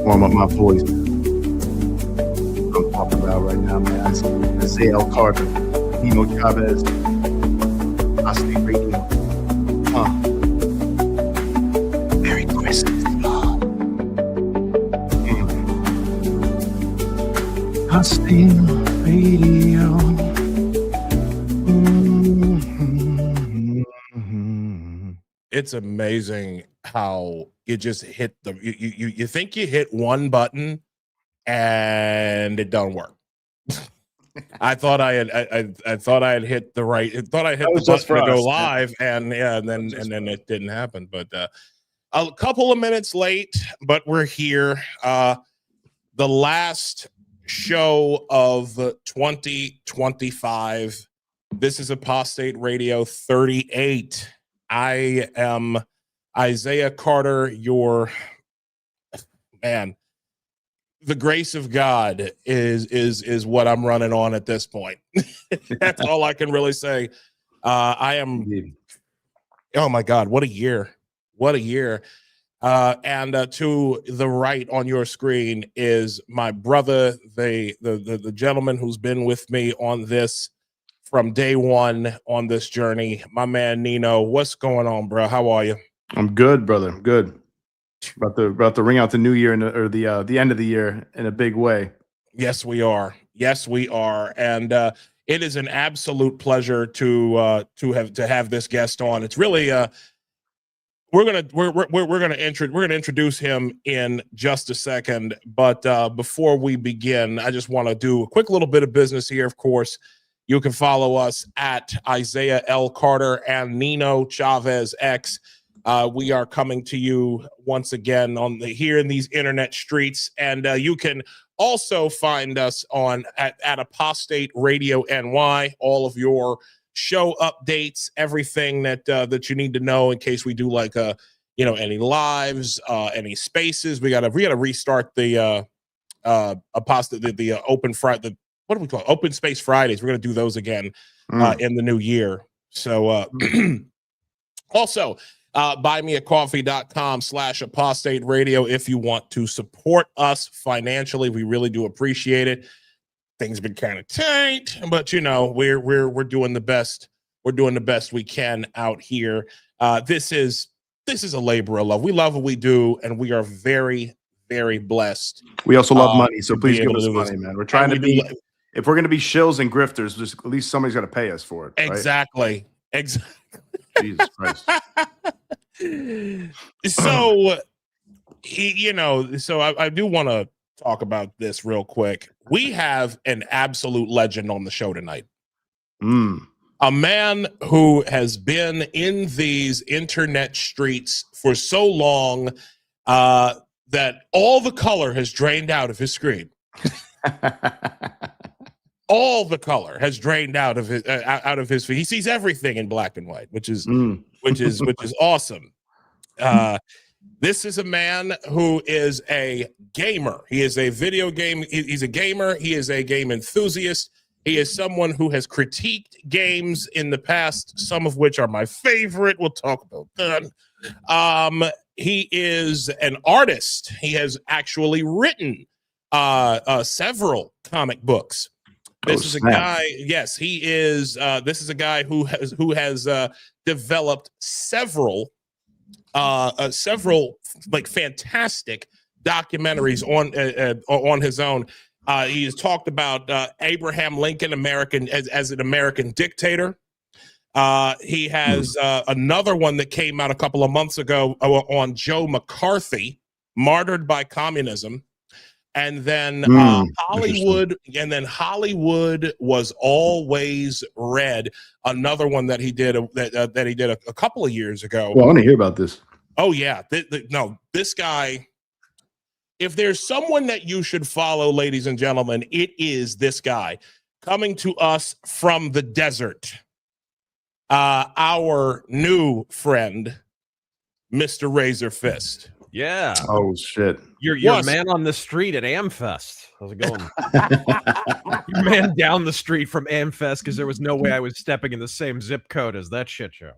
warm up my voice. I'm talking about right now, man. I say L. Carter, Nino Chavez, Apostate Radio. Merry Christmas, y'all. Apostate Radio. It's amazing how you just hit the you think you hit one button and it don't work. I thought I had hit the right. I thought I hit the button to go live, and then it didn't happen. But a couple of minutes late, but we're here. The last show of 2025. This is Apostate Radio 38. I am Isaiah Carter, your man. The grace of God is what I'm running on at this point. That's all I can really say. I am. Oh my God! What a year! What a year! And to the right on your screen is my brother, the gentleman who's been with me on this from day one on this journey. My man Nino, what's going on, bro? How are you? I'm good, brother. I'm good. About to ring out the new year or the end of the year in a big way. Yes, we are. Yes, we are. And it is an absolute pleasure to have this guest on. It's really we're gonna introduce him in just a second. But before we begin, I just want to do a quick little bit of business here. Of course, you can follow us at Isaiah L. Carter and Nino Chavez X. We are coming to you once again here in these internet streets, and you can also find us at Apostate Radio NY. All of your show updates, everything that you need to know in case we do like any lives, any spaces. We gotta restart the Apostate the Open Friday. What do we call it? Open Space Fridays. We're gonna do those again in the new year. So also. buymeacoffee.com/apostate radio if you want to support us financially. We really do appreciate it. Things have been kind of tight, but we're doing the best. We're doing the best we can out here. This is a labor of love. We love what we do, and we are very, very blessed. We also love money, so please give us money, man. We're trying to be. If we're going to be shills and grifters, just at least somebody's got to pay us for it. Right? Exactly. Jesus Christ. So, I do want to talk about this real quick. We have an absolute legend on the show tonight. A man who has been in these internet streets for so long that all the color has drained out of his screen. All the color has drained out of his. He sees everything in black and white, which is awesome. This is a man who is a gamer. He is a video game. He's a gamer. He is a game enthusiast. He is someone who has critiqued games in the past, some of which are my favorite. We'll talk about that. He is an artist. He has actually written several comic books. This is a guy. Yes, he is. This is a guy who has developed several like fantastic documentaries on his own. He has talked about Abraham Lincoln, as an American dictator. He has another one that came out a couple of months ago on Joe McCarthy, martyred by communism. And then Hollywood was always red. Another one that he did that he did a couple of years ago. Well, I want to hear about this. Oh yeah, this guy. If there's someone that you should follow, ladies and gentlemen, it is this guy coming to us from the desert. Our new friend, Mr. RAZ0RFIST. Yeah. Oh shit. You're a man on the street at Amfest. How's it going? You man down the street from Amfest because there was no way I was stepping in the same zip code as that shit show.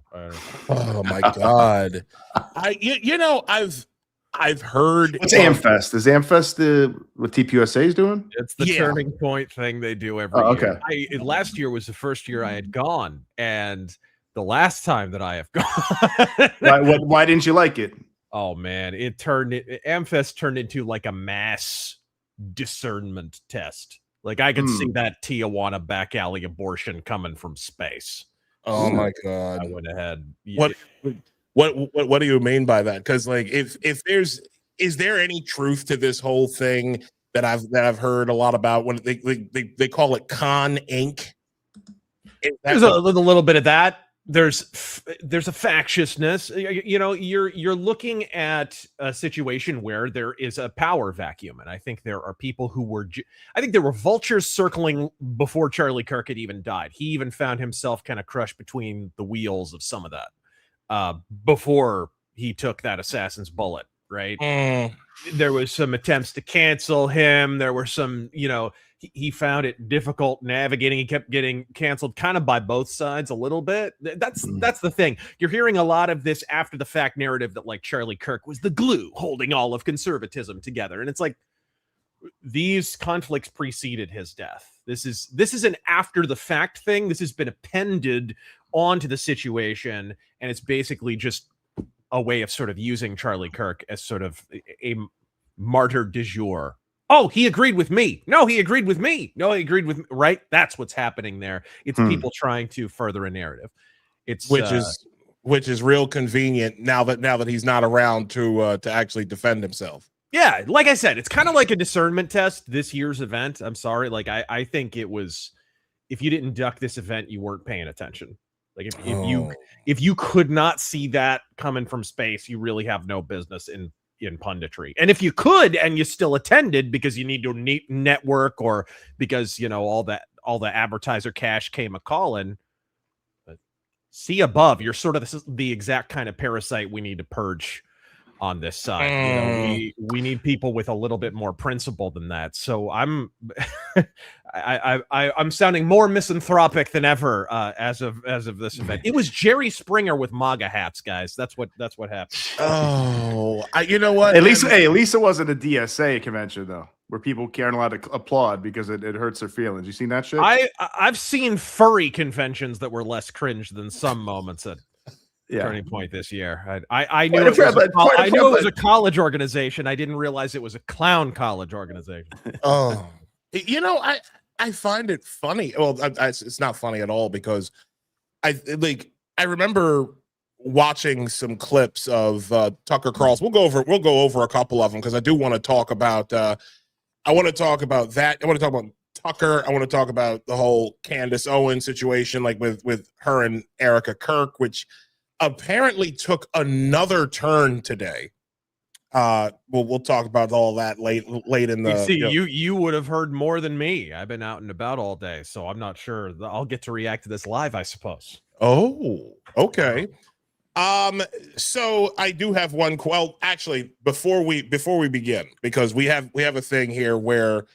Oh my God. I've heard. What's AmFest? Is AmFest what TPUSA is doing? It's the turning point thing they do every year. Last year was the first year I had gone, and the last time that I have gone. Why didn't you like it? Oh man, AmFest turned into like a mass discernment test. Like I could see that Tijuana back alley abortion coming from space. Oh my God! I went ahead. What do you mean by that? Because like, is there any truth to this whole thing that I've heard a lot about when they call it Con Inc? There's a little bit of that. There's a factiousness. You know, you're looking at a situation where there is a power vacuum, and I think there are people who were. I think there were vultures circling before Charlie Kirk had even died. He even found himself kind of crushed between the wheels of some of that before he took that assassin's bullet. Right? There was some attempts to cancel him. There were some, you know. He found it difficult navigating. He kept getting canceled kind of by both sides a little bit. That's the thing. You're hearing a lot of this after the fact narrative that like Charlie Kirk was the glue holding all of conservatism together. And it's like these conflicts preceded his death. This is an after the fact thing. This has been appended onto the situation. And it's basically just a way of sort of using Charlie Kirk as sort of a martyr du jour. Oh, he agreed with me. No, he agreed with me. No, he agreed with me. Right? That's what's happening there. It's people trying to further a narrative. Which is real convenient now that he's not around to actually defend himself. Yeah, like I said, it's kind of like a discernment test this year's event. I'm sorry, like I think it was. If you didn't duck this event, you weren't paying attention. Like if you could not see that coming from space, you really have no business in punditry. And if you could and you still attended because you need to network or because you know all the advertiser cash came a calling, see above, you're sort of the exact kind of parasite we need to purge on this side. You know, we need people with a little bit more principle than that. So I'm I'm sounding more misanthropic than ever as of this event. It was Jerry Springer with MAGA hats, guys. That's what happened. Oh, you know what? At least it wasn't a DSA convention though, where people aren't allowed to applaud because it hurts their feelings. You seen that shit? I've seen furry conventions that were less cringe than some moments at Turning Point this year. I knew it was a college organization. I didn't realize it was a clown college organization. Oh, you know, I find it funny. Well, it's not funny at all because I remember watching some clips of Tucker Carlson. We'll go over a couple of them because I do want to talk about. I want to talk about that. I want to talk about Tucker. I want to talk about the whole Candace Owens situation, like with her and Erica Kirk, which apparently took another turn today. We'll talk about all that late in the. You would have heard more than me. I've been out and about all day, so I'm not sure. I'll get to react to this live, I suppose. Oh, okay. So I do have one. Well, actually, before we begin, because we have a thing here where,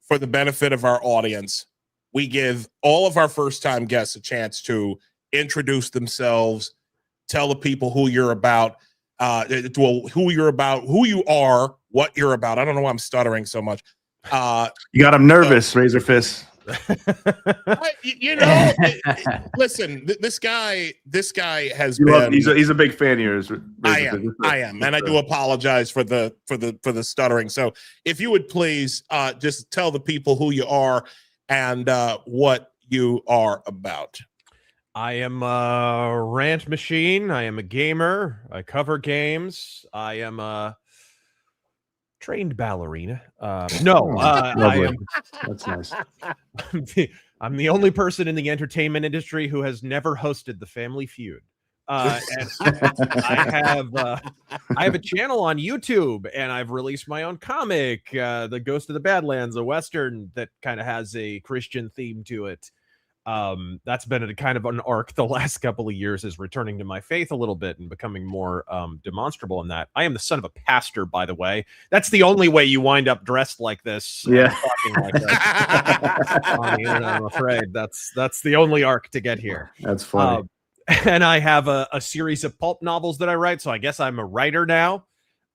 for the benefit of our audience, we give all of our first time guests a chance to introduce themselves. Tell the people who you're about, who you are, what you're about. I don't know why I'm stuttering so much. You got him nervous, RAZ0RFIST. You know, listen, this guy has been. He's a big fan of yours. I am, and I do apologize for the stuttering. So, if you would please just tell the people who you are and what you are about. I am a rant machine. I am a gamer. I cover games. I am a trained ballerina. I am. That's nice. I'm the only person in the entertainment industry who has never hosted the Family Feud. And I have a channel on YouTube, and I've released my own comic, The Ghost of the Badlands, a Western that kind of has a Christian theme to it. That's been a kind of an arc the last couple of years, is returning to my faith a little bit and becoming more demonstrable in that. I am the son of a pastor, by the way. That's the only way you wind up dressed like this. Yeah. Talking like this on the internet, I'm afraid. That's the only arc to get here. That's funny. And I have a series of pulp novels that I write, so I guess I'm a writer now.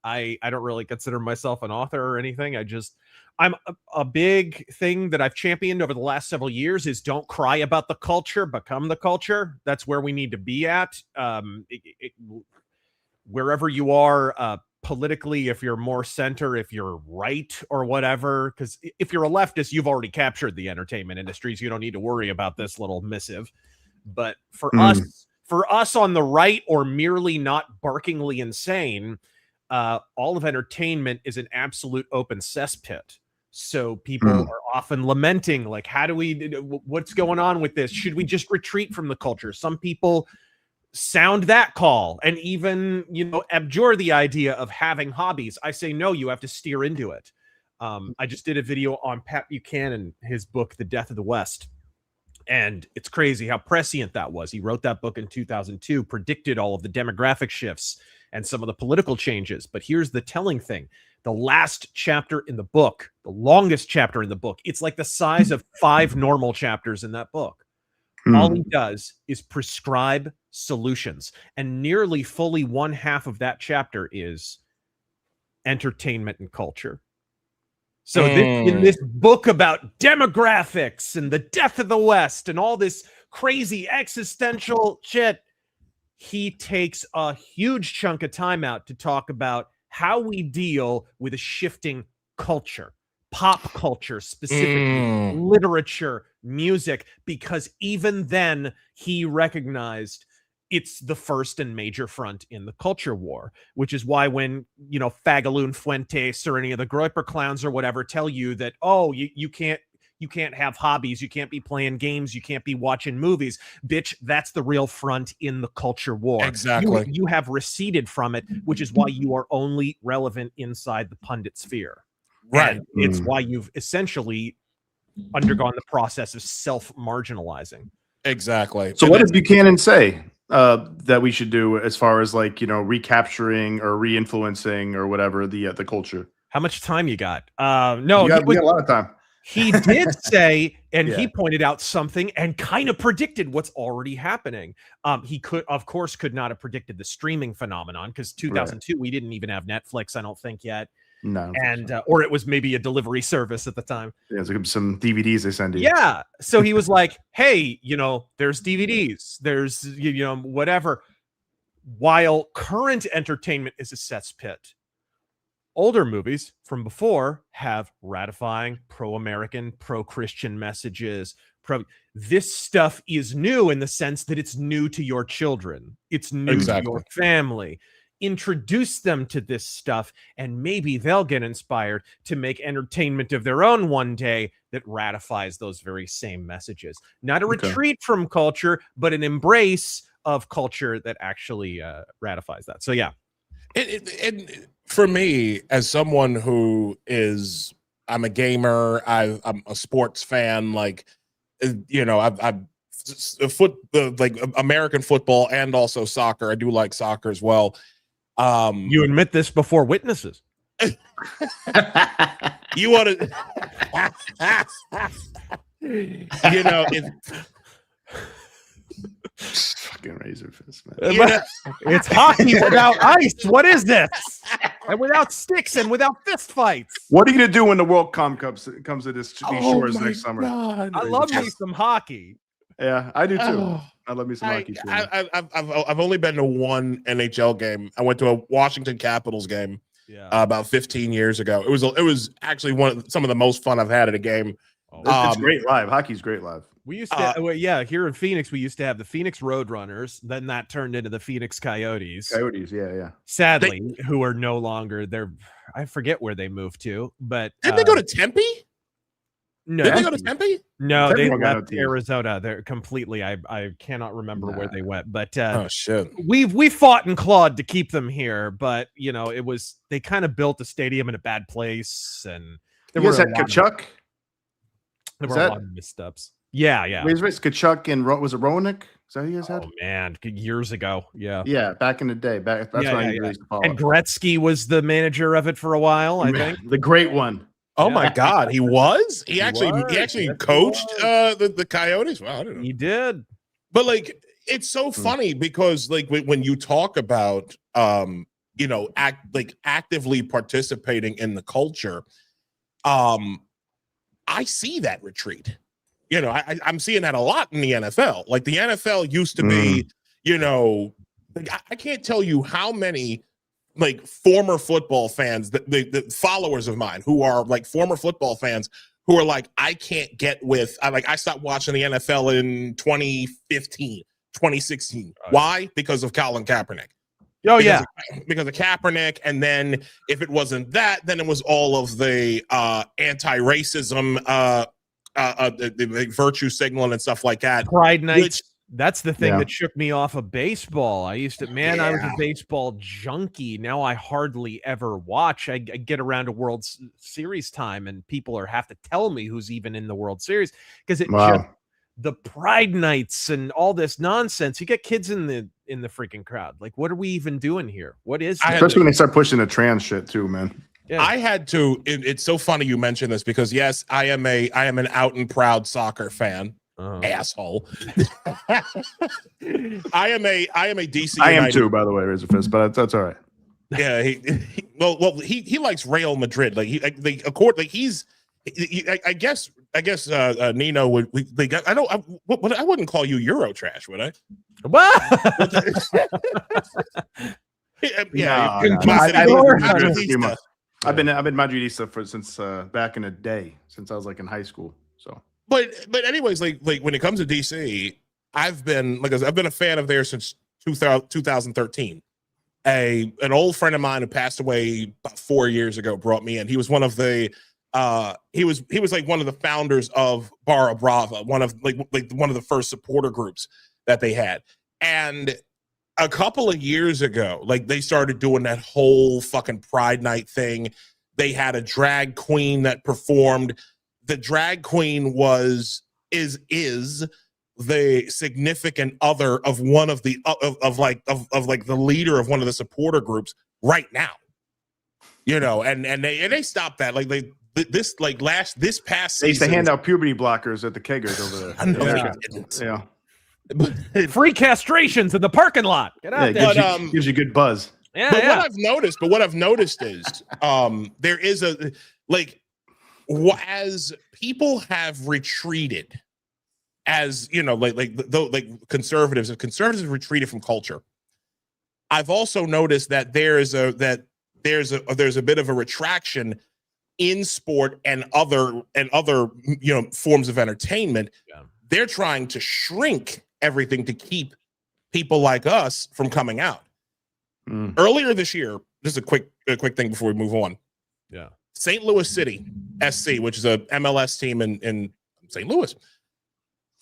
I don't really consider myself an author or anything. I'm a big thing that I've championed over the last several years is don't cry about the culture, become the culture. That's where we need to be at. Wherever you are politically, if you're more center, if you're right or whatever, because if you're a leftist, you've already captured the entertainment industries. You don't need to worry about this little missive. But for us on the right, or merely not barkingly insane, all of entertainment is an absolute open cesspit. So people are often lamenting, like, what's going on with this? Should we just retreat from the culture? Some people sound that call and even, abjure the idea of having hobbies. I say, no, you have to steer into it. I just did a video on Pat Buchanan, his book, The Death of the West. And it's crazy how prescient that was. He wrote that book in 2002, predicted all of the demographic shifts and some of the political changes. But here's the telling thing. The last chapter in the book, the longest chapter in the book, it's like the size of 5 normal chapters in that book. All he does is prescribe solutions. And nearly fully 1/2 of that chapter is entertainment and culture. So in this book about demographics and the death of the West and all this crazy existential shit, he takes a huge chunk of time out to talk about how we deal with a shifting culture, pop culture, specifically literature, music, because even then he recognized it's the first and major front in the culture war, which is why when, Fagaloon Fuentes or any of the Groyper clowns or whatever tell you that, oh, you can't have hobbies, you can't be playing games, you can't be watching movies, bitch, that's the real front in the culture war. Exactly. You have receded from it, which is why you are only relevant inside the pundit sphere. Right. And it's why you've essentially undergone the process of self-marginalizing. Exactly. So what did Buchanan say that we should do as far as recapturing or re-influencing or whatever the culture? How much time you got? No, we got a lot of time. He did say, and he pointed out something and kind of predicted what's already happening. He could not have predicted the streaming phenomenon because 2002 we didn't even have Netflix, I don't think, yet. No, and or it was maybe a delivery service at the time. Yeah, it's some DVDs they send you. Yeah, so he was like, "Hey, there's DVDs, there's whatever." While current entertainment is a cesspit, older movies from before have ratifying, pro-American, pro-Christian messages. This stuff is new in the sense that it's new to your children. It's new to your family. Introduce them to this stuff, and maybe they'll get inspired to make entertainment of their own one day that ratifies those very same messages. Not a retreat from culture, but an embrace of culture that actually ratifies that. So, yeah. And for me, as someone who I'm a gamer, I'm a sports fan, I've American football and also soccer. I do like soccer as well. You admit this before witnesses. You want to, fucking razor fist, man. It's hockey without ice. What is this? And without sticks and without fist fights. What are you gonna do when the World Cup comes to these shores next summer? I love me some hockey. Yeah, I do too. I love me some hockey too. I've only been to one NHL game. I went to a Washington Capitals game about 15 years ago. It was actually some of the most fun I've had at a game. It's great live. Hockey's great live. We used to, here in Phoenix, we used to have the Phoenix Roadrunners. Then that turned into the Phoenix Coyotes. Yeah. Sadly, who are no longer there. I forget where they moved to, but did they go to Tempe? No, did they go to Tempe? No, they left Arizona. They're completely. I cannot remember where they went, but oh shit, we fought and clawed to keep them here, but they kind of built a stadium in a bad place, and you guys had Kachuk. There were a lot of missteps. Yeah. Where's Kachuk and was it Roenick? Is that who you guys had? Oh man, years ago. Yeah, back in the day. That's when I used to follow. And Gretzky was the manager of it for a while, I think. The great one. Oh my God, he was? He actually coached the Coyotes? Wow, I didn't know. He did. But it's so funny because when you talk about actively participating in the culture, I see that retreat. I'm seeing that a lot in the NFL. Like the NFL used to be, I can't tell you how many like former football fans, the followers of mine who are like former football fans who are like, I can't get with, I stopped watching the NFL in 2015, 2016. Why? Because of Colin Kaepernick. Oh, because of Kaepernick. And then if it wasn't that, then it was all of the anti-racism, the virtue signaling and stuff like that. Pride nights. That's the thing that shook me off of baseball. I used to, I was a baseball junkie. Now I hardly ever watch. I get around to World Series time and people have to tell me who's even in the World Series because just the pride nights and all this nonsense. You get kids in the freaking crowd. Like, what are we even doing here? What is this? Especially when they start pushing the trans shit too, man. Yeah. I had to. It's so funny you mentioned this because yes, I am an out and proud soccer fan. Asshole. I am a DC. I am too, by the way, RAZ0RFIST, but that's all right. Yeah, he likes Real Madrid. I guess Nino would. I wouldn't call you Eurotrash, would I? What? I've been Madridista since back in the day, since I was like in high school. So. But anyways, like when it comes to DC, I've been a fan of theirs since 2013. An old friend of mine who passed away about 4 years ago brought me in. He was one of the he was like one of the founders of Barra Brava, one of the first supporter groups that they had. And a couple of years ago, like they started doing that whole fucking Pride Night thing. They had a drag queen that performed. The drag queen is the significant other of one of the of the leader of one of the supporter groups right now, and they stopped that this past season. They used to hand out puberty blockers at the keggers over there. Free castrations in the parking lot. Get out there. Gives you good buzz. What I've noticed is there is as people have retreated, as conservatives have retreated from culture. I've also noticed that there's a bit of a retraction in sport and other forms of entertainment. Yeah. They're trying to shrink everything to keep people like us from coming out. Earlier this year, just a quick thing before we move on. Yeah. St. Louis City SC, which is a MLS team in St. Louis.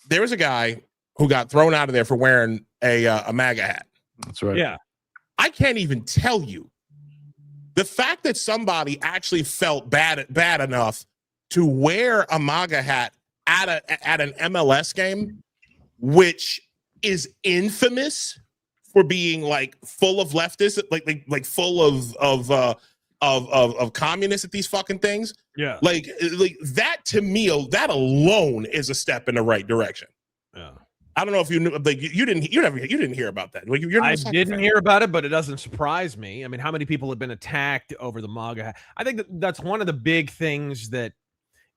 There was a guy who got thrown out of there for wearing a MAGA hat. That's right. Yeah. I can't even tell you the fact that somebody actually felt bad enough to wear a MAGA hat at an MLS game, which is infamous for being like full of leftists, like full of communists at these fucking things. Yeah. Like that to me, that alone is a step in the right direction. Yeah. I don't know if you knew, like you didn't hear about that. Like, I didn't hear about it, but it doesn't surprise me. I mean, how many people have been attacked over the MAGA? I think that's one of the big things that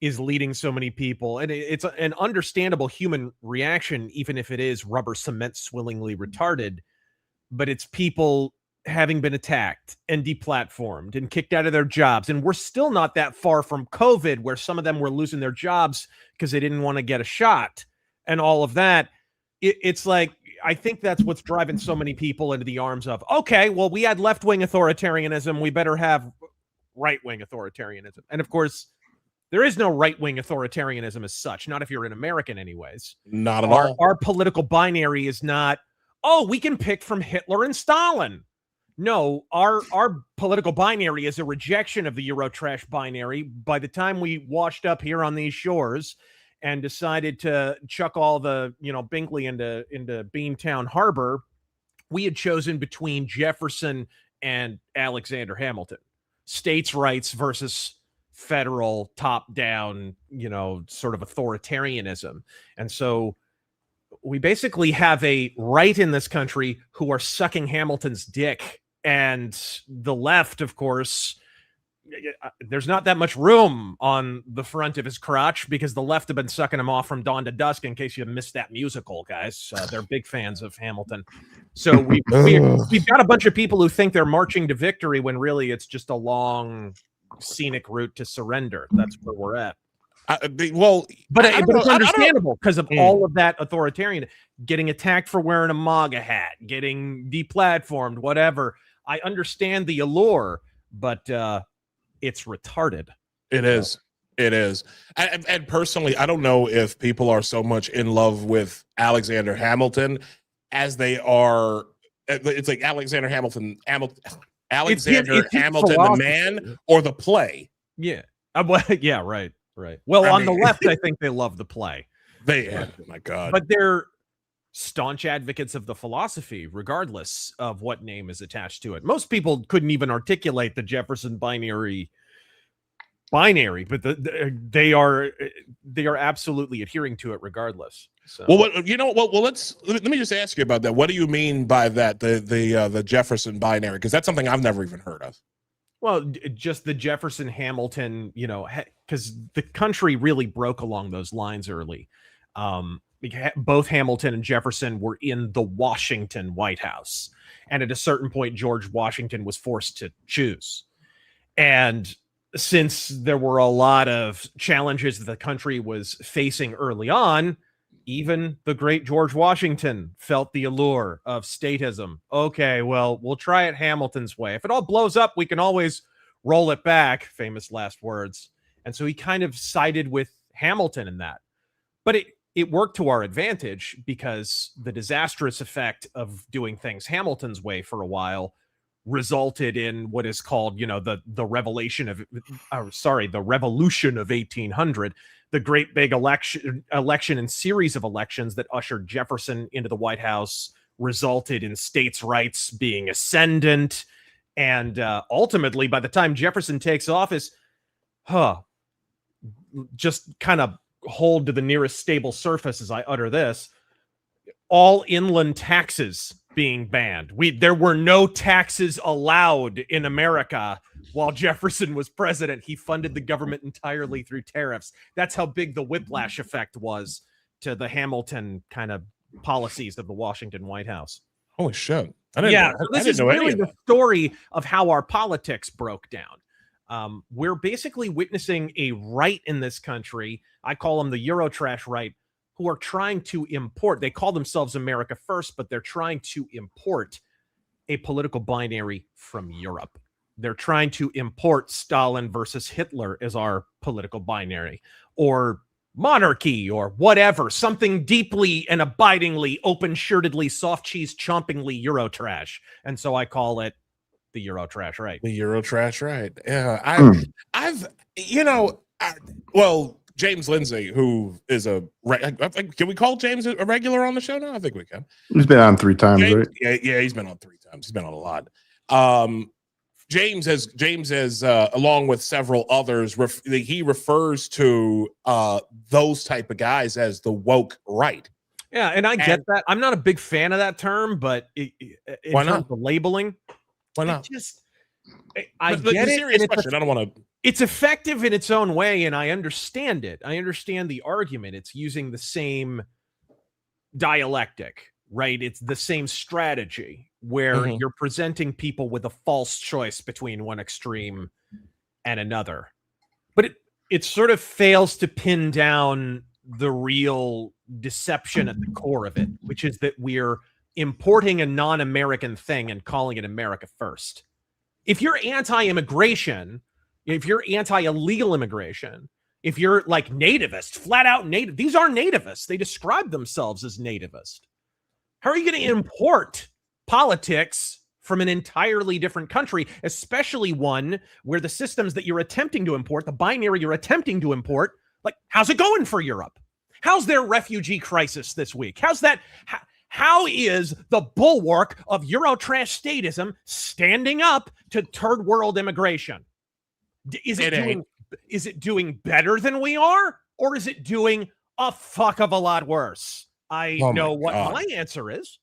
is leading so many people, and it's an understandable human reaction, even if it is rubber cement swillingly retarded. But it's people having been attacked and deplatformed and kicked out of their jobs, and we're still not that far from COVID, where some of them were losing their jobs because they didn't want to get a shot, and all of that. It's like, I think that's what's driving so many people into the arms of, okay, well, we had left-wing authoritarianism, we better have right-wing authoritarianism. And of course, there is no right-wing authoritarianism as such, not if you're an American anyways. Not at all. Our political binary is not, oh, we can pick from Hitler and Stalin. No, our political binary is a rejection of the Eurotrash binary. By the time we washed up here on these shores and decided to chuck all the, Binkley into Beantown Harbor, we had chosen between Jefferson and Alexander Hamilton. States' rights versus federal top-down, sort of authoritarianism. And so we basically have a right in this country who are sucking Hamilton's dick And the left, of course, there's not that much room on the front of his crotch because the left have been sucking him off from dawn to dusk. In case you missed that musical, guys, they're big fans of Hamilton. So we've got a bunch of people who think they're marching to victory when really it's just a long, scenic route to surrender. That's where we're at. But it's understandable because of all of that authoritarian, getting attacked for wearing a MAGA hat, getting deplatformed, whatever. I understand the allure, but it's retarded. It is. And personally, I don't know if people are so much in love with Alexander Hamilton as they are. It's like Alexander Hamilton, the man, or the play. Yeah. Yeah. Right. Well, the left, I think they love the play. Oh my God. But they're staunch advocates of the philosophy, regardless of what name is attached to it. Most people couldn't even articulate the Jefferson binary, but they are absolutely adhering to it regardless. So. Well, let me just ask you about that. What do you mean by that? The Jefferson binary? Because that's something I've never even heard of. Well, just the Jefferson Hamilton, because the country really broke along those lines early. Both Hamilton and Jefferson were in the Washington White House. And at a certain point, George Washington was forced to choose. And since there were a lot of challenges that the country was facing early on, even the great George Washington felt the allure of statism. Okay, well, we'll try it Hamilton's way. If it all blows up, we can always roll it back. Famous last words. And so he kind of sided with Hamilton in that. But it worked to our advantage because the disastrous effect of doing things Hamilton's way for a while resulted in what is called, the revolution of 1800, the great big election and series of elections that ushered Jefferson into the White House, resulted in states' rights being ascendant. And ultimately, by the time Jefferson takes office, just kind of hold to the nearest stable surface as I utter this, all inland taxes being banned. There were no taxes allowed in America while Jefferson was president. He funded the government entirely through tariffs. That's how big the whiplash effect was to the Hamilton kind of policies of the Washington White House. Holy shit. This is really the story of how our politics broke down. We're basically witnessing a right in this country. I call them the Eurotrash right, who are trying to import. They call themselves America First, but they're trying to import a political binary from Europe. They're trying to import Stalin versus Hitler as our political binary, or monarchy, or whatever, something deeply and abidingly, open-shirtedly, soft cheese chompingly Eurotrash. And so I call it the Eurotrash right. The Eurotrash right. Yeah. James Lindsay, who is can we call James a regular on the show now? I think we can. He's been on 3 times, James, right? Yeah, he's been on 3 times. He's been on a lot. James has along with several others, he refers to those type of guys as the woke right. Yeah, and I get that. I'm not a big fan of that term, but in terms of labeling, why not? I get it. Serious question. I don't want to. It's effective in its own way, and I understand it. I understand the argument. It's using the same dialectic, right? It's the same strategy where you're presenting people with a false choice between one extreme and another. But it sort of fails to pin down the real deception at the core of it, which is that we're importing a non-American thing and calling it America First. If you're anti-immigration, if you're anti-illegal immigration, if you're like nativist, flat out native, these are nativists. They describe themselves as nativist. How are you going to import politics from an entirely different country, especially one where the systems that you're attempting to import, the binary you're attempting to import, like, how's it going for Europe? How's their refugee crisis this week? How's that? How is the bulwark of Eurotrash statism standing up to third world immigration? Is it doing better than we are, or is it doing a fuck of a lot worse? I know what my answer is.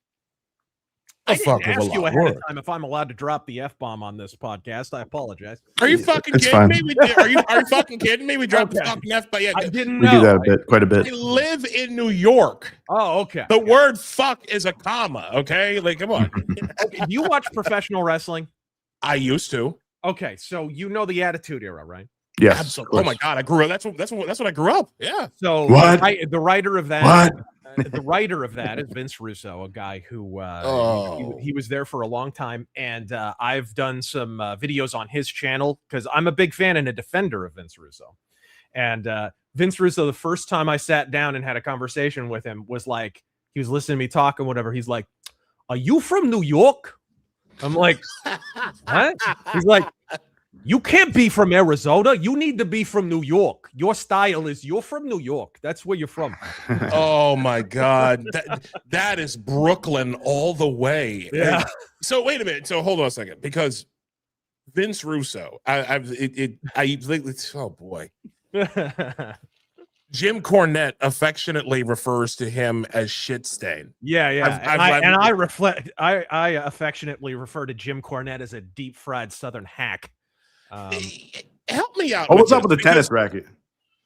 I didn't ask you ahead of time if I'm allowed to drop the F-bomb on this podcast. I apologize. Are you fucking kidding me? Are you fucking kidding me? We dropped the fucking F-bomb. Yeah, I didn't we know. do that quite a bit. I live in New York. Oh, okay. The word fuck is a comma, okay? Like, come on. Okay, do you watch professional wrestling? I used to. Okay, so you know the Attitude Era, right? Yes. Absolutely. Oh my God, I grew up. That's what I grew up. Yeah. So What? the writer of that, the writer of that is Vince Russo, a guy who he was there for a long time, and I've done some videos on his channel because I'm a big fan and a defender of Vince Russo. And Vince Russo, the first time I sat down and had a conversation with him, was like, he was listening to me talk and whatever. He's like, "Are you from New York?" I'm like, "What?" He's like, "You can't be from Arizona. You need to be from New York. Your style is you're from New York. That's where you're from." Oh my God, that is Brooklyn all the way. Yeah. So wait a minute. So hold on a second, because Vince Russo, oh boy, Jim Cornette affectionately refers to him as shit stain. Yeah. I affectionately refer to Jim Cornette as a deep fried Southern hack. Help me out. What's up with the tennis racket?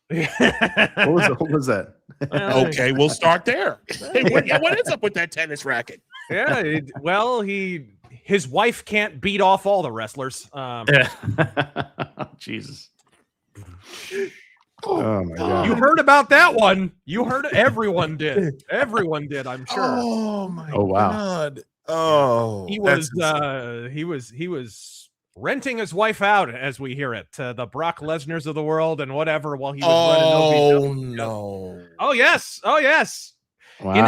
What was that? Okay, we'll start there. Hey, what is up with that tennis racket? Yeah, well, his wife can't beat off all the wrestlers. Jesus. Oh my God. You heard about that one. You heard it. Everyone did. Everyone did, I'm sure. Oh my wow. God. Oh. He was renting his wife out, as we hear it, to the Brock Lesnar's of the world and whatever, while he was running. Oh yes. Wow. In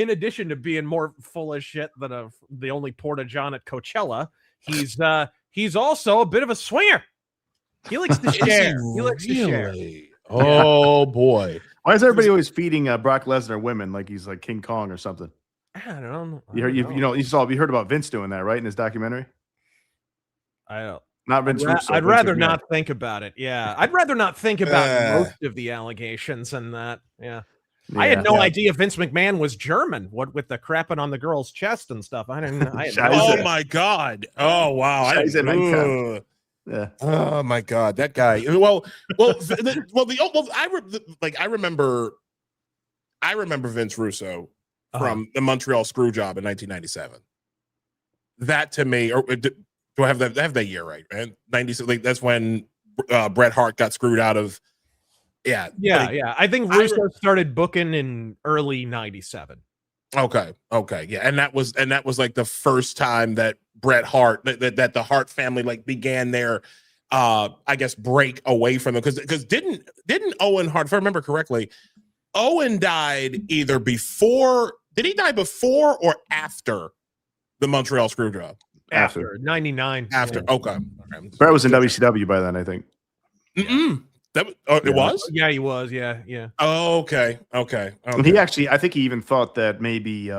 addition to being more full of shit than the only Porta John at Coachella, he's also a bit of a swinger. He likes to share. He likes to share. Oh boy! Why is everybody always feeding Brock Lesnar women like he's like King Kong or something? I don't know. You heard about Vince doing that, right, in his documentary? I don't. Not Vince Russo. I'd rather not think about it. Yeah, I'd rather not think about most of the allegations and that. Yeah. I had no idea Vince McMahon was German. What with the crapping on the girl's chest and stuff. I didn't. Oh my God! Oh wow! Yeah. Oh my God, that guy. I remember Vince Russo from the Montreal Screwjob in 1997. That to me, or do I have that? I have that year right? Man, 96. Like that's when Bret Hart got screwed out of. Yeah. I think Russo started booking in early 97. Okay, yeah, and that was like the first time that Bret Hart that the Hart family like began their I guess break away from them, because didn't Owen Hart, if I remember correctly, Owen died either before or after the Montreal Screwjob? After 99. After okay. Bret was in WCW by then, I think. It was? Yeah, he was. Yeah. Oh, okay. And he actually, I think he even thought that maybe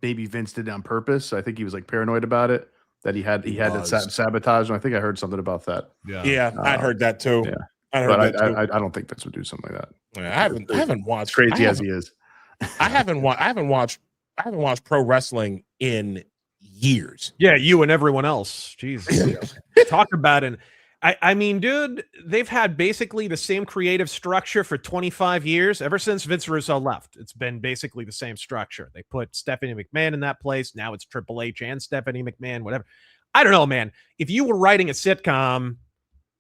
Vince did it on purpose. I think he was like paranoid about it, that he had to sabotage him. I think I heard something about that. Yeah, I'd heard that too. Yeah, I don't think Vince would do something like that. Yeah, I haven't watched, crazy as he is. I haven't watched pro wrestling in years. Yeah, you and everyone else. Jeez. Talk about it. I mean, dude, they've had basically the same creative structure for 25 years, ever since Vince Russo left. It's been basically the same structure. They put Stephanie McMahon in that place. Now it's Triple H and Stephanie McMahon, whatever. I don't know, man. If you were writing a sitcom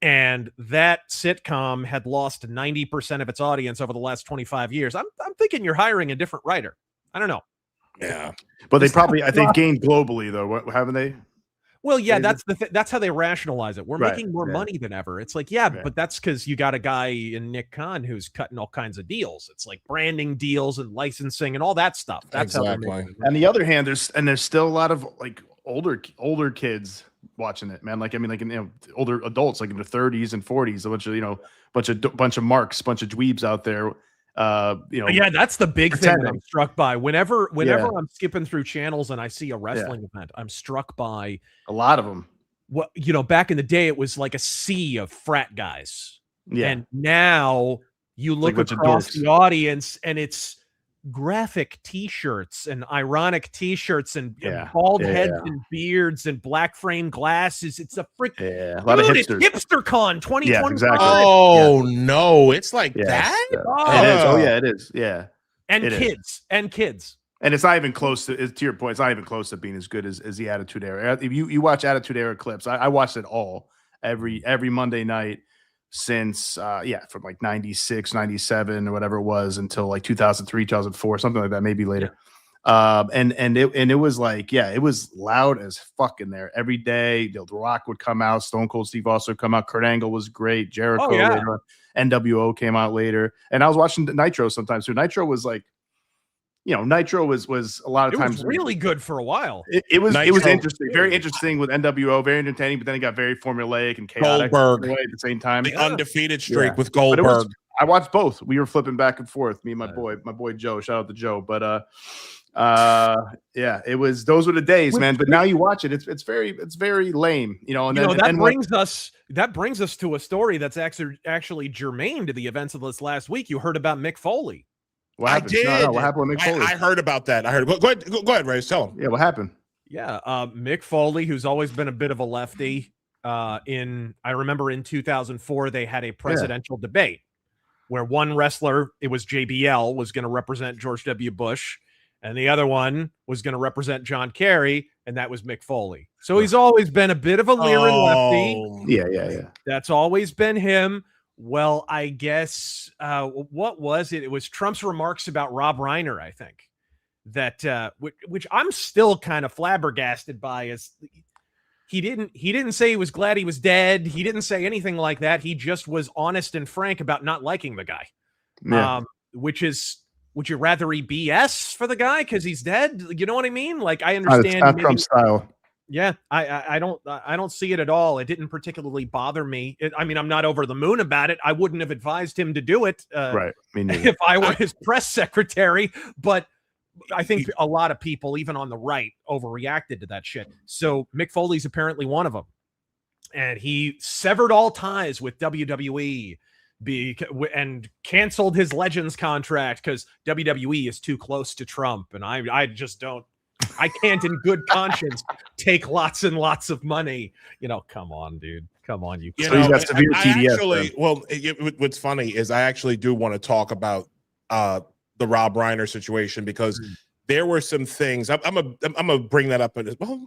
and that sitcom had lost 90% of its audience over the last 25 years, I'm thinking you're hiring a different writer. I don't know. Yeah. But they probably, I think, gained globally, though, haven't they? Well, yeah, that's how they rationalize it. We're making more money than ever. It's like, but that's because you got a guy in Nick Khan who's cutting all kinds of deals. It's like branding deals and licensing and all that stuff. That's exactly. how. On the other hand, there's still a lot of like older kids watching it, man. Like, I mean, older adults, like in their 30s and 40s, a bunch of marks, bunch of dweebs out there. Yeah, that's the big thing that I'm struck by. Whenever I'm skipping through channels and I see a wrestling event, I'm struck by a lot of them. What, back in the day, it was like a sea of frat guys. Yeah. And now you look across the audience and it's graphic T-shirts and ironic T-shirts and Yeah. bald Yeah, heads yeah. and beards and black frame glasses. It's a freak. Yeah, a lot of Dude, hipsters. it's HipsterCon 2025. Yeah, exactly. Oh no, it's like Yes, that. yeah. It is. Oh yeah, it is. Yeah, And it is. kids. And it's not even close to your point. It's not even close to being as good as the Attitude Era. If you watch Attitude Era clips, I watched it all every Monday night since from like 96, 97 or whatever it was until like 2003, 2004, something like that, maybe later. And it was like, it was loud as fuck in there every day. The Rock would come out, Stone Cold Steve Austin would come out, Kurt Angle was great, Jericho later on, NWO came out later, and I was watching Nitro sometimes too. Nitro was like, Nitro was a lot of times was really good for a while. It was Nitro. interesting, very interesting with NWO, very entertaining, but then it got very formulaic and chaotic Goldberg. at the same time. The undefeated streak with But Goldberg. I watched both. We were flipping back and forth, me and my boy Joe. Shout out to Joe. But it was, those were the days, man. But now you watch it, it's very lame, and then that brings us to a story that's actually germane to the events of this last week. You heard about Mick Foley. What happened? I did. No, what happened with Mick Foley? I heard about that. I heard. Go ahead, Ray. Tell him. Yeah, what happened? Yeah, Mick Foley, who's always been a bit of a lefty. I remember in 2004 they had a presidential debate where one wrestler, it was JBL, was going to represent George W. Bush, and the other one was going to represent John Kerry, and that was Mick Foley. So he's always been a bit of a leering lefty. Yeah. That's always been him. Well, I guess what was it? It was Trump's remarks about Rob Reiner, I think, that which I'm still kind of flabbergasted by. Is he didn't say he was glad he was dead. He didn't say anything like that. He just was honest and frank about not liking the guy. Yeah. Which is, would you rather he BS for the guy because he's dead? You know what I mean? Like, I understand. It's not Trump style. Yeah, I don't see it at all. It didn't particularly bother me. I'm not over the moon about it. I wouldn't have advised him to do it, right? Me neither. If I were his press secretary. But I think a lot of people, even on the right, overreacted to that shit. So Mick Foley's apparently one of them, and he severed all ties with WWE and canceled his Legends contract because WWE is too close to Trump, and I just don't. I can't in good conscience take lots and lots of money. Come on, dude. Come on, he's got severe TDS. What's funny is I actually do want to talk about the Rob Reiner situation because there were some things. I'm gonna bring that up. Well,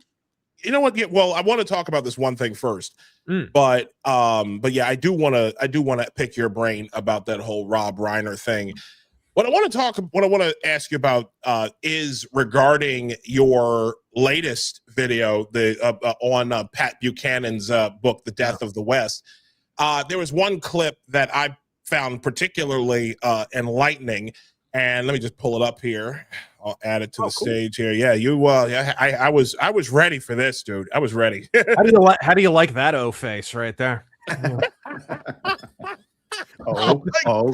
you know what? Yeah, well, I want to talk about this one thing first. But yeah, I do want to pick your brain about that whole Rob Reiner thing. What I want to ask you about is regarding your latest video, on Pat Buchanan's book, The Death of the West. There was one clip that I found particularly enlightening, and let me just pull it up here. I'll add it to the stage here. Yeah, I was ready for this, dude. I was ready. How do you like that O face right there? Oh,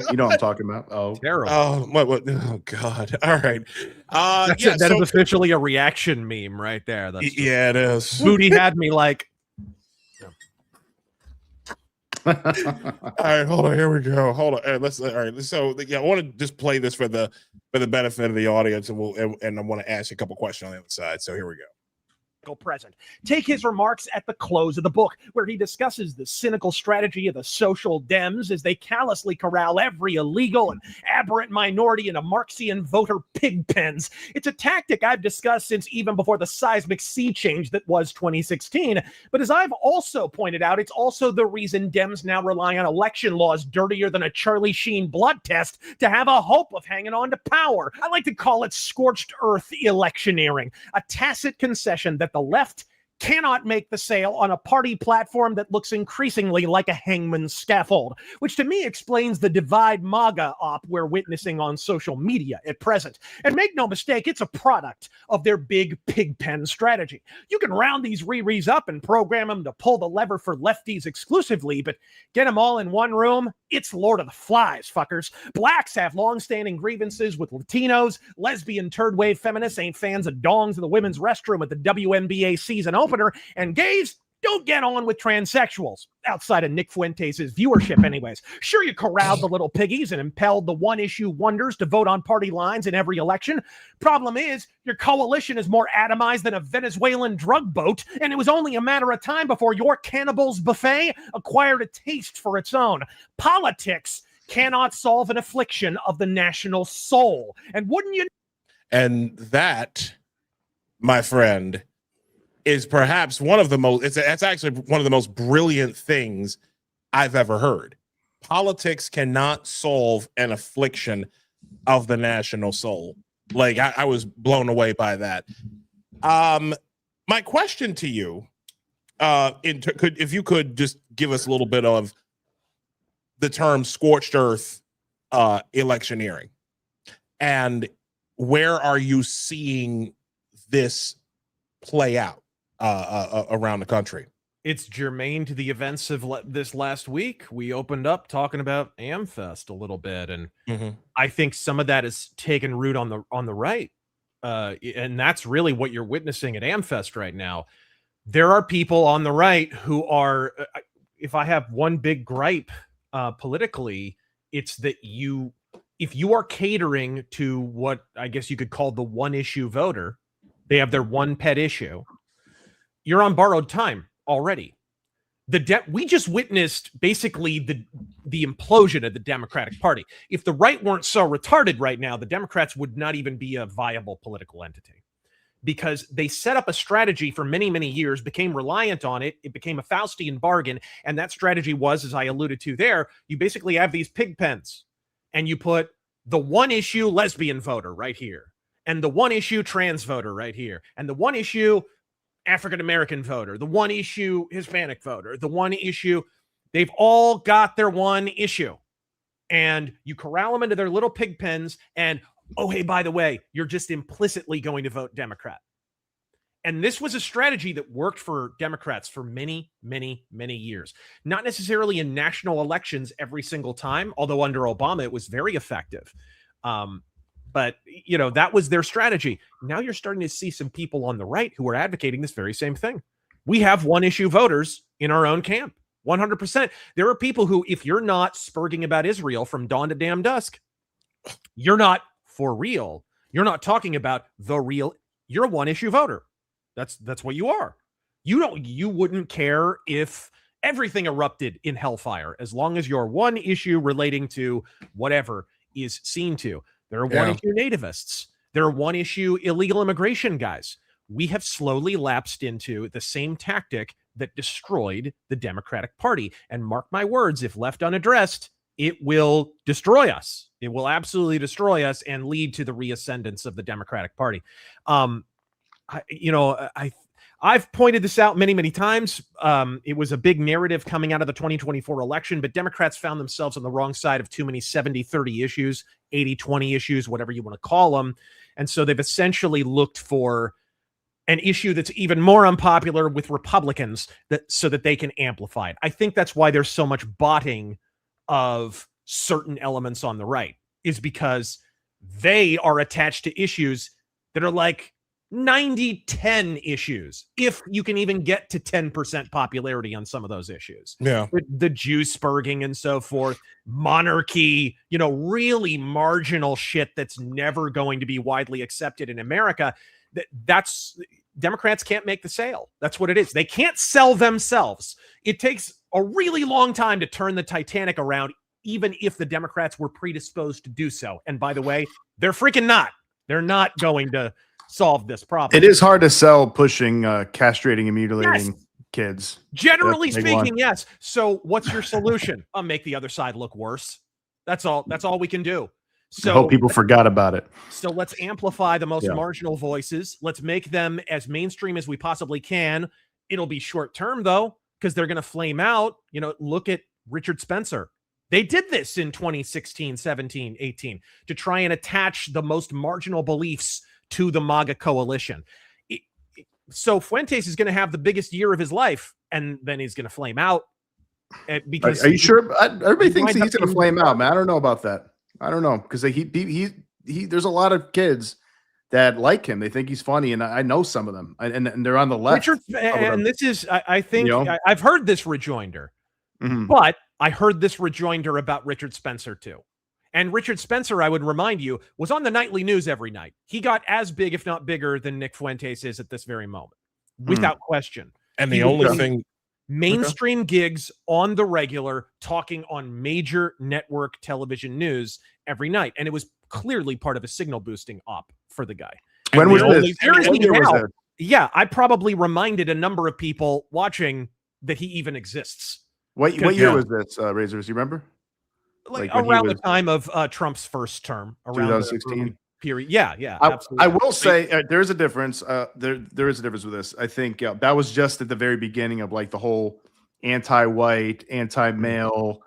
you know what I'm talking about. Oh, terrible. What? Oh, God. All right. That is officially a reaction meme right there. It is. Booty had me like. All right, hold on. Here we go. Hold on. All right. So I want to just play this for the benefit of the audience, and I want to ask you a couple questions on the other side. So here we go. Present. Take his remarks at the close of the book, where he discusses the cynical strategy of the social Dems as they callously corral every illegal and aberrant minority into Marxian voter pig pens. It's a tactic I've discussed since even before the seismic sea change that was 2016. But as I've also pointed out, it's also the reason Dems now rely on election laws dirtier than a Charlie Sheen blood test to have a hope of hanging on to power. I like to call it scorched earth electioneering, a tacit concession that the left cannot make the sale on a party platform that looks increasingly like a hangman's scaffold, which to me explains the divide MAGA op we're witnessing on social media at present. And make no mistake, it's a product of their big pig pen strategy. You can round these Riris up and program them to pull the lever for lefties exclusively, but get them all in one room, it's Lord of the Flies, fuckers. Blacks have long-standing grievances with Latinos, lesbian third wave feminists ain't fans of dongs in the women's restroom at the WNBA season opener, and gays, Don't get on with transsexuals, outside of Nick Fuentes' viewership anyways. Sure, you corralled the little piggies and impelled the one-issue wonders to vote on party lines in every election. Problem is, your coalition is more atomized than a Venezuelan drug boat, and it was only a matter of time before your cannibals buffet acquired a taste for its own. Politics cannot solve an affliction of the national soul. And wouldn't you? And that, my friend, is perhaps one of the most, it's actually one of the most brilliant things I've ever heard. Politics cannot solve an affliction of the national soul. Like, I was blown away by that. My question to you, if you could just give us a little bit of the term scorched earth electioneering, and where are you seeing this play out around the country? It's germane to the events of this last week. We opened up talking about AmFest a little bit, and I think some of that is taken root on the right, and that's really what you're witnessing at AmFest right now. There are people on the right who are, if I have one big gripe politically, it's that if you are catering to what I guess you could call the one issue voter, they have their one pet issue, you're on borrowed time already. We just witnessed basically the implosion of the Democratic Party. If the right weren't so retarded right now, the Democrats would not even be a viable political entity, because they set up a strategy for many, many years, became reliant on it. It became a Faustian bargain. And that strategy was, as I alluded to there, you basically have these pig pens, and you put the one issue lesbian voter right here, and the one issue trans voter right here, and the one issue African-American voter, the one issue Hispanic voter, the one issue, they've all got their one issue, and you corral them into their little pig pens, and oh, hey, by the way, you're just implicitly going to vote Democrat. And this was a strategy that worked for Democrats for many, many, many years. Not necessarily in national elections every single time, although under Obama, it was very effective. But, you know, that was their strategy. Now you're starting to see some people on the right who are advocating this very same thing. We have one issue voters in our own camp, 100%. There are people who, if you're not spurging about Israel from dawn to damn dusk, you're not for real. You're not talking about the real. You're a one issue voter. That's what you are. You wouldn't care if everything erupted in hellfire, as long as your one issue relating to whatever is seen to. There are one issue nativists. There are one issue illegal immigration guys. We have slowly lapsed into the same tactic that destroyed the Democratic Party. And mark my words, if left unaddressed, it will destroy us. It will absolutely destroy us and lead to the reascendance of the Democratic Party. I've pointed this out many, many times. It was a big narrative coming out of the 2024 election, but Democrats found themselves on the wrong side of too many 70-30 issues, 80-20 issues, whatever you want to call them. And so they've essentially looked for an issue that's even more unpopular with Republicans so that they can amplify it. I think that's why there's so much botting of certain elements on the right, is because they are attached to issues that are like 90-10 issues, if you can even get to 10% popularity on some of those issues. Yeah. The Jew spurging and so forth, monarchy, really marginal shit that's never going to be widely accepted in America. That's Democrats can't make the sale. That's what it is. They can't sell themselves. It takes a really long time to turn the Titanic around, even if the Democrats were predisposed to do so. And by the way, they're freaking not. They're not going to solve this problem. It is hard to sell pushing, castrating, and mutilating kids. Generally speaking, yes. So what's your solution? I'll make the other side look worse. That's all. That's all we can do. So I hope people forgot about it. So let's amplify the most marginal voices. Let's make them as mainstream as we possibly can. It'll be short term, though, because they're going to flame out. Look at Richard Spencer. They did this in 2016, 17, 18 to try and attach the most marginal beliefs to the MAGA coalition. So Fuentes is going to have the biggest year of his life, and then he's going to flame out. Because are you sure? Everybody thinks he's going to flame out, man. I don't know about that. I don't know, because he there's a lot of kids that like him. They think he's funny, and I know some of them, and they're on the left. Richard, and this is, I think, You know? I've heard this rejoinder, Mhm. but I heard this rejoinder about Richard Spencer too. And Richard Spencer, I would remind you, was on the nightly news every night. He got as big, if not bigger, than Nick Fuentes is at this very moment, without question. And the He was only doing thing, mainstream gigs on the regular, talking on major network television news every night. And it was clearly part of a signal boosting op for the guy. When was only this? Here is What he year was now. this? Yeah, I probably reminded a number of people watching that he even exists. What Yeah. year was this, Razors? You remember? Like when he around the was- time of Trump's first term, around 2016 the early period. Yeah, I absolutely. will say there's a difference. There is a difference with this. I think that was just at the very beginning of like the whole anti-white, anti-male,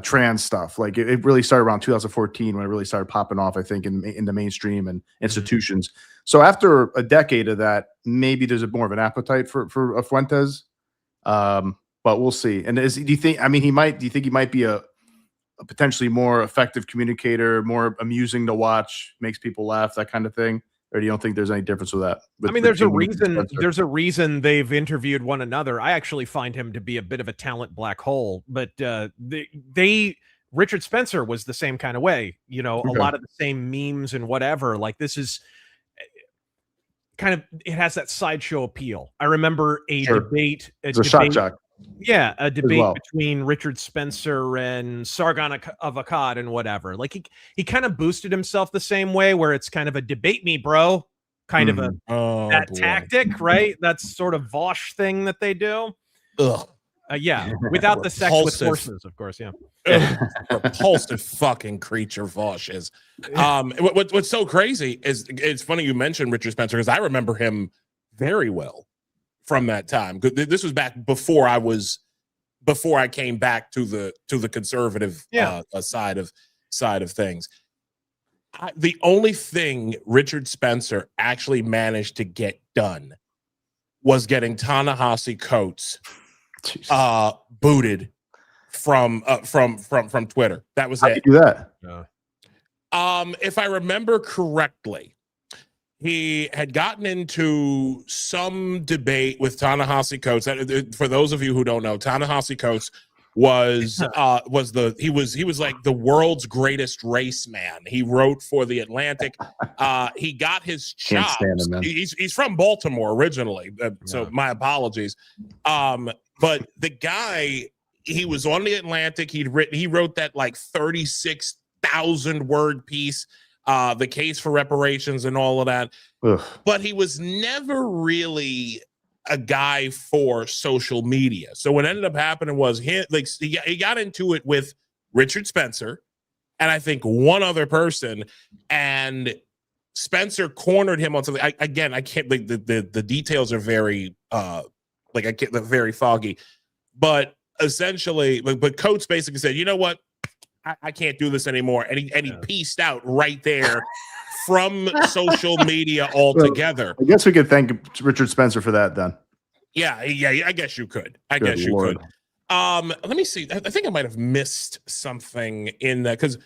trans stuff. Like it really started around 2014 when it really started popping off, I think, in the mainstream and institutions. So after a decade of that, maybe there's more of an appetite for a Fuentes. But we'll see. And do you think? I mean, do you think he might be a potentially more effective communicator, more amusing to watch, makes people laugh, that kind of thing? Or do you don't think there's any difference with that? I mean, there's a reason. There's a reason they've interviewed one another. I actually find him to be a bit of a talent black hole. But Richard Spencer was the same kind of way. You know, a lot of the same memes and whatever. Like this is kind of, it has that sideshow appeal. I remember a debate. It's a shock jock. Yeah, a debate between Richard Spencer and Sargon of Akkad and whatever. Like he kind of boosted himself the same way, where it's kind of a debate me, bro, kind of a tactic, right? That's sort of Vosh thing that they do. Ugh. Yeah, without the sex with horses, of course. Yeah, repulsive fucking creature Vosh is. What's so crazy is it's funny you mentioned Richard Spencer because I remember him very well from that time. This was back before I came back to the conservative side of things. The only thing Richard Spencer actually managed to get done was getting Ta-Nehisi Coates booted from Twitter. That was it. Do that. If I remember correctly, he had gotten into some debate with Ta-Nehisi Coates. For those of you who don't know, Ta-Nehisi Coates was like the world's greatest race man. He wrote for The Atlantic. He got his chops. He's from Baltimore originally, so my apologies. But the guy, he was on The Atlantic. He wrote that like 36,000 word piece. The case for reparations and all of that. Ugh. But he was never really a guy for social media. So what ended up happening was he got into it with Richard Spencer and I think one other person, and Spencer cornered him on something. I can't, like, the details are very they're very foggy, but essentially, but Coates basically said, you know what? I can't do this anymore. And he pieced out right there from social media altogether. I guess we could thank Richard Spencer for that then. Yeah, I guess you could. Let me see. I think I might have missed something in that because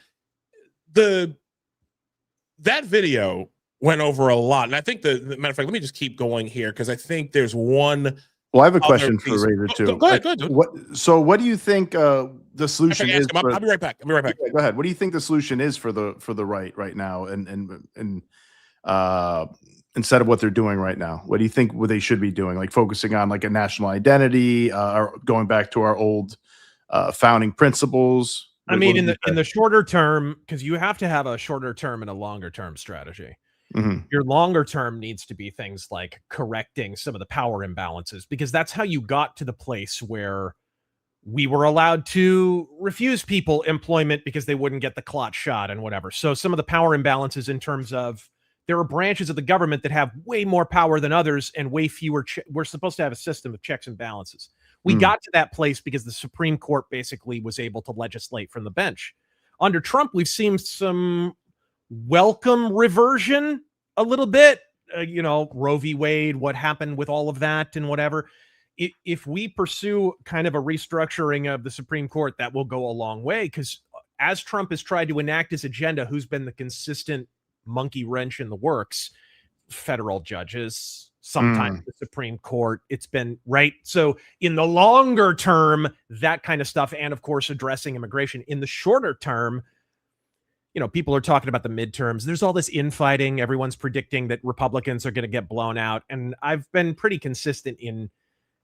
that video went over a lot. And I think the matter of fact, let me just keep going here because I think there's one. Well, I have a question for Razor too. Go ahead, dude. What do you think the solution is? I'll be right back. Go ahead. What do you think the solution is for the right now, and instead of what they're doing right now? What do you think they should be doing? Like focusing on like a national identity, or going back to our old founding principles? I mean, in the shorter term, because you have to have a shorter term and a longer term strategy. Mm-hmm. Your longer term needs to be things like correcting some of the power imbalances, because that's how you got to the place where we were allowed to refuse people employment because they wouldn't get the clot shot and whatever. So some of the power imbalances in terms of there are branches of the government that have way more power than others and way fewer. We're supposed to have a system of checks and balances. We got to that place because the Supreme Court basically was able to legislate from the bench. Under Trump, we've seen some welcome reversion a little bit, Roe v. Wade, what happened with all of that and whatever. If we pursue kind of a restructuring of the Supreme Court, that will go a long way, because as Trump has tried to enact his agenda, who's been the consistent monkey wrench in the works. Federal judges, sometimes the Supreme Court. It's been right. So in the longer term, that kind of stuff, and of course addressing immigration. In the shorter term, people are talking about the midterms. There's all this infighting. Everyone's predicting that Republicans are going to get blown out. And I've been pretty consistent in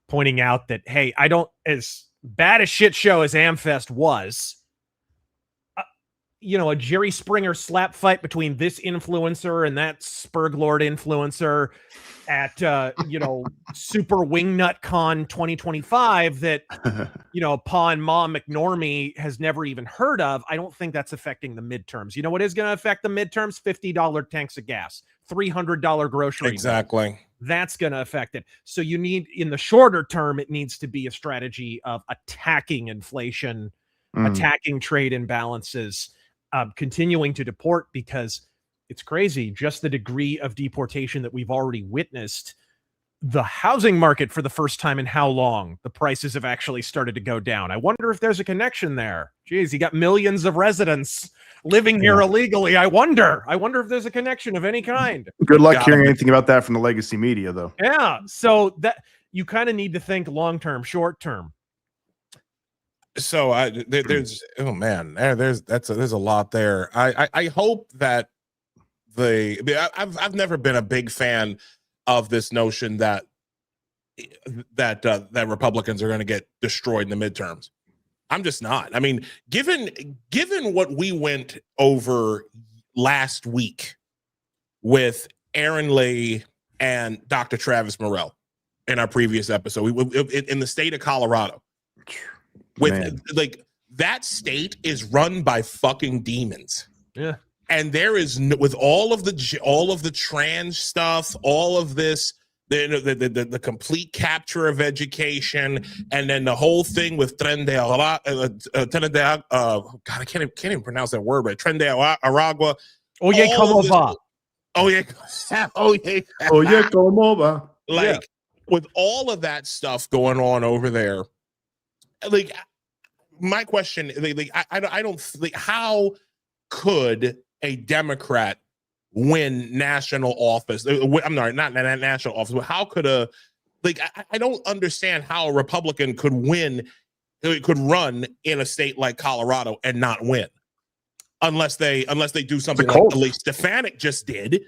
pointing out that, hey, I don't, as bad a shit show as AmFest was, a Jerry Springer slap fight between this influencer and that Spurglord influencer at, Super Wingnut Con 2025 that, Pa and Ma McNormie has never even heard of. I don't think that's affecting the midterms. You know what is going to affect the midterms? $50 tanks of gas, $300 grocery. Exactly. Bill. That's going to affect it. So you need, in the shorter term, it needs to be a strategy of attacking inflation, attacking trade imbalances, continuing to deport, because it's crazy. Just the degree of deportation that we've already witnessed. The housing market, for the first time in how long, the prices have actually started to go down. I wonder if there's a connection there. Geez, you got millions of residents living here illegally. I wonder if there's a connection of any kind. Good luck hearing anything about that from the legacy media, though. Yeah. So that you kind of need to think long-term, short-term. So there's a lot there. I hope that I've never been a big fan of this notion that Republicans are going to get destroyed in the midterms. I'm just not. I mean, given what we went over last week with Aaron Lee and Dr. Travis Morrell in our previous episode, in the state of Colorado. That state is run by fucking demons. Yeah. And there is with all of the trans stuff, all of this, the complete capture of education, and then the whole thing with God, I can't even pronounce that word, but Tren de Aragua. Oh yeah, como va? Oh yeah, oh yeah, oh yeah, como va? Like with all of that stuff going on over there, like my question, I don't think, how could a Democrat win national office? I'm sorry, not national office, but how could I don't understand how a Republican could run in a state like Colorado and not win, unless they do something like Elise Stefanik just did,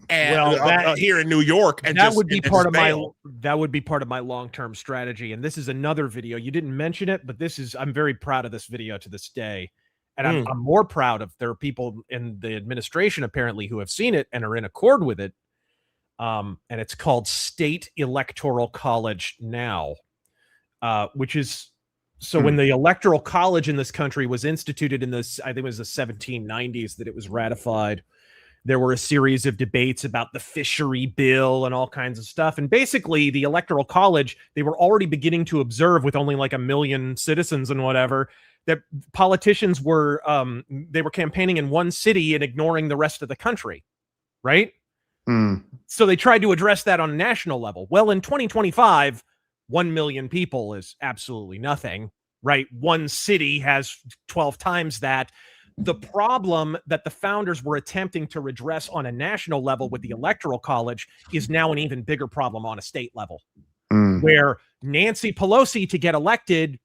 and here in New York, and that would be part of my long-term strategy. And this is another video. You didn't mention it, but I'm very proud of this video to this day. And I'm more proud of, there are people in the administration apparently who have seen it and are in accord with it. And it's called State Electoral College Now, which is, so when the Electoral College in this country was instituted in this, I think it was the 1790s that it was ratified. There were a series of debates about the fishery bill and all kinds of stuff. And basically the Electoral College, they were already beginning to observe, with only like 1 million citizens and whatever, that politicians were they were campaigning in one city and ignoring the rest of the country, right? So they tried to address that on a national level. Well, in 2025, 1 million people is absolutely nothing, right? One city has 12 times that. The problem that the founders were attempting to redress on a national level with the Electoral College is now an even bigger problem on a state level, where Nancy Pelosi, to get elected,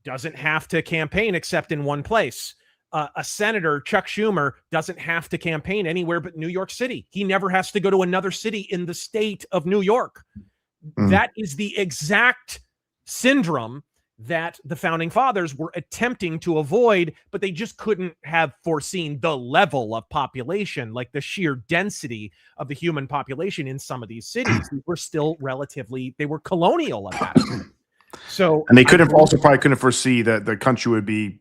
doesn't have to campaign except in one place. A senator, Chuck Schumer, doesn't have to campaign anywhere but New York City. He never has to go to another city in the state of New York. That is the exact syndrome that the founding fathers were attempting to avoid, but they just couldn't have foreseen the level of population, like the sheer density of the human population in some of these cities. They were still they were colonial at that point. So, and they probably couldn't foresee that the country would be,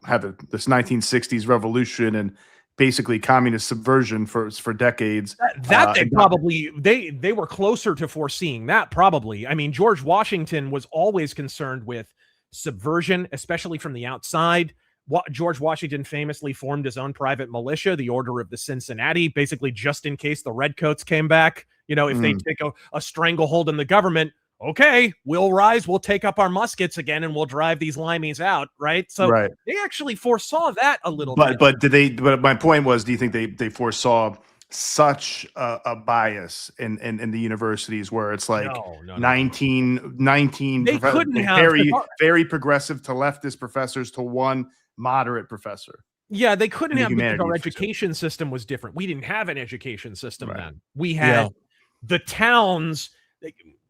have this 1960s revolution and basically communist subversion for decades. They were closer to foreseeing that, probably. I mean, George Washington was always concerned with subversion, especially from the outside. George Washington famously formed his own private militia, the Order of the Cincinnati, basically just in case the Redcoats came back. If they take a stranglehold in the government, okay, we'll rise, we'll take up our muskets again, and we'll drive these limeys out, right? So Right. they actually foresaw that a little bit. But my point was, do you think they foresaw such a bias in the universities where it's like No. 19 They couldn't have very progressive to leftist professors to one moderate professor? Yeah, they couldn't the have, because our humanities, for education system was different. We didn't have an education system Right. then. We had the towns.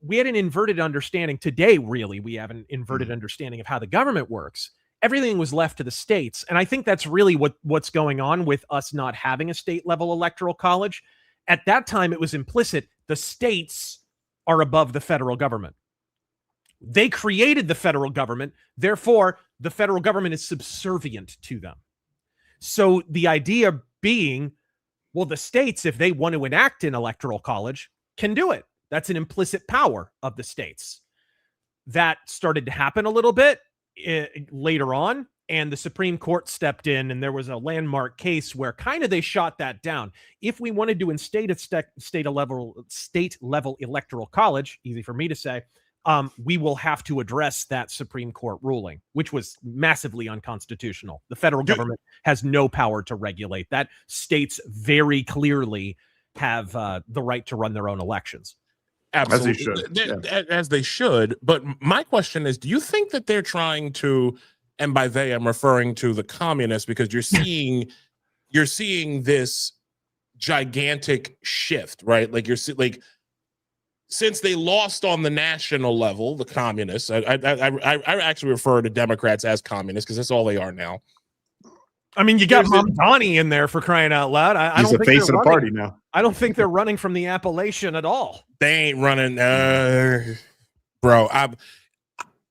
We had an inverted understanding. Today, really, we have an inverted understanding of how the government works. Everything was left to the states. And I think that's really what's going on with us not having a state-level electoral college. At that time, it was implicit. The states are above the federal government. They created the federal government. Therefore, the federal government is subservient to them. So the idea being, well, the states, if they want to enact an electoral college, can do it. That's an implicit power of the states. That started to happen a little bit later on, and the Supreme Court stepped in, and there was a landmark case where kind of they shot that down. If we wanted to instate a state-level electoral college, easy for me to say, we will have to address that Supreme Court ruling, which was massively unconstitutional. The federal government has no power to regulate that. States very clearly have the right to run their own elections. Absolutely. As they should. But my question is, do you think that they're trying to, and by they, I'm referring to the communists, because you're seeing this gigantic shift, right? Like since they lost on the national level, the communists, I actually refer to Democrats as communists because that's all they are now. I mean, you got Mamdani in there, for crying out loud. He's the face of the party now. I don't think they're running from the Appalachian at all. They ain't running, bro.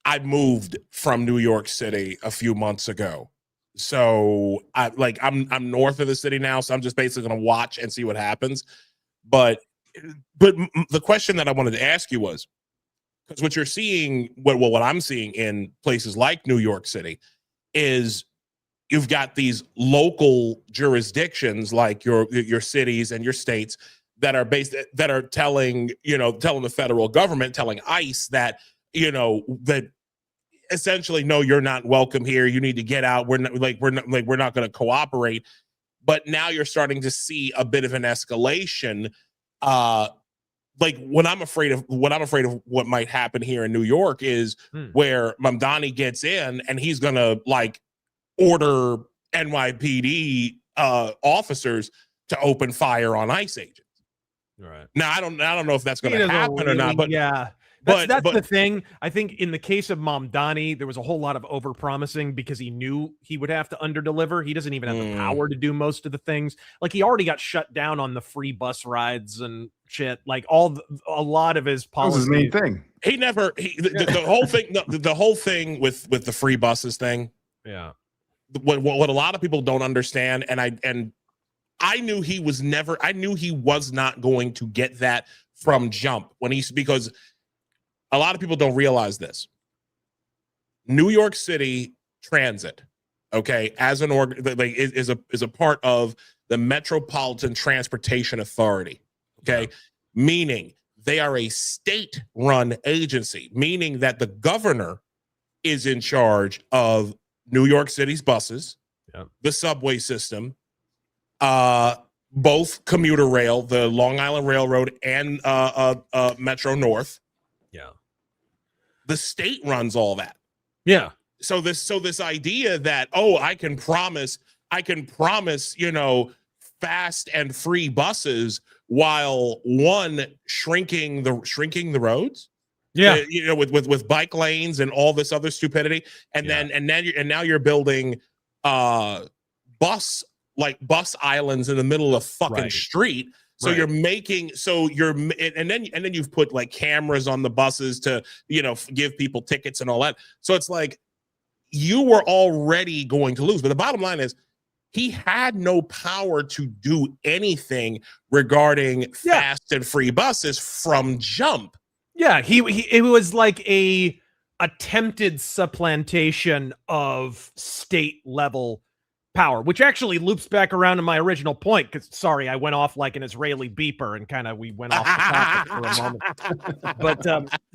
I moved from New York City a few months ago, so I'm north of the city now. So I'm just basically gonna watch and see what happens. But the question that I wanted to ask you was, because what you're seeing, what I'm seeing in places like New York City is you've got these local jurisdictions like your cities and your states that are telling the federal government, telling ICE that, that essentially, no, you're not welcome here. You need to get out. We're not going to cooperate. But now you're starting to see a bit of an escalation. What I'm afraid of what might happen here in New York is where Mamdani gets in and he's going to order NYPD officers to open fire on ICE agents. Right. Now I don't know if that's going to happen or not, but yeah. That's the thing. I think in the case of Mamdani, there was a whole lot of overpromising because he knew he would have to underdeliver. He doesn't even have the power to do most of the things. Like, he already got shut down on the free bus rides and shit. Like, a lot of his policies. That was his main thing. He never. The whole thing. The whole thing with the free buses thing. Yeah. What a lot of people don't understand, and I knew he was not going to get that from jump because a lot of people don't realize this. New York City Transit, okay, as an is a part of the Metropolitan Transportation Authority, okay, meaning they are a state-run agency, meaning that the governor is in charge of New York City's buses, the subway system, both commuter rail, the Long Island Railroad, and Metro North. Yeah. The state runs all that. Yeah. So this idea that, I can promise, fast and free buses while shrinking the roads. Yeah. With bike lanes and all this other stupidity. And now you're building bus islands in the middle of the fucking street. So you're making, and then you've put like cameras on the buses to, give people tickets and all that. So it's like, you were already going to lose. But the bottom line is, he had no power to do anything regarding fast and free buses from jump. Yeah. It was like a attempted supplantation of state level power, which actually loops back around to my original point, because sorry, I went off like an Israeli beeper and we went off the topic for a moment.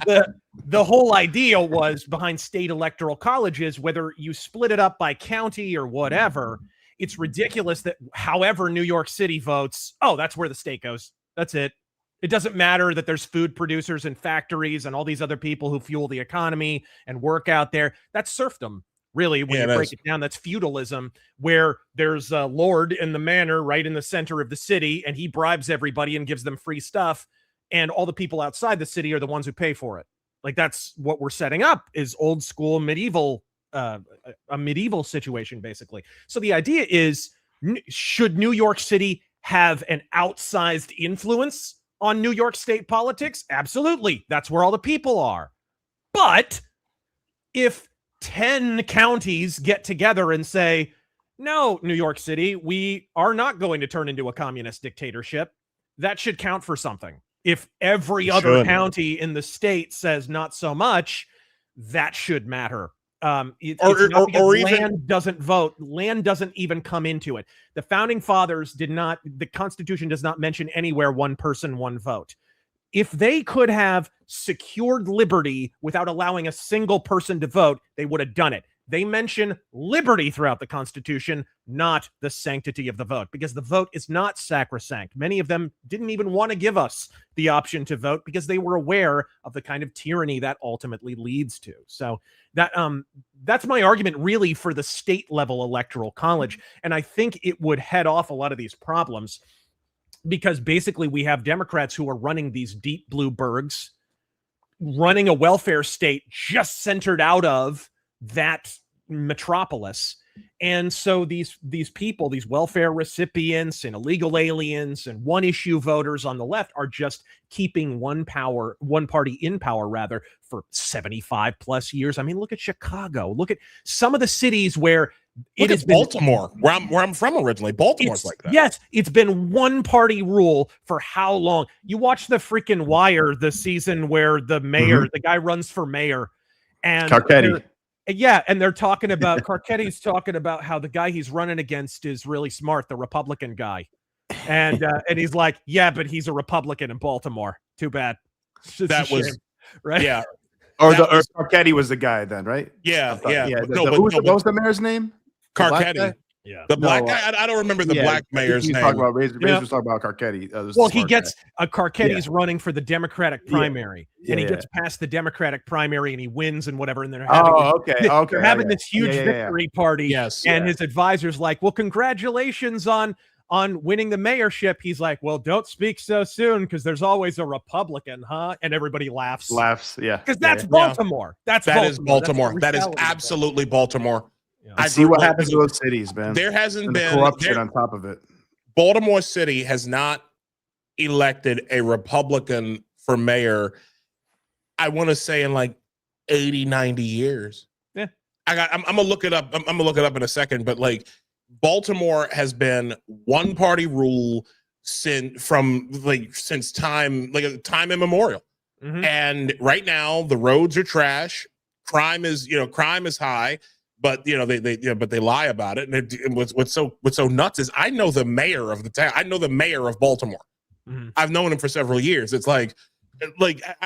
But the whole idea was behind state electoral colleges, whether you split it up by county or whatever, it's ridiculous that however New York City votes, oh, that's where the state goes. That's it. It doesn't matter that there's food producers and factories and all these other people who fuel the economy and work out there. That's serfdom. Really, when you break it down, that's feudalism, where there's a lord in the manor right in the center of the city, and he bribes everybody and gives them free stuff, and all the people outside the city are the ones who pay for it. Like, that's what we're setting up, is old school medieval, a medieval situation, basically. So the idea is, should New York City have an outsized influence on New York state politics? Absolutely. That's where all the people are. But if 10 counties get together and say, no, New York City, we are not going to turn into a communist dictatorship, that should count for something. If every other county in the state says not so much, that should matter. Land doesn't vote. Land doesn't even come into it. The founding fathers the Constitution does not mention anywhere one person, one vote. If they could have secured liberty without allowing a single person to vote, they would have done it. They mention liberty throughout the Constitution, not the sanctity of the vote, because the vote is not sacrosanct. Many of them didn't even want to give us the option to vote because they were aware of the kind of tyranny that ultimately leads to. So that's my argument really for the state level electoral college. And I think it would head off a lot of these problems, because basically we have Democrats who are running these deep blue burgs, running a welfare state just centered out of that metropolis. And so these people, these welfare recipients and illegal aliens and one issue voters on the left are just keeping one party in power rather for 75 plus years. I mean, look at Chicago. Look at some of the cities where it is Baltimore, where I'm from originally. Baltimore's like that. Yes, it's been one party rule for how long? You watch the freaking Wire, the season where the mayor, the guy runs for mayor, and Carcetti. Yeah, and they're talking about Carcetti's talking about how the guy he's running against is really smart, the Republican guy, and he's like, yeah, but he's a Republican in Baltimore. Too bad. That was right. Yeah. Or Carcetti was the guy then, right? Yeah. What was the mayor's name? Carcetti. Yeah. The black guy, I don't remember the black mayor's name. Talking about Razor was talking about Carcetti. He gets Carcetti's running for the Democratic primary, and he gets past the Democratic primary, and he wins and whatever. And they're having they're having this huge victory party. Yes, and his advisor's like, "Well, congratulations on winning the mayorship." He's like, "Well, don't speak so soon, because there's always a Republican, huh?" And everybody laughs, yeah, because that's Baltimore. That is Baltimore. That is absolutely Baltimore. I see what happens to those cities, man. There hasn't been corruption on top of it. Baltimore City has not elected a Republican for mayor, I want to say, in like 80, 90 years. Yeah. I'm gonna look it up. I'm gonna look it up in a second, but like Baltimore has been one party rule since time immemorial. And right now the roads are trash. Crime is high. But they lie about it. And what's so nuts is I know the mayor of the town. I know the mayor of Baltimore. I've known him for several years. It's like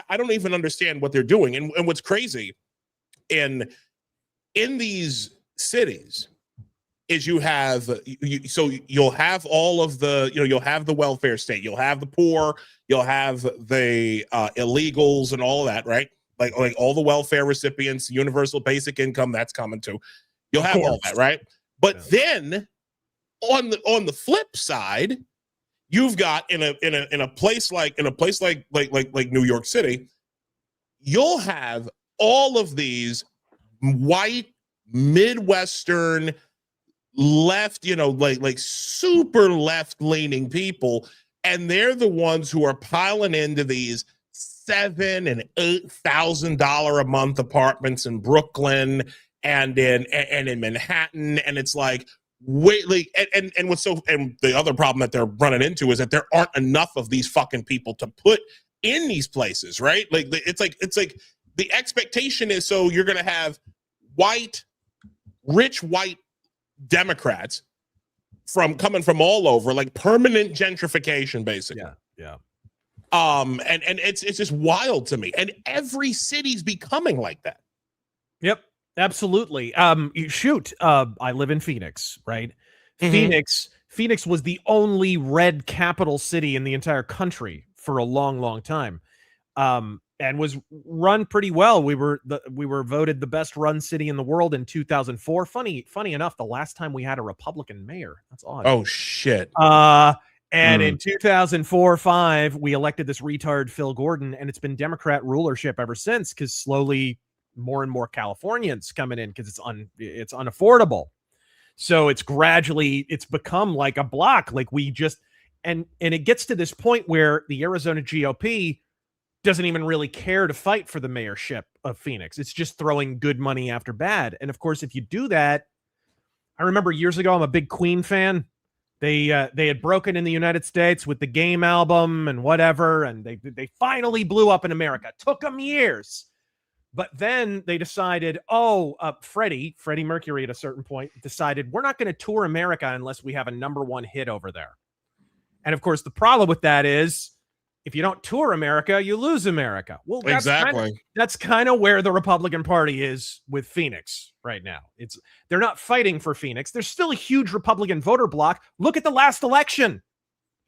I don't even understand what they're doing. And what's crazy in these cities is you'll have all of the you'll have the welfare state, you'll have the poor, you'll have the illegals and all that, right? Like all the welfare recipients, universal basic income, that's coming too. You'll have all that, right? But then on the flip side, you've got in a place like New York City, you'll have all of these white Midwestern left, like super left leaning people, and they're the ones who are piling into these $7,000 and $8,000 a month apartments in Brooklyn and in Manhattan, and it's like and the other problem that they're running into is that there aren't enough of these fucking people to put in these places, right? Like it's like the expectation is, so you're gonna have rich white Democrats coming from all over, like permanent gentrification, basically. Yeah. And it's just wild to me. And every city's becoming like that. Yep, absolutely. I live in Phoenix, right? Mhm. Phoenix was the only red capital city in the entire country for a long, long time. And was run pretty well. We were voted the best run city in the world in 2004. Funny enough, the last time we had a Republican mayor. That's odd. Oh shit. And in 2004-5, we elected this retard Phil Gordon, and it's been Democrat rulership ever since, because slowly more and more Californians coming in because it's unaffordable. So it's become like a block. Like we just and it gets to this point where the Arizona GOP doesn't even really care to fight for the mayorship of Phoenix. It's just throwing good money after bad. And of course, if you do that, I remember years ago, I'm a big Queen fan. They had broken in the United States with the Game album and whatever, and they finally blew up in America. Took them years. But then they decided, Freddie Mercury at a certain point decided, we're not going to tour America unless we have a #1 hit over there. And of course, the problem with that is, if you don't tour America, you lose America. Well, that's kind of where the Republican Party is with Phoenix right now. They're not fighting for Phoenix. There's still a huge Republican voter block. Look at the last election.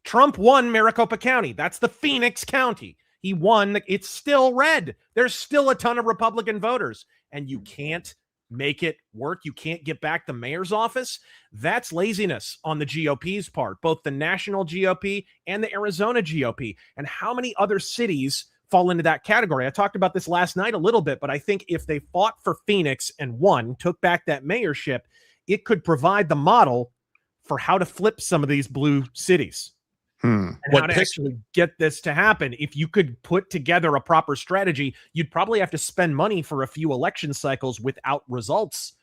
Trump won Maricopa County. That's the Phoenix County. He won. It's still red. There's still a ton of Republican voters, and you can't make it work. You can't get back the mayor's office. That's laziness on the GOP's part, both the national GOP and the Arizona GOP. And how many other cities fall into that category? I talked about this last night a little bit, but I think if they fought for Phoenix and won, took back that mayorship, it could provide the model for how to flip some of these blue cities. And how to actually get this to happen. If you could put together a proper strategy, you'd probably have to spend money for a few election cycles without results.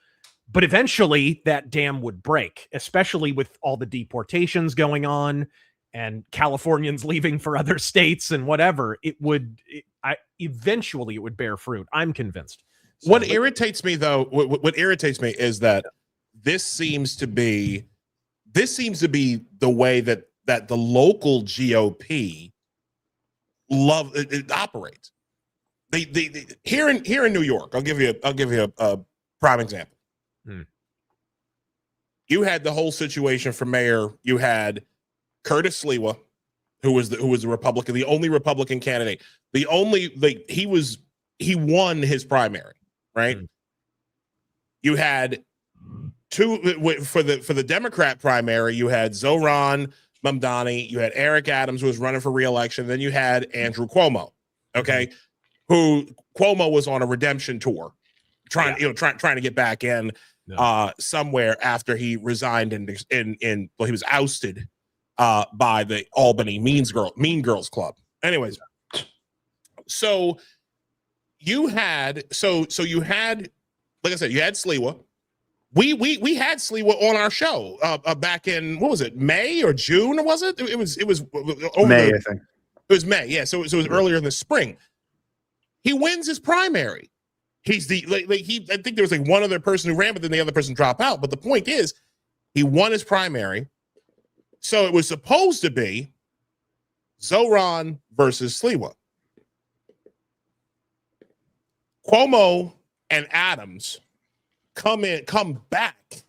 But eventually that dam would break, especially with all the deportations going on and Californians leaving for other states and whatever. Eventually it would bear fruit. I'm convinced. So, what irritates me, though, what irritates me is that this seems to be the way that the local GOP it operates. They here in New York, I'll give you a prime example. You had the whole situation for mayor. You had Curtis Sliwa, who was the Republican, the only Republican candidate. He won his primary, right? You had two for the Democrat primary. You had Zohran Mamdani, you had Eric Adams, who was running for re-election. Then you had Andrew Cuomo, okay, who Cuomo was on a redemption tour, trying to get back in somewhere after he resigned he was ousted by the Albany Mean Girls Club. Anyways, so you had like I said, you had Sliwa. We had Sliwa on our show back in, what was it, May or June, or was it? It was over May, I think. It was May, yeah. So it was earlier in the spring. He wins his primary. He's I think there was like one other person who ran, but then the other person dropped out. But the point is, he won his primary. So it was supposed to be Zohran versus Sliwa. Cuomo and Adams come back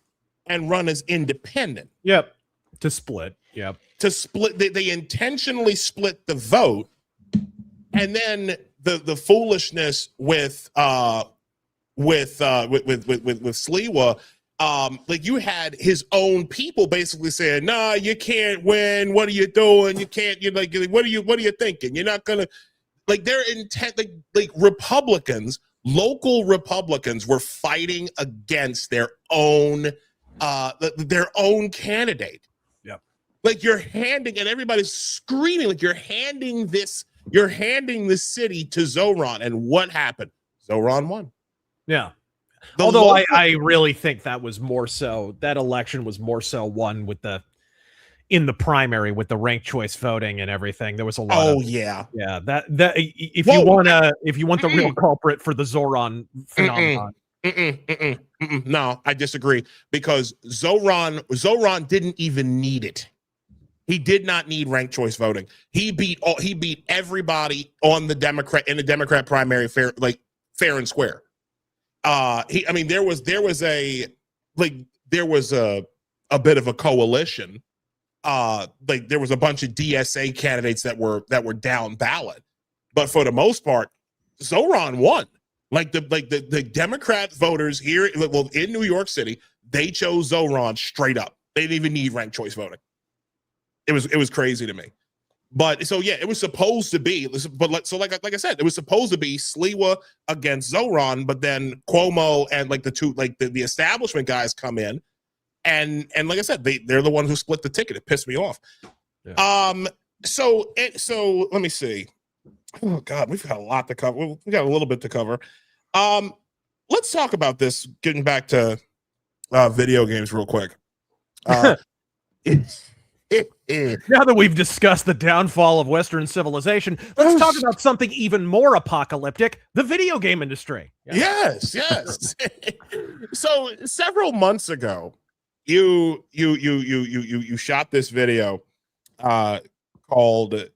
and run as independent. Yep. To split. Yep. To split. They intentionally split the vote. And then the foolishness with Sliwa, like you had his own people basically saying, "Nah, you can't win. What are you doing? You can't. You're like, what are you thinking? You're not gonna." Like their intent, like Republicans. Local Republicans were fighting against their own candidate. Yeah, like you're handing, and everybody's screaming, like you're handing the city to Zohran, and what happened? Zohran won. Yeah. Although I really think that was more so, that election was more so won in the primary with the ranked choice voting and everything. There was a lot. Yeah. That if you want the real culprit for the Zohran phenomenon. No, I disagree, because Zohran didn't even need it. He did not need ranked choice voting. He beat everybody on the Democrat primary fair and square. There was a bit of a coalition. There was a bunch of DSA candidates that were down ballot, but for the most part, Zoran won. The Democrat voters here, in New York City, they chose Zoran straight up. They didn't even need ranked choice voting. It was crazy to me. But so yeah, it was supposed to be. But like I said, it was supposed to be Sliwa against Zoran, but then Cuomo and the establishment guys come in, and like I said, they're the ones who split the ticket. It pissed me off. Yeah. So let me see. Oh God, we've got a lot to cover. We got a little bit to cover. Let's talk about this. Getting back to video games real quick. Now that we've discussed the downfall of Western civilization, let's talk about something even more apocalyptic: the video game industry. Yeah. Yes. So several months ago, you shot this video called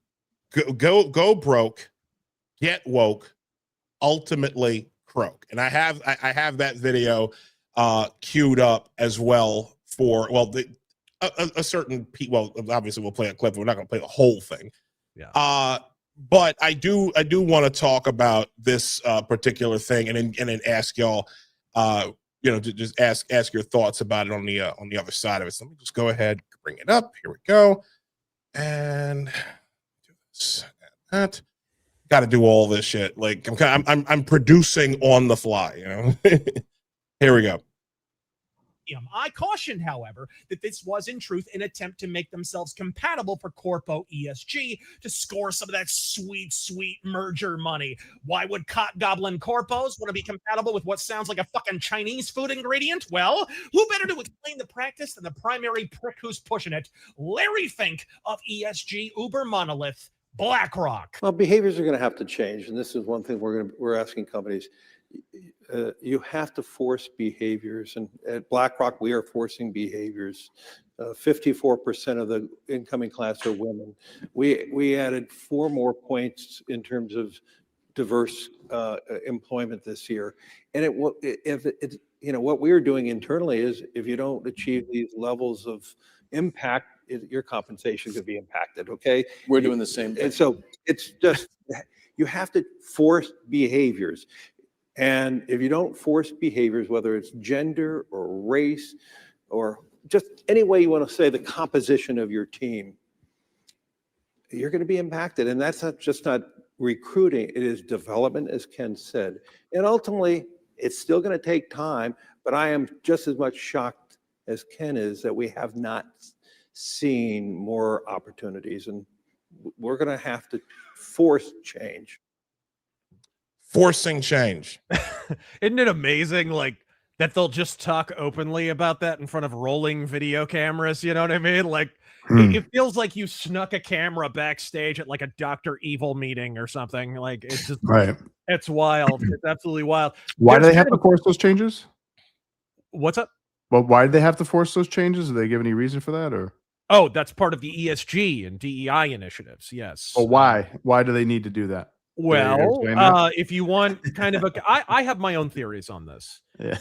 "Go Broke, Get Woke, Ultimately Croak," and I have that video queued up as well for a certain obviously we'll play a clip. We're not going to play the whole thing. Yeah. But I do want to talk about this particular thing and then ask y'all, to just ask your thoughts about it on the other side of it. So let me just go ahead, bring it up. Here we go, and do this and that. Got to do all this shit. I'm producing on the fly. Here we go. I cautioned, however, that this was in truth an attempt to make themselves compatible for Corpo ESG to score some of that sweet, sweet merger money. Why would Cot Goblin Corpos want to be compatible with what sounds like a fucking Chinese food ingredient? Well, who better to explain the practice than the primary prick who's pushing it, Larry Fink of ESG Uber Monolith, BlackRock. Well, behaviors are going to have to change, and this is one thing we're asking companies. You have to force behaviors, and at BlackRock we are forcing behaviors. 54% of the incoming class are women. We added 4 more points in terms of diverse employment this year, and what we're doing internally is if you don't achieve these levels of impact, your compensation could be impacted. Okay, we're doing the same thing. And so it's just you have to force behaviors. And if you don't force behaviors, whether it's gender or race or just any way you want to say the composition of your team, you're going to be impacted. And that's not recruiting, it is development, as Ken said. And ultimately, it's still going to take time, but I am just as much shocked as Ken is that we have not seen more opportunities. And we're going to have to force change. Forcing change. Isn't it amazing that they'll just talk openly about that in front of rolling video cameras? You know what I mean? It feels like you snuck a camera backstage at a Dr. Evil meeting or something. It's just right. It's wild. It's absolutely wild. Why do they have to force those changes? What's up? Well, why did they have to force those changes? Did they give any reason for that, or? Oh, that's part of the ESG and DEI initiatives. Yes. Well, why? Why do they need to do that? Well, if you want kind of I have my own theories on this. Yeah.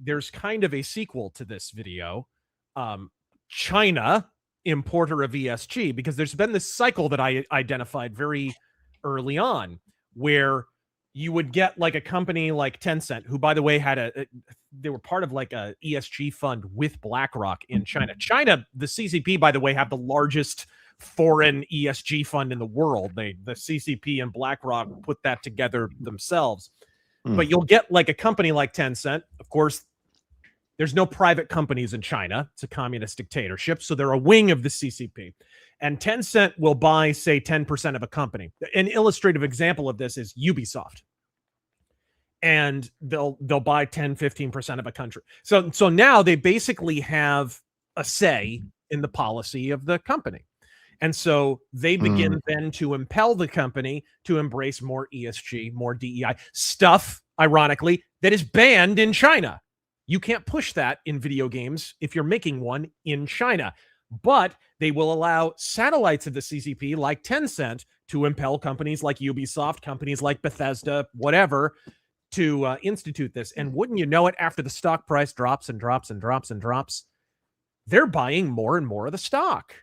There's kind of a sequel to this video. China, importer of ESG, because there's been this cycle that I identified very early on where you would get a company like Tencent, who, by the way, they were part of a ESG fund with BlackRock in China. China, the CCP, by the way, have the largest foreign ESG fund in the world. The CCP and BlackRock put that together themselves. But you'll get a company like Tencent. Of course, there's no private companies in China. It's a communist dictatorship. So they're a wing of the CCP. And Tencent will buy, say, 10% of a company. An illustrative example of this is Ubisoft. And they'll buy 10, 15% of a country. So now they basically have a say in the policy of the company. And so they begin then to impel the company to embrace more ESG, more DEI stuff, ironically, that is banned in China. You can't push that in video games if you're making one in China. but they will allow satellites of the CCP like Tencent to impel companies like Ubisoft, companies like Bethesda, whatever, to institute this. And wouldn't you know it, after the stock price drops and drops and drops and drops, they're buying more and more of the stock.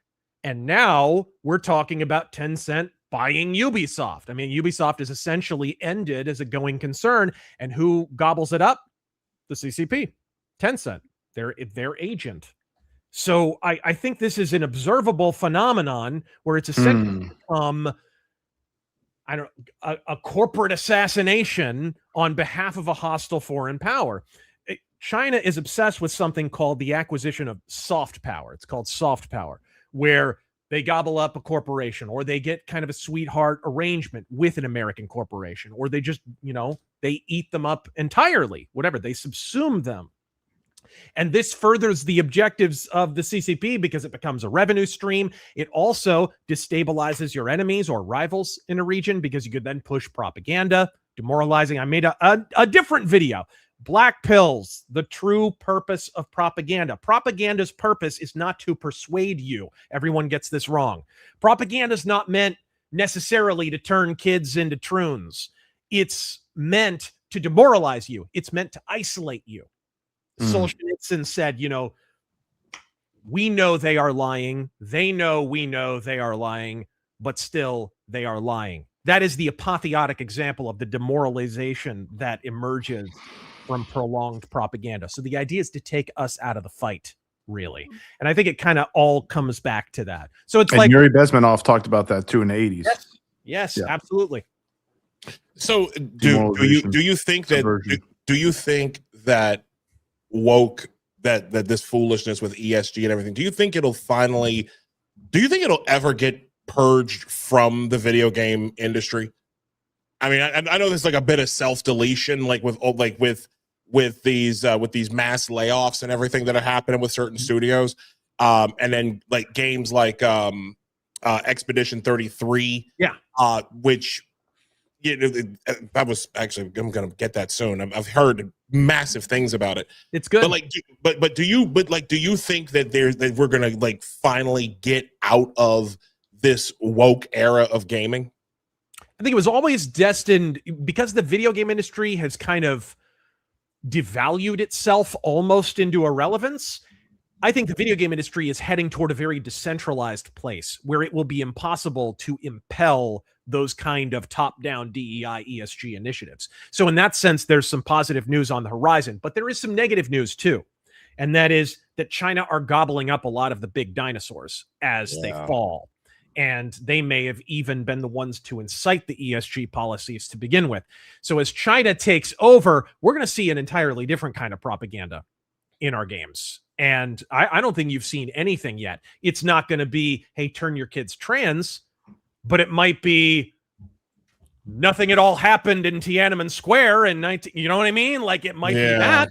And now we're talking about Tencent buying Ubisoft. I mean, Ubisoft is essentially ended as a going concern. And who gobbles it up? The CCP, Tencent, their agent. So I think this is an observable phenomenon where it's essentially become a corporate assassination on behalf of a hostile foreign power. China is obsessed with something called the acquisition of soft power. It's called soft power, where they gobble up a corporation, or they get kind of a sweetheart arrangement with an American corporation, or they just, they eat them up entirely, whatever, they subsume them. And this furthers the objectives of the CCP because it becomes a revenue stream. It also destabilizes your enemies or rivals in a region because you could then push propaganda, demoralizing. I made a different video. Black pills, the true purpose of propaganda. Propaganda's purpose is not to persuade you. Everyone gets this wrong. Propaganda is not meant necessarily to turn kids into troons. It's meant to demoralize you. It's meant to isolate you. Solzhenitsyn said, we know they are lying. They know we know they are lying, but still they are lying. That is the apotheotic example of the demoralization that emerges from prolonged propaganda. So the idea is to take us out of the fight, really. And I think it kind of all comes back to that. So it's like Yuri Bezmenov talked about that too in the 80s. Yes, absolutely. So do you think that woke that this foolishness with ESG and everything, do you think it'll ever get purged from the video game industry? I mean, I know there's like a bit of self-deletion, like with these mass layoffs and everything that are happening with certain studios, and then like games like Expedition 33, which that was actually, I'm gonna get that soon. I've heard massive things about it. It's good, but do you think that we're gonna like finally get out of this woke era of gaming? I think it was always destined, because the video game industry has kind of devalued itself almost into irrelevance. I think the video game industry is heading toward a very decentralized place where it will be impossible to impel those kind of top-down DEI ESG initiatives. So in that sense, there's some positive news on the horizon, but there is some negative news too. And that is that China are gobbling up a lot of the big dinosaurs as they fall. And they may have even been the ones to incite the ESG policies to begin with. So as China takes over, we're going to see an entirely different kind of propaganda in our games. And I don't think you've seen anything yet. It's not going to be, hey, turn your kids trans, but it might be nothing at all happened in Tiananmen Square in 19, you know what I mean? Like it might be that.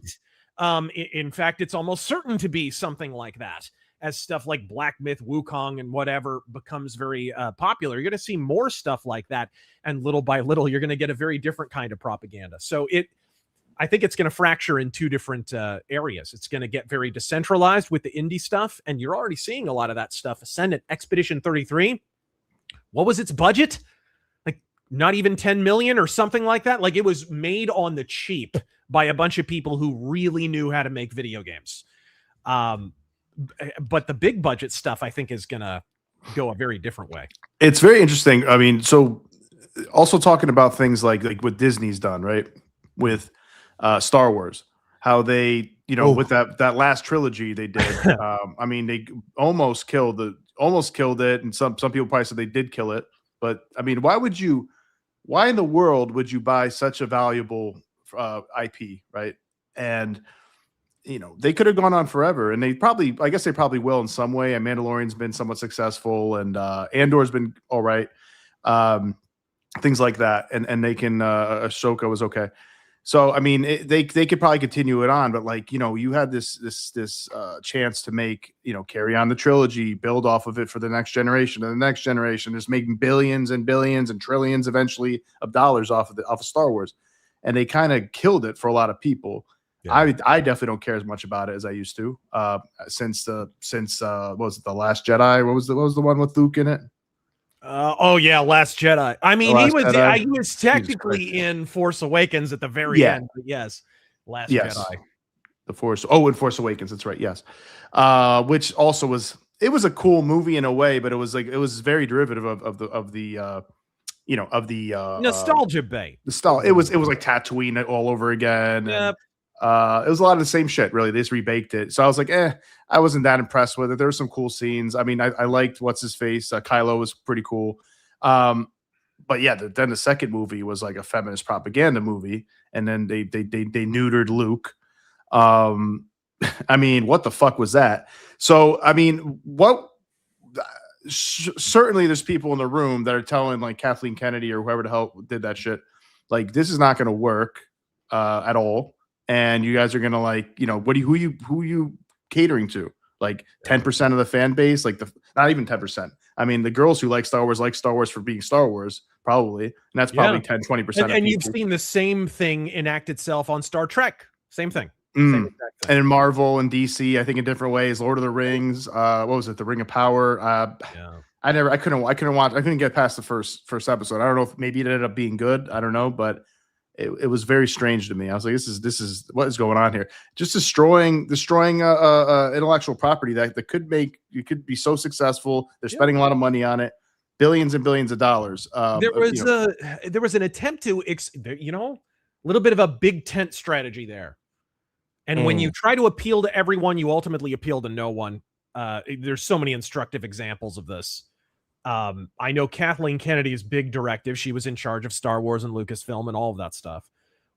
In fact, it's almost certain to be something like that. As stuff like Black Myth, Wukong, and whatever becomes very popular, you're going to see more stuff like that. And little by little, you're going to get a very different kind of propaganda. So I think it's going to fracture in two different areas. It's going to get very decentralized with the indie stuff. And you're already seeing a lot of that stuff ascendant. Expedition 33, what was its budget? Like not even 10 million or something like that. Like it was made on the cheap by a bunch of people who really knew how to make video games. But the big budget stuff, I think, is going to go a very different way. It's very interesting. I mean, so also talking about things like what Disney's done, right? With Star Wars, how they, with that last trilogy they did. I mean, they almost killed it. And some people probably said they did kill it. But I mean, why in the world would you buy such a valuable IP, right? And they could have gone on forever, and I guess they probably will in some way. And Mandalorian's been somewhat successful, and Andor's been all right. Things like that. And they can, Ahsoka was okay. So, I mean, they could probably continue it on, but you had this chance to make, carry on the trilogy, build off of it for the next generation and the next generation, just making billions and billions and trillions eventually of dollars off of Star Wars. And they kind of killed it for a lot of people. Yeah. I definitely don't care as much about it as I used to. Since what was it, The Last Jedi? What was the one with Luke in it? Oh yeah, Last Jedi. I mean, The he Last was Jedi. he was technically in Force Awakens at the very Yeah. end, but yes, Last Yes. Jedi. The Force. Oh, in Force Awakens. That's right. Yes. Which also was a cool movie in a way, but it was very derivative of the Nostalgia bait. It was like Tatooine all over again. Yep. And, it was a lot of the same shit, really. They just rebaked it. So I was like, I wasn't that impressed with it. There were some cool scenes. I mean, I liked what's his face. Kylo was pretty cool. But yeah, then the second movie was like a feminist propaganda movie, and then they neutered Luke. I mean, what the fuck was that? So I mean, certainly there's people in the room that are telling like Kathleen Kennedy or whoever the hell did that shit, like this is not going to work at all, and you guys are going to like, who you catering to? Like 10% of the fan base, like not even 10%. I mean, the girls who like Star Wars for being Star Wars, probably, and that's probably 10-20%. And you've seen the same thing enact itself on Star Trek. Same thing. And in Marvel and DC, I think in different ways. Lord of the Rings, what was it? The Ring of Power. I couldn't get past the first episode. I don't know if maybe it ended up being good. I don't know, but it was very strange to me. I was like, this is what is going on here? Just destroying intellectual property that could make you could be so successful. They're spending a lot of money on it, billions and billions of dollars. There was an attempt to, a little bit of a big tent strategy there. And when you try to appeal to everyone, you ultimately appeal to no one. There's so many instructive examples of this. I know Kathleen Kennedy's big directive, she was in charge of Star Wars and Lucasfilm and all of that stuff,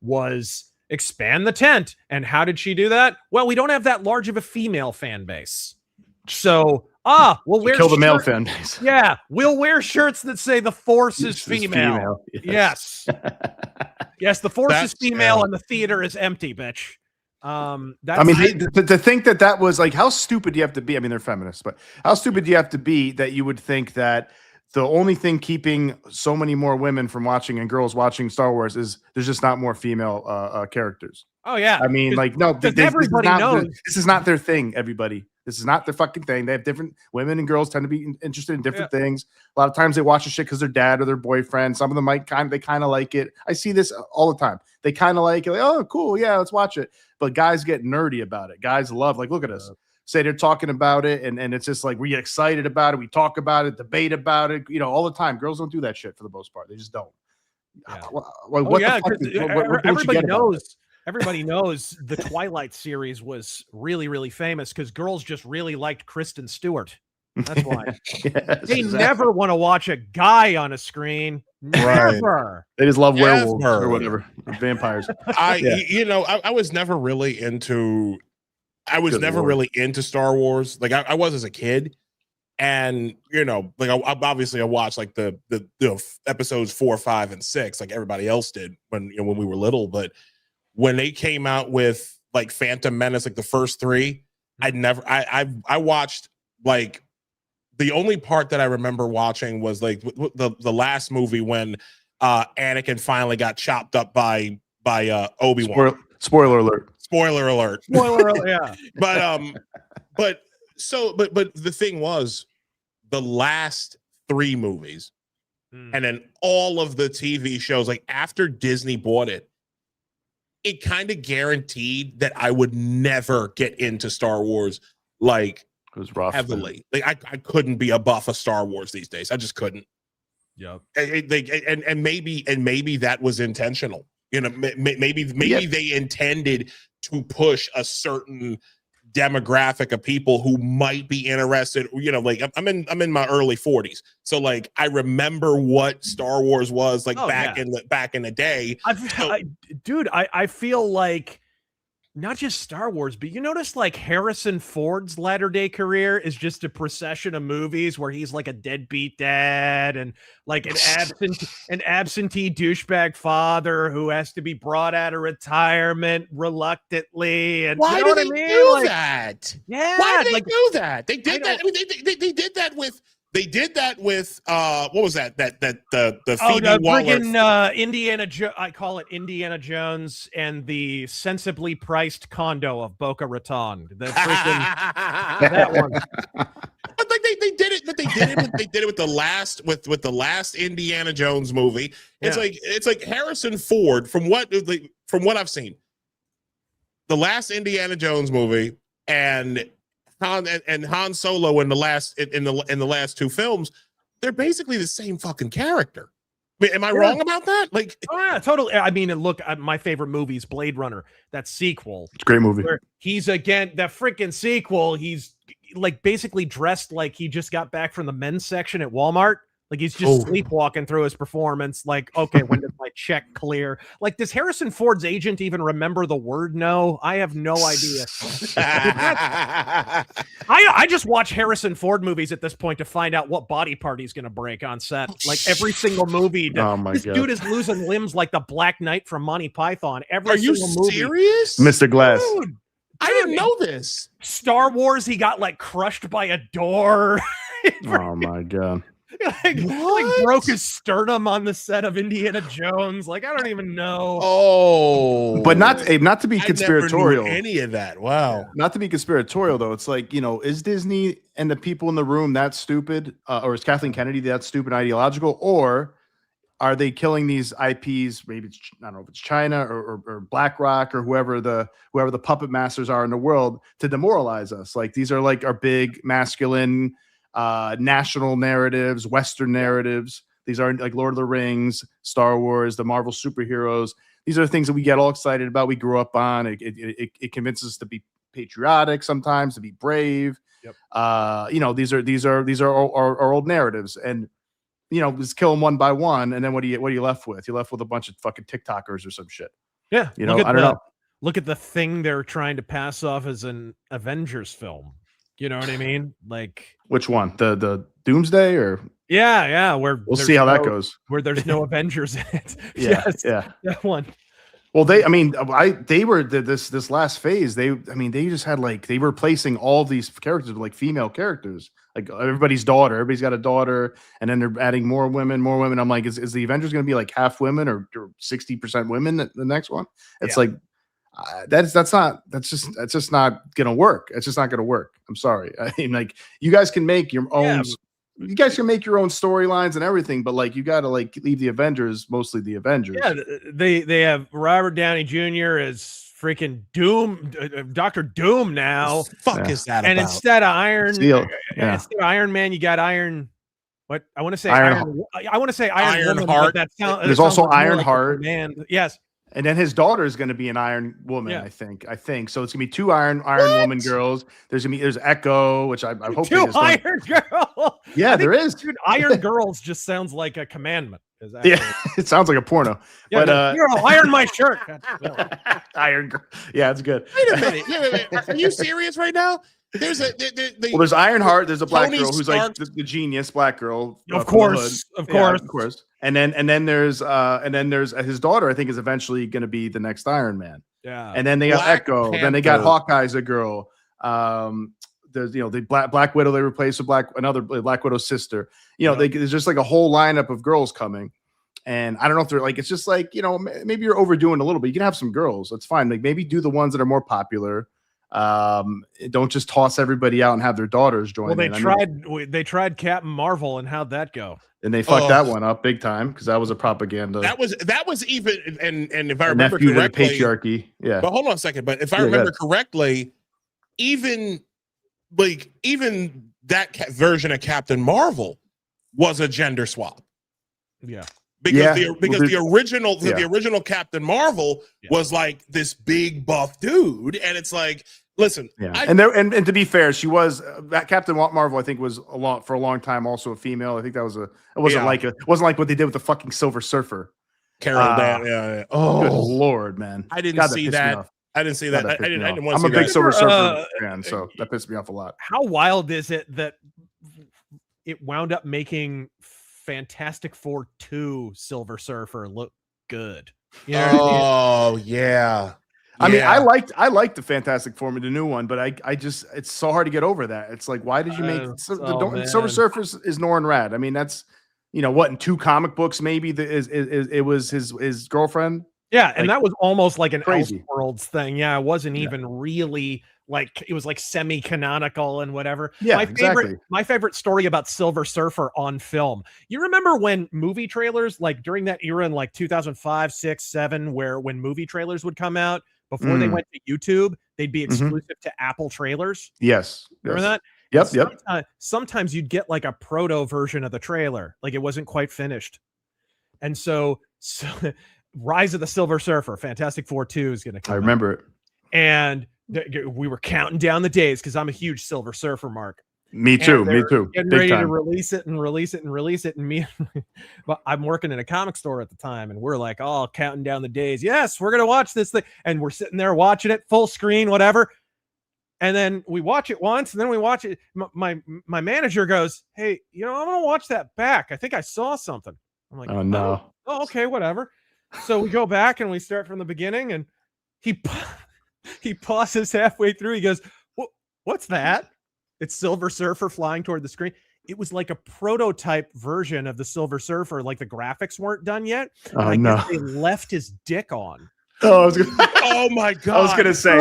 was expand the tent. And how did she do that? Well, we don't have that large of a female fan base. So, we'll wear the male fan base. Yeah, we'll wear shirts that say the Force is female. Yes. Yes, the Force is female and the theater is empty, bitch. I mean, to think that was like, how stupid do you have to be? I mean, they're feminists, but how stupid do you have to be that you would think that the only thing keeping so many more women from watching and girls watching Star Wars is there's just not more female characters? Oh yeah. I mean, like, no, everybody knows this is not their thing. Everybody, this is not their fucking thing. They have different women and girls tend to be interested in different things. A lot of times they watch the shit because their dad or their boyfriend. Some of them they kind of like it. I see this all the time. They kind of like it. Like, oh, cool, yeah, let's watch it. But guys get nerdy about it. Guys love, like, look at us. Say they're talking about it, and it's just like we get excited about it. We talk about it, debate about it, all the time. Girls don't do that shit for the most part. They just don't. Yeah. Everybody knows. Everybody knows the Twilight series was really, really famous because girls just really liked Kristen Stewart. That's why. They never want to watch a guy on a screen. Never. They just love werewolves or whatever. Vampires. I was never really into really into Star Wars. Like I was as a kid. And like I watched like the episodes 4, 5, and 6, like everybody else did when we were little. But when they came out with like Phantom Menace, like the first 3, I watched, like, the only part that I remember watching was like the last movie when Anakin finally got chopped up by Obi-Wan. Spoiler alert. Spoiler alert. Yeah. But the thing was, the last 3 movies and then all of the TV shows, like after Disney bought it, it kind of guaranteed that I would never get into Star Wars, like, it was rough, heavily. Like I couldn't be a buff of Star Wars these days. I just couldn't. Yeah. And maybe that was intentional. Maybe they intended to push a certain demographic of people who might be interested. Like I'm in my early 40s, so like I remember what Star Wars was like back in the day. I feel like not just Star Wars, but you notice like Harrison Ford's latter-day career is just a procession of movies where he's like a deadbeat dad and like an absentee douchebag father who has to be brought out of retirement reluctantly. And why do they do that? Yeah, why do they do that? They did that. I mean, they did that with They did that with what was that? The Oh, Phoebe the Waller. friggin' Indiana I call it Indiana Jones and the sensibly priced condo of Boca Raton. The freaking that one. But like they did it, but they did it with the last Indiana Jones movie. It's like Harrison Ford from what I've seen. The last Indiana Jones movie and Han Solo in the last two films, they're basically the same fucking character. I mean, am I wrong about that? Like, oh, yeah, totally. I mean, look, my favorite movie is Blade Runner. That sequel. It's a great movie. Where he's again that freaking sequel. He's like basically dressed like he just got back from the men's section at Walmart. Like he's just sleepwalking through his performance. Like, okay, when does my check clear? Like, does Harrison Ford's agent even remember the word no? I have no idea. I just watch Harrison Ford movies at this point to find out what body part he's going to break on set. Like every single movie. Oh my this God. dude is losing limbs like the Black Knight from Monty Python. Every are you single movie. serious, Mr. Glass? Dude, I didn't know this. Star Wars, he got like crushed by a door. Oh my God. like broke his sternum on the set of Indiana Jones. Like, I don't even know. Oh, But not to be I never knew conspiratorial. any of that. Wow. Not to be conspiratorial, though. It's like, is Disney and the people in the room that stupid? Or is Kathleen Kennedy that stupid ideological? Or are they killing these IPs? Maybe it's, I don't know if it's China or BlackRock or whoever the puppet masters are in the world to demoralize us. Like, these are like our big masculine national narratives, Western narratives. These are like Lord of the Rings, Star Wars, the Marvel superheroes. These are the things that we get all excited about. We grew up on. It convinces us to be patriotic sometimes, to be brave. Yep. These are our old narratives, and just kill them one by one, and then what are you left with? You're left with a bunch of fucking TikTokers or some shit. Yeah, I don't know. Look at the thing they're trying to pass off as an Avengers film. You know what I mean? Like, which one? The Doomsday or? Yeah. Where we'll see how that goes. Where there's no Avengers in it. Yeah, yes, yeah. That one. Well, they were this last phase. They just had they were replacing all these characters with like female characters. Like everybody's daughter. Everybody's got a daughter, and then they're adding more women. I'm like, is the Avengers going to be like half women or 60% women? The next one, it's like. That's just not gonna work. It's just not gonna work. I'm sorry. I mean, like, you guys can make your own. You guys can make your own storylines and everything, but like, you got to leave the Avengers mostly the Avengers. Yeah, they have Robert Downey Jr. as freaking Doom, Dr. Doom now. Fuck is that? And about? Instead of Iron, Steel. Instead of Iron Man, you got Iron. What I want to say, Iron. I want to say Iron Woman, Heart. But There's also Iron Heart. Man, yes. And then his daughter is going to be an Iron Woman, Yeah. I think. So it's gonna be two Iron Woman girls. There's Echo, which I hope two Iron Girl. Yeah, there is. Dude, Iron Girls just sounds like a commandment. Yeah, it sounds like a porno. Yeah, but iron my shirt. Iron Girl. Yeah, it's good. Wait a minute. Are you serious right now? There's there's Ironheart. There's a black Tony girl who's Stark. like the genius black girl. Of from the hood. course. Yeah, of course. And then there's his daughter. I think is eventually going to be the next Iron Man. Yeah. And then they got Black Echo. Panther. Then they got Hawkeye's a girl. There's the Black Widow. They replaced with another Black Widow's sister. There's just like a whole lineup of girls coming. And I don't know if they're like, it's just like, maybe you're overdoing a little bit. You can have some girls. That's fine. Like, maybe do the ones that are more popular. Don't just toss everybody out and have their daughters join. Well, they tried Captain Marvel, and how'd that go? And they fucked that one up big time because that was a propaganda. That was even and if I remember nephew correctly, to the patriarchy. Yeah. But hold on a second. But if I remember correctly, even that version of Captain Marvel was a gender swap. Yeah. Because the original Captain Marvel was like this big buff dude, and it's like, listen, and to be fair, she was that Captain Marvel. I think was for a long time also a female. I think that was it wasn't like what they did with the fucking Silver Surfer. Carol Dan. Yeah. Oh, good Lord, man! I didn't see that. I didn't see that. I didn't want to see that. I'm a big Silver Surfer fan, so that pissed me off a lot. How wild is it that it wound up making Fantastic Four 2 Silver Surfer look good? Yeah. I mean, Yeah. I liked the Fantastic Four, the new one, but I just it's so hard to get over that. It's like, why did you make Silver Surfer is Norrin Rad? I mean, that's what in 2 comic books maybe it was his girlfriend. Yeah, and that was almost like an crazy. Elseworlds thing. Yeah, it wasn't even really like, it was like semi-canonical and whatever. Yeah, my favorite story about Silver Surfer on film. You remember when movie trailers, like during that era in like 2005, 6, 7, where when movie trailers would come out before they went to YouTube, they'd be exclusive to Apple trailers. Yes. Remember that? Yep. Sometimes you'd get like a proto version of the trailer, like it wasn't quite finished. And so Rise of the Silver Surfer, Fantastic Four 2 is going to come. I remember it. And we were counting down the days because I'm a huge Silver Surfer mark. Me too. Getting ready to release it. And me, but I'm working in a comic store at the time, and we're like, oh, counting down the days. Yes, we're gonna watch this thing, and we're sitting there watching it full screen, whatever. And then we watch it once, and then we watch it. My manager goes, "Hey, I'm gonna watch that back. I think I saw something." I'm like, "Oh no." Oh, okay, whatever. So we go back and we start from the beginning, and he pauses halfway through. He goes, "What's that?" It's Silver Surfer flying toward the screen. It was like a prototype version of the Silver Surfer. Like the graphics weren't done yet. Oh, I guess they left his dick on. Oh, oh my God. I was going to say,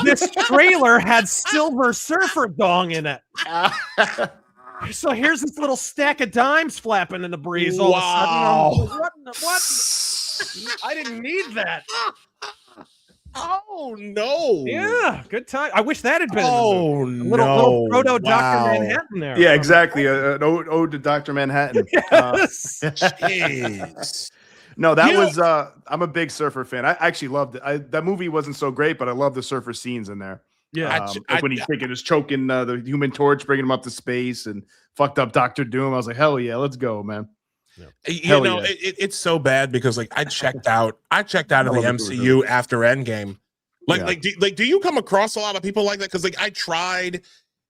this trailer had Silver Surfer dong in it. So here's this little stack of dimes flapping in the breeze. All of a sudden. What? I didn't need that. Oh no! Yeah, good time. I wish that had been. Oh in the movie. Little proto Dr. Manhattan there. Yeah, exactly. An ode to Dr. Manhattan. Yes. Jeez. No, that was. I'm a big Surfer fan. I actually loved it. That movie wasn't so great, but I love the Surfer scenes in there. Yeah, like when he's thinking is choking the Human Torch, bringing him up to space, and fucked up Dr. Doom. I was like, hell yeah, let's go, man. Yeah. It's so bad because like I checked out of the MCU after Endgame. Do you come across a lot of people like that? Because like I tried,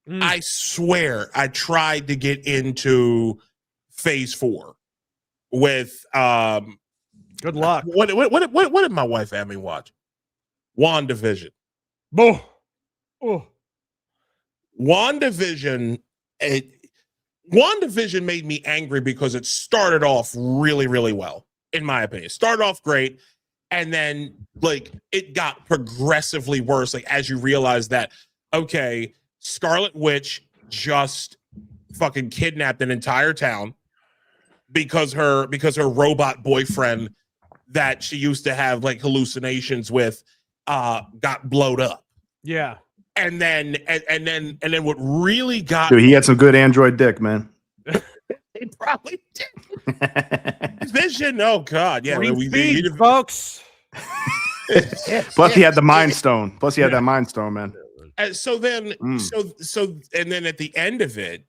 I swear I tried to get into Phase 4 with good luck. What did my wife have me watch? WandaVision. WandaVision. WandaVision made me angry because it started off really, really well, in my opinion. It started off great, and then like it got progressively worse. Like as you realize that, okay, Scarlet Witch just fucking kidnapped an entire town because her robot boyfriend that she used to have like hallucinations with got blowed up. Yeah. And then what really got Dude, he had some good Android dick, man. He probably did. Vision, oh god, yeah. Folks. Plus he had the Mind Stone. That Mind Stone, man. And so then, and then at the end of it,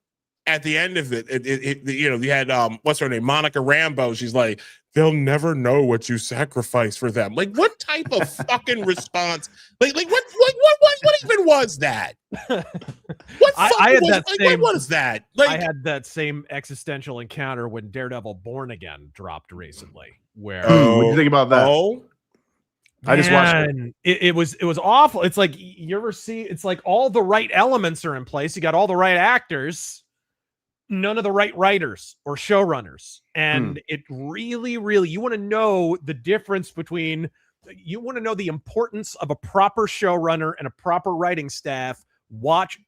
you had what's her name, Monica Rambeau. She's like, they'll never know what you sacrifice for them. Like, what type of fucking response? What even was that? What was that? Like, I had that same existential encounter when Daredevil Born Again dropped recently. Where what do you think about that? I just watched it. It was awful. It's like you ever see? It's like all the right elements are in place. You got all the right actors. None of the right writers or showrunners. And it really, really, you want to know the difference between, you want to know the importance of a proper showrunner and a proper writing staff. Watch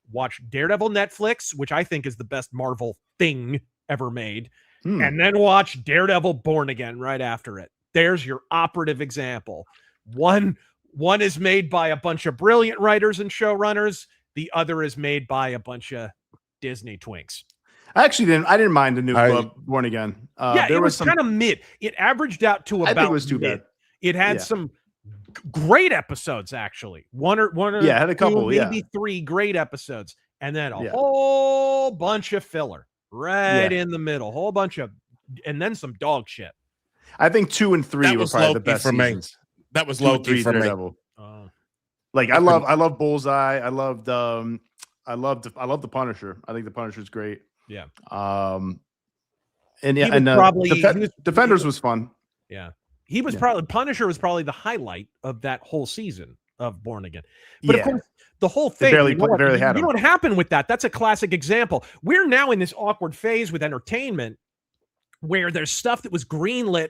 Daredevil Netflix, which I think is the best Marvel thing ever made. And then watch Daredevil Born Again right after it. There's your operative example. One is made by a bunch of brilliant writers and showrunners. The other is made by a bunch of Disney twinks. I didn't mind the new Born Again. It was kind of mid. It averaged out to about. I think it was too bad. It had some great episodes, actually. One or had a couple, maybe 3 great episodes, and then a whole bunch of filler right in the middle. Whole bunch of, and then some dog shit. I think 2 and 3 were probably the best for seasons. Me. That was low-key for me. Like I love Bullseye. I love the Punisher. I think the Punisher's great. Yeah. Defenders was fun. Yeah. He was probably Punisher was probably the highlight of that whole season of Born Again. But of course, the whole thing, barely you know had him. what happened with that? That's a classic example. We're now in this awkward phase with entertainment where there's stuff that was greenlit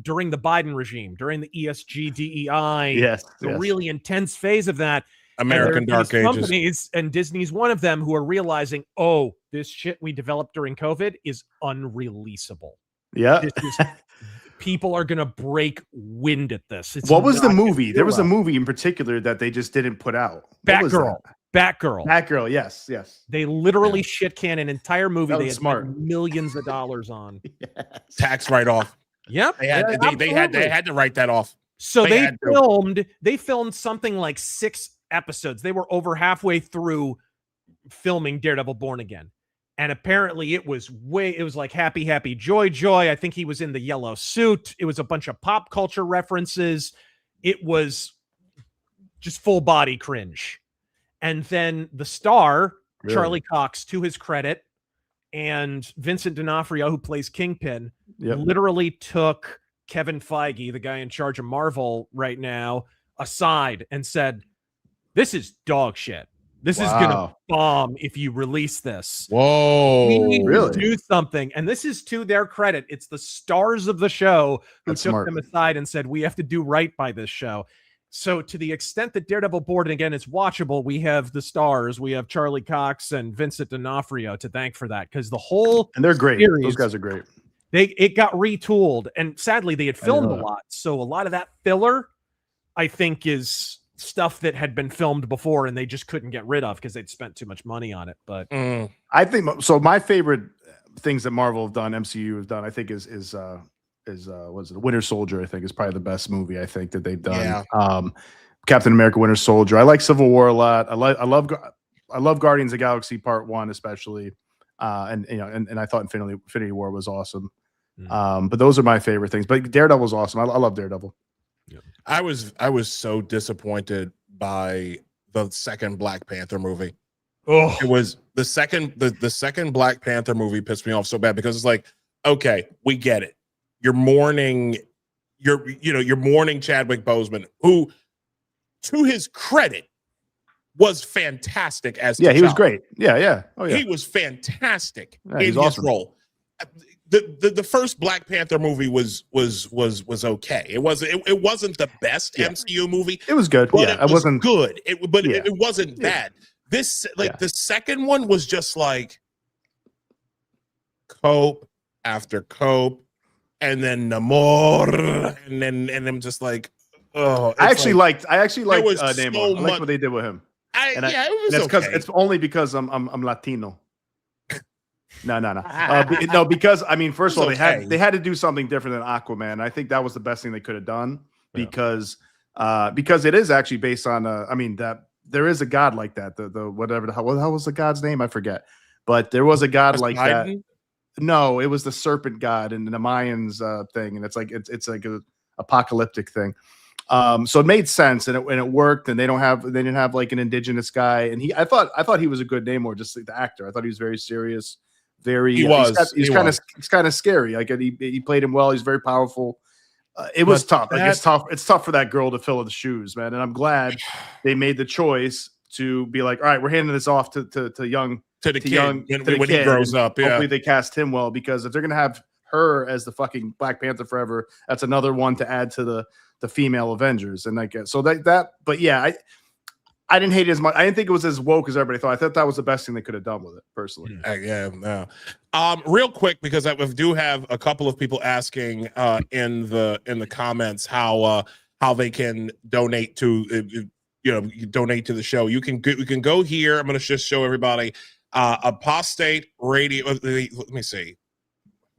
during the Biden regime, during the ESG, DEI, really intense phase of that. American Dark Ages. Companies, and Disney's one of them, who are realizing, oh, this shit we developed during COVID is unreleasable. Yeah. People are going to break wind at this. What was the movie? There was a movie in particular that they just didn't put out. Batgirl. Yes. They literally shit can an entire movie. They had smart. Millions of dollars on. Tax write-off. Yep. They had to write that off. So they filmed something like 6 episodes. They were over halfway through filming Daredevil Born Again. And apparently it was like happy, joy. I think he was in the yellow suit. It was a bunch of pop culture references. It was just full body cringe. And then the star, Charlie Cox, to his credit, and Vincent D'Onofrio, who plays Kingpin, literally took Kevin Feige, the guy in charge of Marvel right now, aside and said, "This is dog shit. This is going to bomb if you release this. Whoa. We need to do something." And this is to their credit. It's the stars of the show who took them aside and said, we have to do right by this show. So to the extent that Daredevil Born Again is watchable, we have the stars. We have Charlie Cox and Vincent D'Onofrio to thank for that, because the whole and they're great. Series, those guys are great. It got retooled, and sadly they had filmed a lot. So a lot of that filler, I think, is stuff that had been filmed before and they just couldn't get rid of because they'd spent too much money on it. But I think so. My favorite things that Marvel have done, MCU have done, I think is was it Winter Soldier? I think is probably the best movie I think that they've done. Yeah. Captain America, Winter Soldier. I like Civil War a lot. I love Guardians of the Galaxy Part 1 especially, and I thought Infinity War was awesome. But those are my favorite things. But Daredevil's awesome. I love Daredevil. Yeah. I was so disappointed by the second Black Panther movie. Oh, it was the second Black Panther movie pissed me off so bad, because it's like, okay, we get it. You're mourning Chadwick Boseman, who, to his credit, was fantastic as he was great. Yeah. Oh yeah. He was fantastic in his awesome. role. The first Black Panther movie was okay. It wasn't the best MCU movie. It was good. But it was wasn't good. It wasn't bad. This the second one was just like cope after cope, and then Namor, and I'm just like, oh. I actually liked Namor. I liked what they did with him. It was because it's only because I'm Latino. No, because I mean, first of all, they had to do something different than Aquaman. I think that was the best thing they could have done, because it is actually based on that there is a god like that. The whatever the hell was the god's name? I forget, but there was a god like that. No, it was the serpent god in the Mayans thing, and it's like like a apocalyptic thing. So it made sense, and it worked, and they didn't have like an indigenous guy, and I thought he was a good Namor, just like the actor. I thought he was very serious. He's kind of scary. Like he played him well. He's very powerful. It was tough. It's tough for that girl to fill the shoes, man. And I'm glad they made the choice to be like, all right, we're handing this off to the kid when he grows up. Yeah. Hopefully they cast him well, because if they're gonna have her as the fucking Black Panther forever, that's another one to add to the female Avengers. And but yeah, I didn't hate it as much. I didn't think it was as woke as everybody thought. I thought that was the best thing they could have done with it, personally. Real quick, because I do have a couple of people asking in the comments how they can donate to donate to the show. You can go here. I'm going to just show everybody Apostate Radio. Let me see.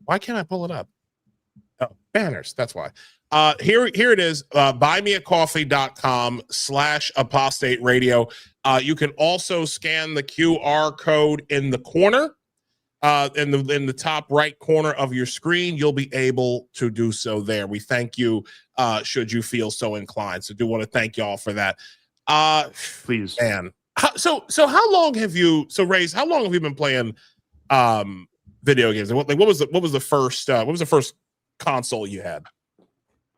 Why can't I pull it up? Oh, banners. That's why. Here it is. buymeacoffee.com/apostate radio. You can also scan the QR code in the corner, in the top right corner of your screen. You'll be able to do so there. We thank you, should you feel so inclined. So do want to thank y'all for that. Please, man. So how long have you? So Raze, how long have you been playing video games? What was the first console you had?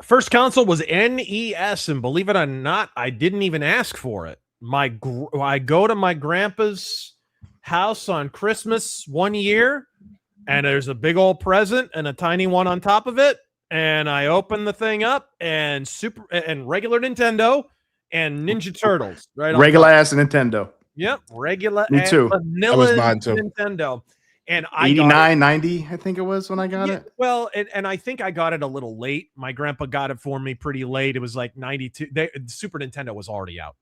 First console was NES, and believe it or not, I didn't even ask for it. I go to my grandpa's house on Christmas one year, and there's a big old present and a tiny one on top of it, and I open the thing up, and regular Nintendo and Ninja Turtles, right? Regular ass Nintendo. Yep, regular. Me too. Vanilla That was mine too. Nintendo. And I 89, 90, I think it was when I got it. Well, and I think I got it a little late. My grandpa got it for me pretty late. It was like 92. Super Nintendo was already out.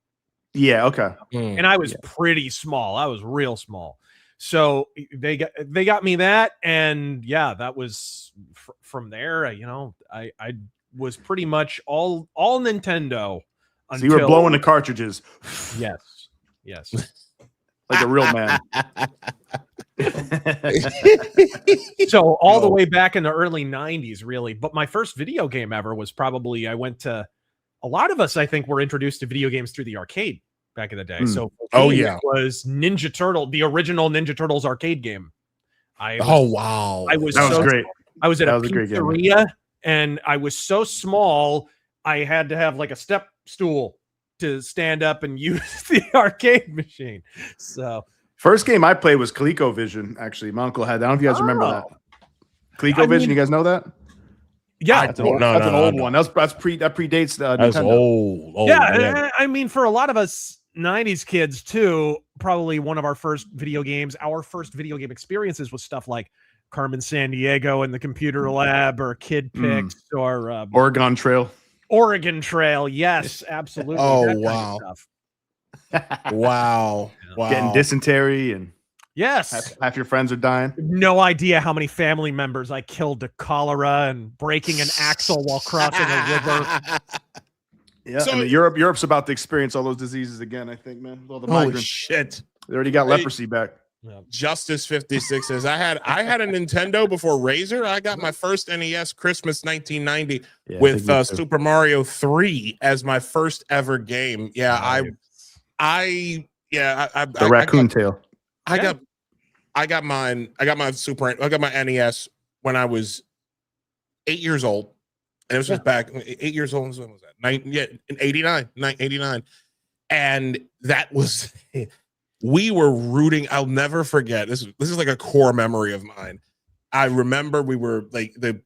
Yeah, okay. And I was pretty small. I was real small. So they got me that, and yeah, that was from there. I was pretty much all Nintendo. So you were blowing the cartridges. Yes. Like a real man. So all the way back in the early 90s, really. But my first video game ever was probably, a lot of us, I think, were introduced to video games through the arcade back in the day. So it was Ninja Turtle, the original Ninja Turtles arcade game. Wow. That was great. I was at a pizzeria, and I was so small, I had to have like a step stool to stand up and use the arcade machine. So first game I played was ColecoVision. Actually, my uncle had that. I don't know if you guys remember that. ColecoVision, you guys know that? Yeah, that's an old one. That predates the That's Nintendo. old. Yeah, I mean, for a lot of us 90s kids too, probably one of our first video games, our first video game experiences was stuff like Carmen Sandiego and the Computer Lab, or Kid Pix, or Oregon Trail. Oregon Trail, yes, absolutely. Oh, that wow. kind of stuff. Wow. Getting dysentery and Yes. half your friends are dying. No idea how many family members I killed to cholera and breaking an axle while crossing a river. Yeah, So- and Europe's about to experience all those diseases again, I think, man. All the Holy migrants. shit. They already got leprosy back. Justice 56 says I had a Nintendo before Razor. I got my first NES Christmas 1990 with Super Mario 3 as my first ever game. Yeah, The raccoon tail. I got my NES when I was 8 years old. And it was just back 8 years old. When was that? In 89. And that was we were rooting. I'll never forget. This is like a core memory of mine. I remember we were like the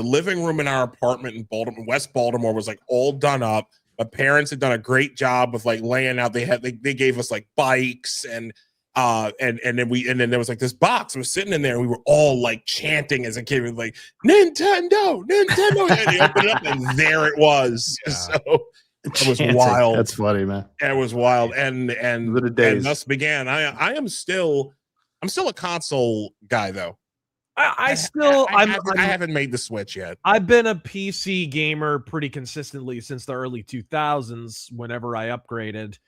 living room in our apartment in Baltimore, West Baltimore, was like all done up. My parents had done a great job of like laying out. They gave us like bikes and then there was like this box that was sitting in there, and we were all like chanting as a kid. We were like, Nintendo, and they opened it up, and there it was. Yeah. So it was wild. That's funny, man. It was wild, and days. thus began. I'm still a console guy though. I haven't made the switch yet. I've been a PC gamer pretty consistently since the early 2000s, whenever I upgraded,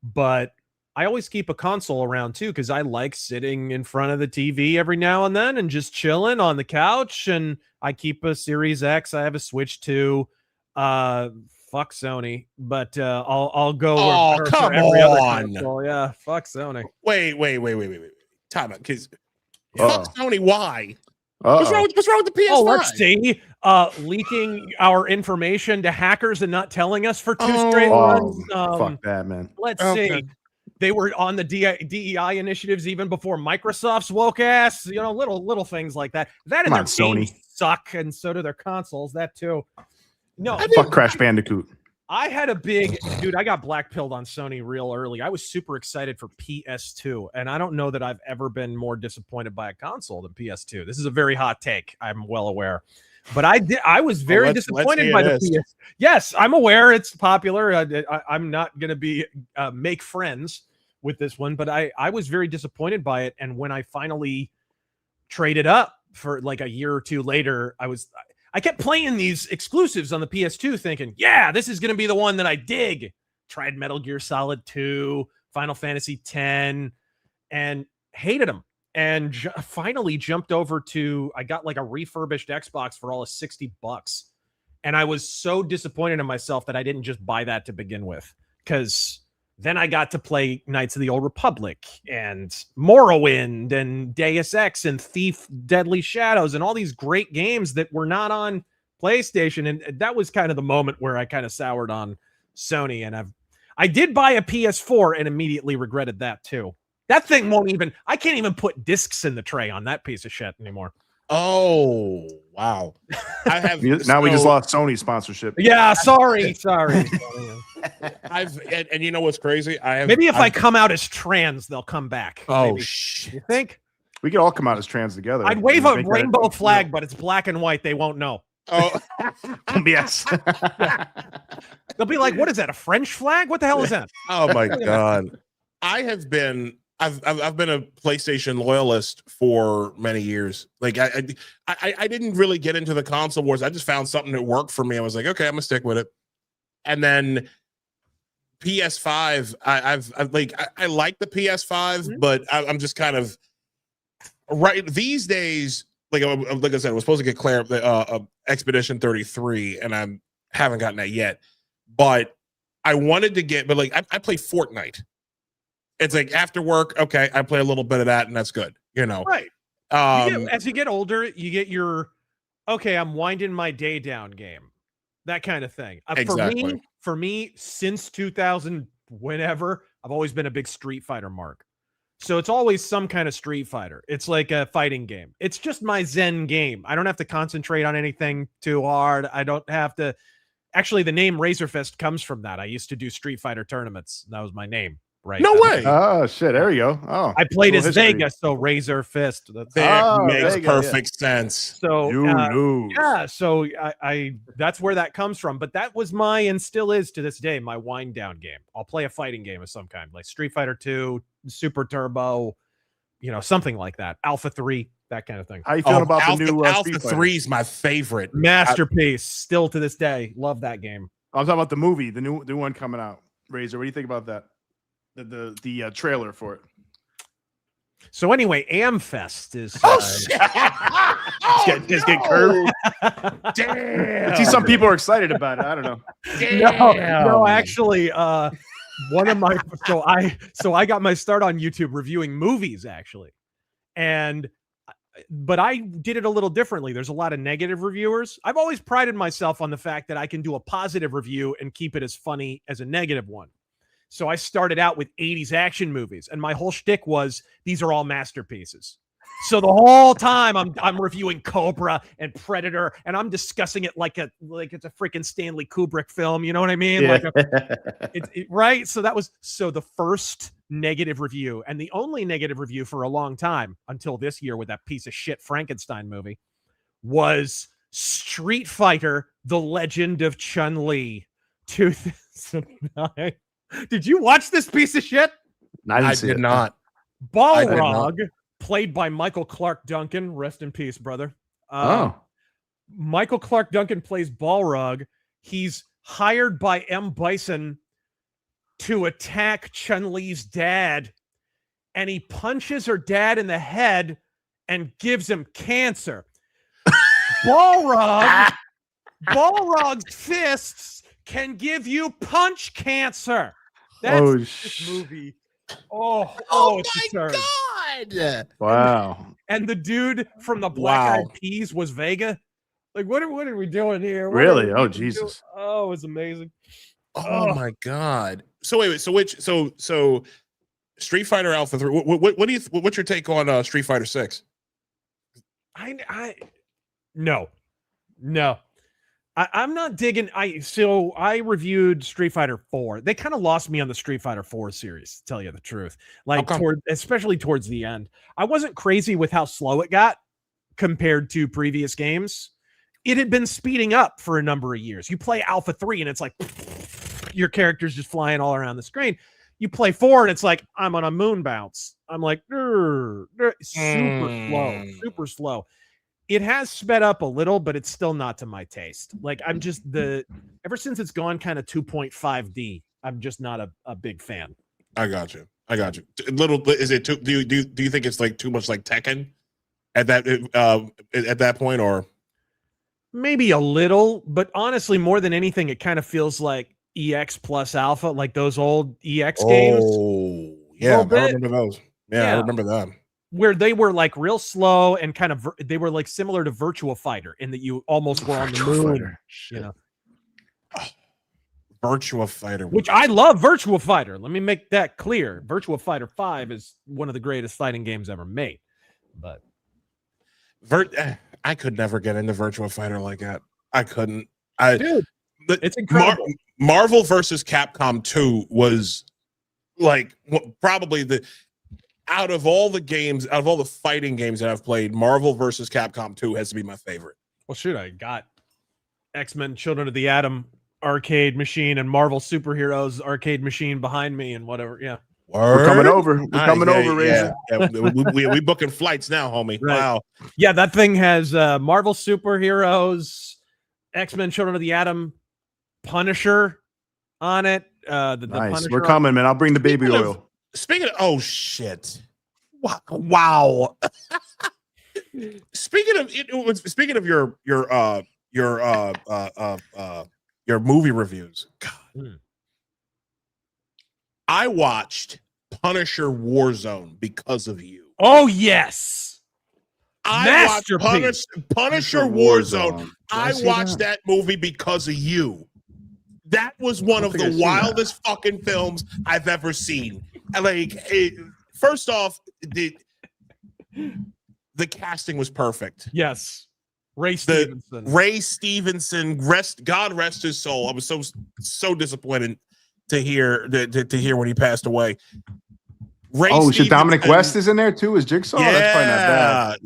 but I always keep a console around too, because I like sitting in front of the TV every now and then and just chilling on the couch. And I keep a Series X. I have a Switch 2. Fuck Sony, but I'll go. Oh, come on! Console. Yeah, fuck Sony. Wait. Time out, because fuck Sony. Why? What's wrong with the PS5? Oh, let's see. Leaking our information to hackers and not telling us for 2 straight months. Fuck that, man. Let's see. They were on the DEI initiatives even before Microsoft's woke ass. Little things like that. That and their games suck, and so do their consoles. That too. No, fuck Crash Bandicoot. I had a I got black-pilled on Sony real early. I was super excited for PS2, and I don't know that I've ever been more disappointed by a console than PS2. This is a very hot take, I'm well aware. But I was very disappointed by the PS. Yes, I'm aware it's popular. I'm not going to be make friends with this one, but I was very disappointed by it. And when I finally traded up for like a year or two later, I kept playing these exclusives on the PS2 thinking, yeah, this is going to be the one that I dig. Tried Metal Gear Solid 2, Final Fantasy X, and hated them. And finally jumped over to, I got like a refurbished Xbox for all of $60. And I was so disappointed in myself that I didn't just buy that to begin with. Because then I got to play Knights of the Old Republic and Morrowind and Deus Ex and Thief Deadly Shadows and all these great games that were not on PlayStation, and that was kind of the moment where I kind of soured on Sony. And I did buy a PS4 and immediately regretted that too. That thing I can't even put discs in the tray on that piece of shit anymore. Oh, wow. I have We just lost Sony sponsorship. Yeah, sorry. And you know what's crazy? Maybe if I come out as trans, they'll come back. Oh, maybe. shit. You think? We could all come out as trans together. I'd wave a rainbow flag, but it's black and white. They won't know. Oh, yes. They'll be like, "What is that? A French flag? What the hell is that?" oh my God. I've been a PlayStation loyalist for many years. Like I didn't really get into the console wars. I just found something that worked for me. I was like, okay, I'm gonna stick with it. And then PS5, I like the PS5, but I'm just kind of right these days. Like I said, I was supposed to get Expedition 33, and I haven't gotten that yet. But I wanted to get, I play Fortnite. It's like after work, okay, I play a little bit of that, and that's good, Right. As you get older, you get your, okay, I'm winding my day down game, that kind of thing. Exactly. For me, since 2000, whenever, I've always been a big Street Fighter mark. So it's always some kind of Street Fighter. It's like a fighting game. It's just my Zen game. I don't have to concentrate on anything too hard. I don't have to. Actually, the name RAZ0RFIST comes from that. I used to do Street Fighter tournaments. That was my name. Right. No way. Oh, shit. There you go. Oh, I played as Vega, so RAZ0RFIST. That makes Vega, perfect sense. So you lose. yeah, so I that's where that comes from. But that was and still is to this day, my wind down game. I'll play a fighting game of some kind, like Street Fighter 2, Super Turbo, something like that. Alpha 3, that kind of thing. How you feeling about Alpha, the new Alpha 3 is my favorite. Masterpiece. Still to this day. Love that game. I'm talking about the movie, the new one coming out. Razor, what do you think about that? The trailer for it. So anyway, AmFest is just get curved. Damn. I see some people are excited about it. I don't know. No, actually, one of my so I got my start on YouTube reviewing movies actually, but I did it a little differently. There's a lot of negative reviewers. I've always prided myself on the fact that I can do a positive review and keep it as funny as a negative one. So I started out with 80s action movies, and my whole shtick was these are all masterpieces. So the whole time I'm reviewing Cobra and Predator, and I'm discussing it like it's a freaking Stanley Kubrick film. You know what I mean? Yeah. Right. So that was the first negative review, and the only negative review for a long time until this year with that piece of shit Frankenstein movie was Street Fighter: The Legend of Chun-Li, 2009. Did you watch this piece of shit? I did not. Balrog, played by Michael Clark Duncan. Rest in peace, brother. Michael Clark Duncan plays Balrog. He's hired by M. Bison to attack Chun-Li's dad, and he punches her dad in the head and gives him cancer. Balrog's fists can give you punch cancer. That's this movie. Oh it's my God. Wow. And the dude from the Black Eyed Peas was Vega. Like, what are we doing here? Really? Oh, Jesus. Oh, it was amazing. Oh my God. So wait, so Street Fighter Alpha 3. What's your take on Street Fighter 6? No. I'm not digging. I reviewed Street Fighter 4. They kind of lost me on the Street Fighter 4 series, to tell you the truth. Like especially towards the end. I wasn't crazy with how slow it got compared to previous games. It had been speeding up for a number of years. You play Alpha 3 and it's like your character's just flying all around the screen. You play 4 and it's like I'm on a moon bounce. I'm like super slow. It has sped up a little, but it's still not to my taste. Like I'm just ever since it's gone kind of 2.5D, I'm just not a big fan. I got you. Is it too? Do you think it's like too much like Tekken at that point, or maybe a little? But honestly, more than anything, it kind of feels like EX plus Alpha, like those old EX games. Oh, yeah, I remember those. Yeah, I remember them. where they were like real slow and kind of they were like similar to Virtua Fighter in that you almost were on the moon, you know. Virtua Fighter, Which I love Virtua Fighter. Let me make that clear. Virtua Fighter 5 is one of the greatest fighting games ever made. But I could never get into Virtua Fighter like that. I couldn't. Dude, it's incredible. Marvel versus Capcom 2 was like probably out of all the fighting games that I've played, Marvel versus Capcom 2 has to be my favorite. Well, shoot, I got X-Men Children of the Atom arcade machine and Marvel Superheroes arcade machine behind me and whatever. Yeah. We're coming over. We're coming over, Razor. We booking flights now, homie. Right. Wow. Yeah, that thing has Marvel Superheroes, X-Men Children of the Atom, Punisher on it. The Nice. Punisher We're coming, man. I'll bring the baby Speaking oil. Speaking of, oh shit! Wow. Speaking of your movie reviews, God, I watched Punisher Warzone because of you. Oh yes, I watched Punisher Warzone. I watched that movie because of you. That was one of the wildest fucking films I've ever seen. First off, the casting was perfect. Yes, Ray Stevenson. God rest his soul. I was so disappointed to hear when he passed away. Shit, Dominic West is in there too as Jigsaw. Yeah, that's probably not bad.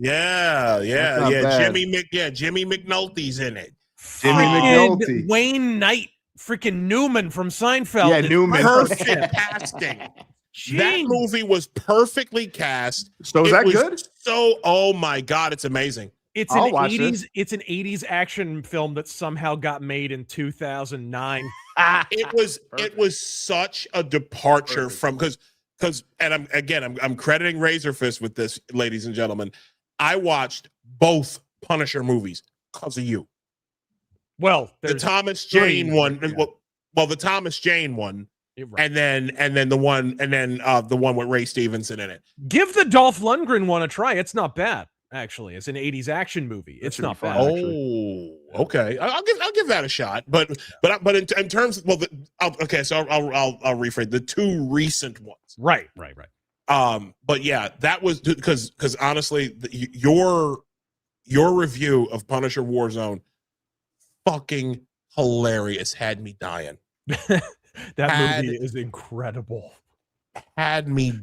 Yeah. Jimmy McNulty's in it. Jimmy McNulty. Wayne Knight, freaking Newman from Seinfeld. Yeah, Newman. Perfect casting. That movie was perfectly cast. So is that good? Oh my God, it's amazing. It's an 80s. It's an 80s action film that somehow got made in 2009. It was such a departure from because and I'm crediting RAZ0RFIST with this, ladies and gentlemen. I watched both Punisher movies because of you. Well, the Thomas Jane one. Well, the Thomas Jane one. Right. And then the one with Ray Stevenson in it. Give the Dolph Lundgren one a try. It's not bad, actually. It's an 80s action movie. It's not bad. Oh, okay. I'll give that a shot. But in terms of, so I'll rephrase the two recent ones. Right. But yeah, that was because honestly, your review of Punisher Warzone, fucking hilarious, had me dying. That movie is incredible. Had me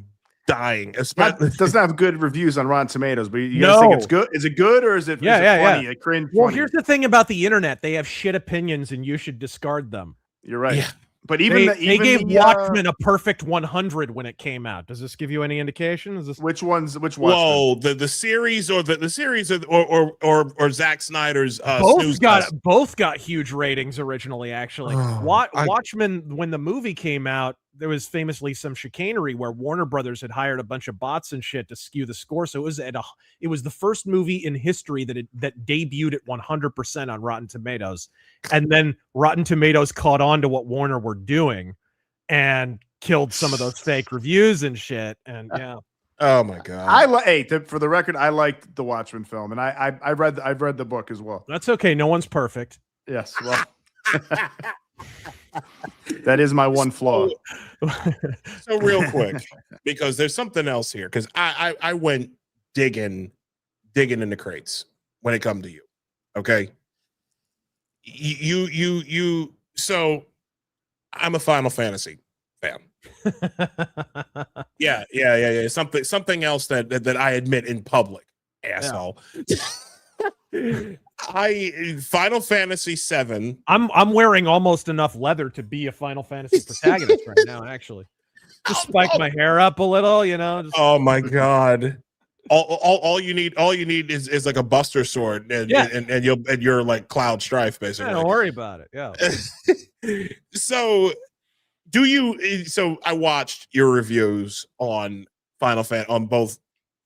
dying. It doesn't have good reviews on Rotten Tomatoes, but you guys think it's good? Is it good or is it funny? Yeah. Cringe. Well, funny? Here's the thing about the internet: they have shit opinions, and you should discard them. You're right. Yeah. But they gave Watchmen a perfect 100 when it came out. Does this give you any indication? Is this which Watchmen? Whoa, the series or the series or Zack Snyder's both got huge ratings originally. Actually, Watchmen, when the movie came out, there was famously some chicanery where Warner Brothers had hired a bunch of bots and shit to skew the score. So it was the first movie in history that debuted at 100% on Rotten Tomatoes, and then Rotten Tomatoes caught on to what Warner were doing and killed some of those fake reviews and shit. And yeah. Oh my God! For the record, I liked the Watchmen film, and I've read the book as well. That's okay. No one's perfect. Yes. Well. That is my one flaw. So real quick, because there's something else here. Because I went digging in the crates when it comes to you. Okay. You. So I'm a Final Fantasy fan. Yeah. Something else that I admit in public, asshole. Yeah. Final Fantasy VII. I'm wearing almost enough leather to be a Final Fantasy protagonist right now. Actually, just spike my hair up a little, Oh my God! All you need is like a Buster Sword, and you're like Cloud Strife, basically. Yeah, don't worry about it. Yeah. So I watched your reviews on Final Fantasy on both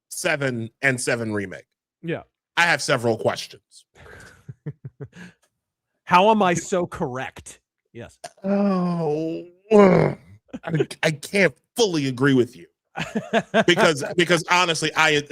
7 and 7 Remake. Yeah. I have several questions. How am I so correct? Yes. Oh, I can't fully agree with you. because honestly,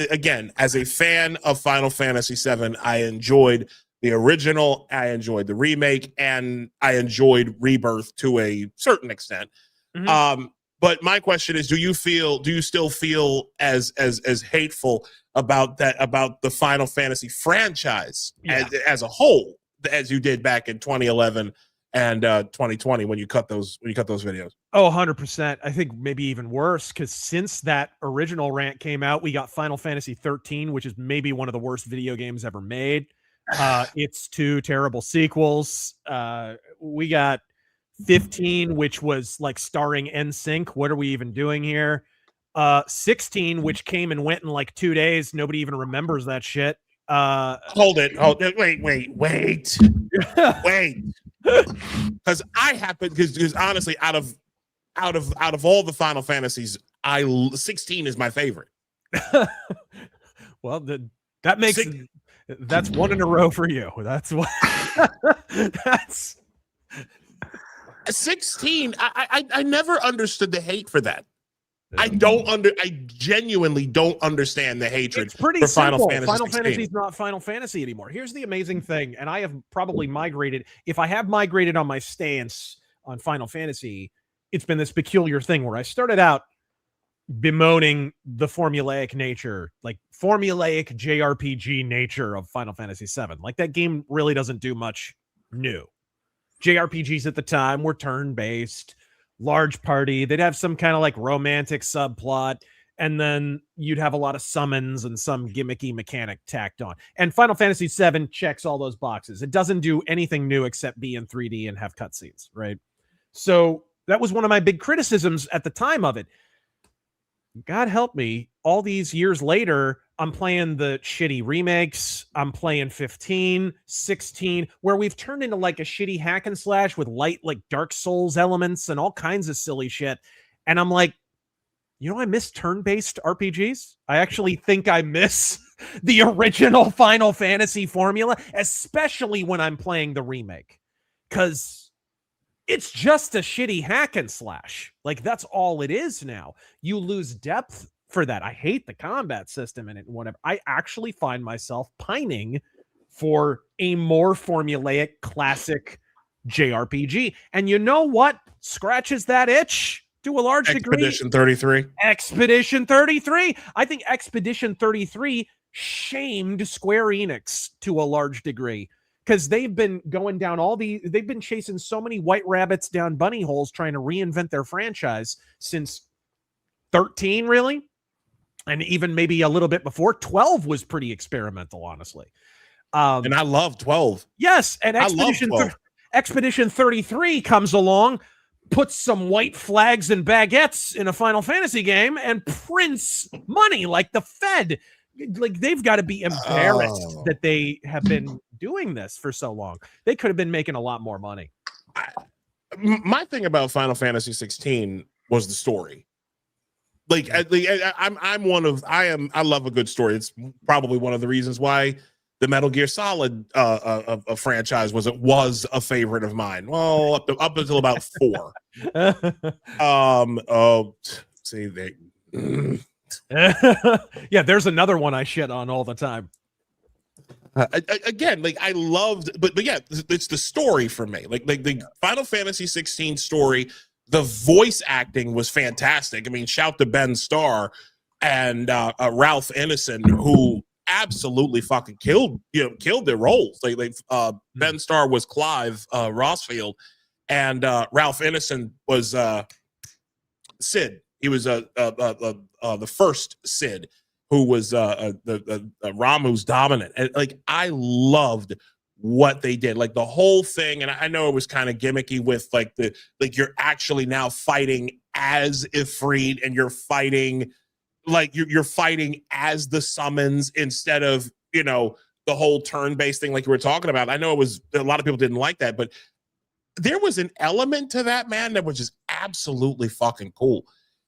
again, as a fan of Final Fantasy VII, I enjoyed the original, I enjoyed the remake, and I enjoyed Rebirth to a certain extent. But my question is, do you still feel as hateful about the Final Fantasy franchise as a whole as you did back in 2011 and 2020 when you cut those videos? Oh, 100%. I think maybe even worse, because since that original rant came out, we got Final Fantasy 13, which is maybe one of the worst video games ever made. It's 2 terrible sequels. We got 15, which was like starring NSYNC. What are we even doing here? 16, which came and went in like 2 days. Nobody even remembers that shit. Hold it. Wait. Because because honestly, out of all the Final Fantasies, 16 is my favorite. Well, that makes that's 1 in a row for you. That's what that's 16. I never understood the hate for that. I genuinely don't understand the hatred. It's pretty for simple. Final Fantasy is not Final Fantasy anymore. Here's the amazing thing, and I have probably migrated. If I have migrated on my stance on Final Fantasy, it's been this peculiar thing where I started out bemoaning the formulaic nature, like formulaic JRPG nature of Final Fantasy VII. Like that game really doesn't do much new. JRPGs at the time were turn-based, large party. They'd have some kind of like romantic subplot, and then you'd have a lot of summons and some gimmicky mechanic tacked on. And Final Fantasy VII checks all those boxes. It doesn't do anything new except be in 3D and have cutscenes, right? So that was one of my big criticisms at the time of it. God help me, all these years later, I'm playing the shitty remakes. I'm playing 15, 16, where we've turned into like a shitty hack and slash with light, like Dark Souls elements and all kinds of silly shit. And I'm like, I miss turn-based RPGs. I actually think I miss the original Final Fantasy formula, especially when I'm playing the remake. Because it's just a shitty hack and slash. Like, that's all it is now. You lose depth for that. I hate the combat system in it and whatever. I actually find myself pining for a more formulaic, classic JRPG. And you know what scratches that itch to a large degree? Expedition 33. Expedition 33. I think Expedition 33 shamed Square Enix to a large degree. Because they've been going down they've been chasing so many white rabbits down bunny holes trying to reinvent their franchise since 13, really. And even maybe a little bit before. 12 was pretty experimental, honestly. And I love 12. Yes, and Expedition 33 comes along, puts some white flags and baguettes in a Final Fantasy game, and prints money like the Fed. Like, they've got to be embarrassed that they have been doing this for so long. They could have been making a lot more money. My thing about Final Fantasy 16 was the story. Like, I love a good story. It's probably one of the reasons why the Metal Gear Solid a franchise was a favorite of mine. Well, up until about 4. See, they. Yeah, there's another one I shit on all the time. Again, like, I loved, but yeah, it's the story for me. Like the Final Fantasy 16 story, the voice acting was fantastic. I mean, shout to Ben Starr and Ralph Ineson, who absolutely fucking killed their roles. Ben Starr was Clive Rossfield, and Ralph Ineson was Sid. He was the first Sid, who was the Ramuh's dominant. And like, I loved what they did, like the whole thing. And I know it was kind of gimmicky with you're actually now fighting as Ifrit, and you're fighting you're fighting as the summons instead of the whole turn-based thing like you were talking about. I know a lot of people didn't like that, but there was an element to that, man, that was just absolutely fucking cool.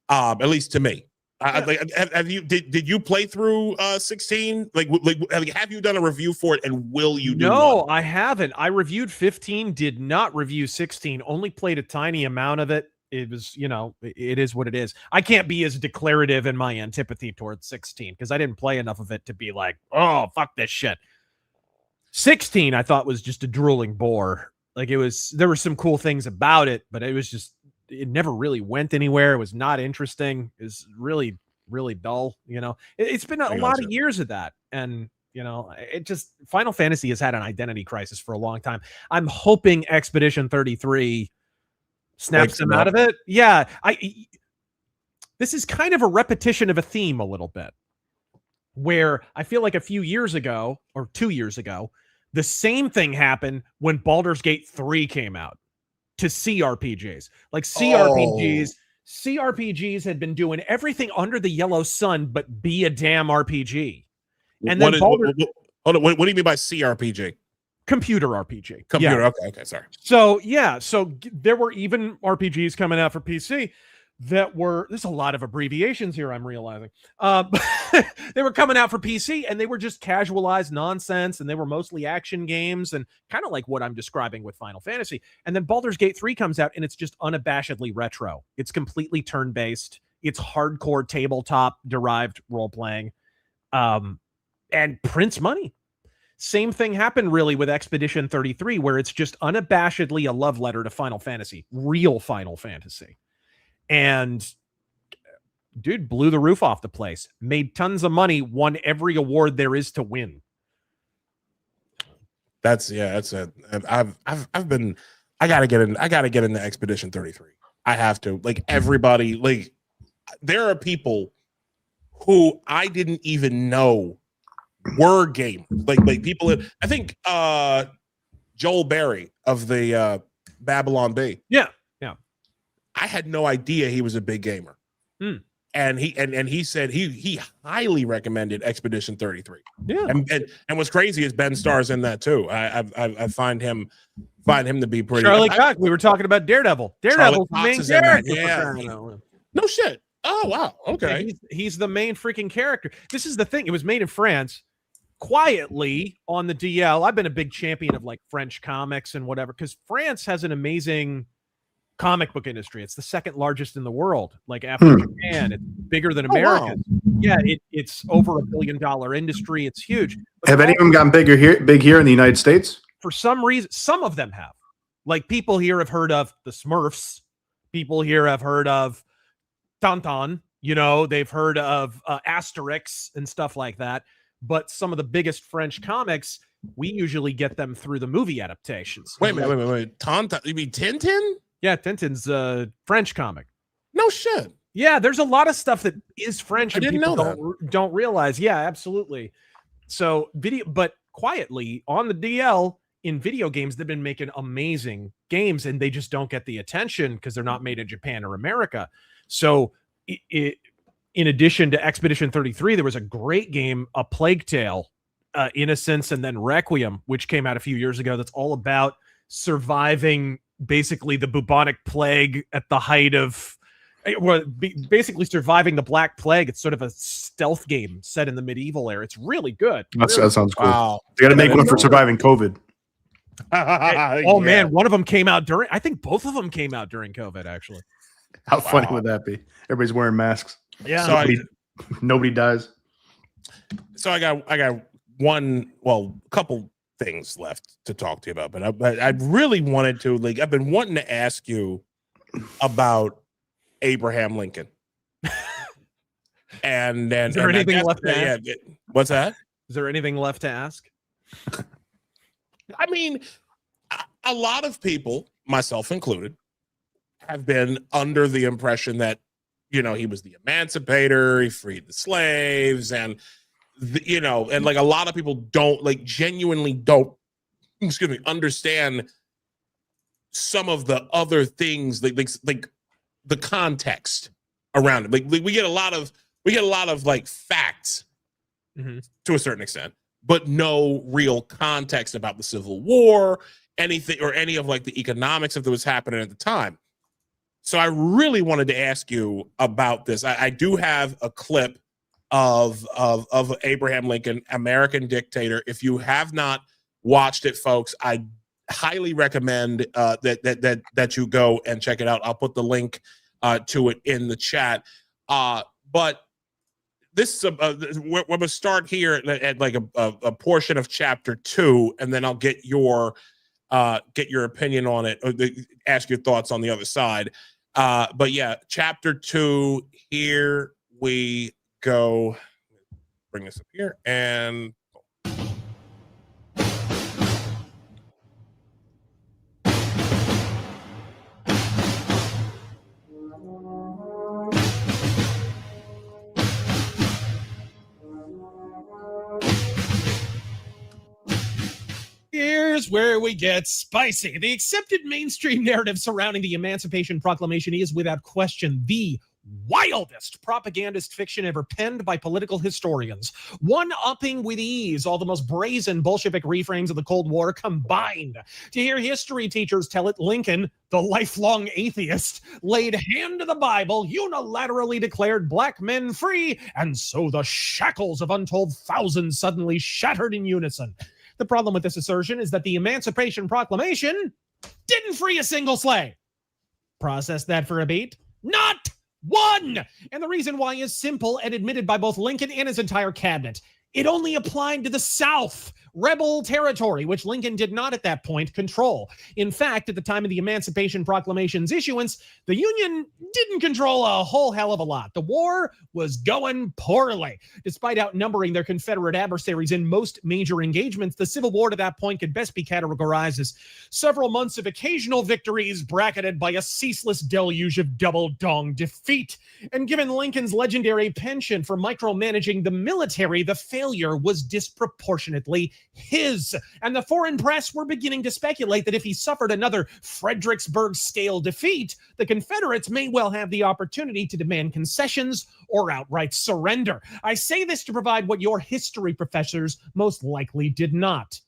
At least to me. Have you did you play through 16? Have you done a review for it, and will you do No, one? I haven't. I reviewed 15, did not review 16, only played a tiny amount of it. it was, it is what it is. I can't be as declarative in my antipathy towards 16 because I didn't play enough of it to be like, oh, fuck this shit. 16, I thought was just a drooling bore. Like there were some cool things about it, but it never really went anywhere. It was not interesting. It was really, really dull. It's been a lot of years of that. And, Final Fantasy has had an identity crisis for a long time. I'm hoping Expedition 33 snaps them out of it. Yeah. This is kind of a repetition of a theme a little bit, where I feel like a few years ago or 2 years ago, the same thing happened when Baldur's Gate 3 came out to CRPGs. Like CRPGs had been doing everything under the yellow sun, but be a damn RPG. And then what do you mean by CRPG? Computer RPG. Computer. Yeah. Okay. Sorry. So there were even RPGs coming out for PC that were, there's a lot of abbreviations here, I'm realizing. They were coming out for PC and they were just casualized nonsense, and they were mostly action games and kind of like what I'm describing with Final Fantasy. And then Baldur's Gate 3 comes out and it's just unabashedly retro. It's completely turn-based. It's hardcore tabletop derived role-playing, and prints money. Same thing happened really with Expedition 33, where it's just unabashedly a love letter to Final Fantasy, real Final Fantasy. And dude blew the roof off the place, made tons of money, won every award there is to win. I gotta get into Expedition 33. I have to. Like, everybody, like, there are people who I didn't even know were gamers. Like people, I think Joel Berry of the Babylon Bee. Yeah. I had no idea he was a big gamer. And he said he highly recommended Expedition 33. Yeah. And what's crazy is Ben Starr's in that too. I find him to be pretty. Charlie Cox. We were talking about Daredevil. Daredevil's the main character. Yeah. No shit. Oh wow. Okay. Yeah, he's the main freaking character. This is the thing. It was made in France, quietly on the DL. I've been a big champion of like French comics and whatever, because France has an amazing comic book industry. It's the second largest in the world, like after Japan. It's bigger than America. Wow. Yeah, it's over $1 billion industry. It's huge. But have any of them gotten big here in the United States? For some reason, some of them have. Like, people here have heard of the Smurfs. People here have heard of Tintin. They've heard of Asterix and stuff like that. But some of the biggest French comics, we usually get them through the movie adaptations. Wait. Tintin? You mean Tintin? Yeah, Tintin's a French comic. No shit. Yeah, there's a lot of stuff that is French. I didn't know that. Don't realize. Yeah, absolutely. So but quietly on the DL in video games, they've been making amazing games, and they just don't get the attention because they're not made in Japan or America. So in addition to Expedition 33, there was a great game, A Plague Tale, Innocence, and then Requiem, which came out a few years ago. That's all about surviving basically the bubonic plague at the height of, basically surviving the Black Plague. It's sort of a stealth game set in the medieval era. It's really good. That sounds cool. Wow. They got to make one for surviving COVID. Man, one of them came out I think both of them came out during COVID, actually. How funny would that be? Everybody's wearing masks. Yeah. So nobody dies. So I got a couple things left to talk to you about, but I really wanted to, like, I've been wanting to ask you about Abraham Lincoln. And then is there anything left to ask? What's that? Is there anything left to ask? I mean, a lot of people, myself included, have been under the impression that, he was the emancipator, he freed the slaves, and and like a lot of people genuinely don't understand some of the other things, like the context around it. Like we get a lot of like facts to a certain extent, but no real context about the Civil War, anything, or any of like the economics of that was happening at the time. So I really wanted to ask you about this. I do have a clip of Abraham Lincoln, American dictator. If you have not watched it, folks, I highly recommend that you go and check it out. I'll put the link to it in the chat. But this we're going to start here at like a portion of chapter 2, and then I'll get your opinion on it, or ask your thoughts on the other side. But yeah, chapter 2, here we go. Bring this up here and Here's where we get spicy. The accepted mainstream narrative surrounding the Emancipation Proclamation is, without question, the wildest propagandist fiction ever penned by political historians, one-upping with ease all the most brazen Bolshevik reframes of the Cold War combined. To hear history teachers tell it, Lincoln, the lifelong atheist, laid hand to the Bible, unilaterally declared black men free, and so the shackles of untold thousands suddenly shattered in unison. The problem with this assertion is that the Emancipation Proclamation didn't free a single slave. Process that for a beat. Not one! And the reason why is simple and admitted by both Lincoln and his entire cabinet. It only applied to the South, rebel territory, which Lincoln did not at that point control. In fact, at the time of the Emancipation Proclamation's issuance, the Union didn't control a whole hell of a lot. The war was going poorly. Despite outnumbering their Confederate adversaries in most major engagements, the Civil War to that point could best be categorized as several months of occasional victories bracketed by a ceaseless deluge of double-dong defeat. And given Lincoln's legendary penchant for micromanaging the military, the failure was disproportionately his. And the foreign press were beginning to speculate that if he suffered another Fredericksburg-scale defeat, the Confederates may well have the opportunity to demand concessions or outright surrender. I say this to provide what your history professors most likely did not.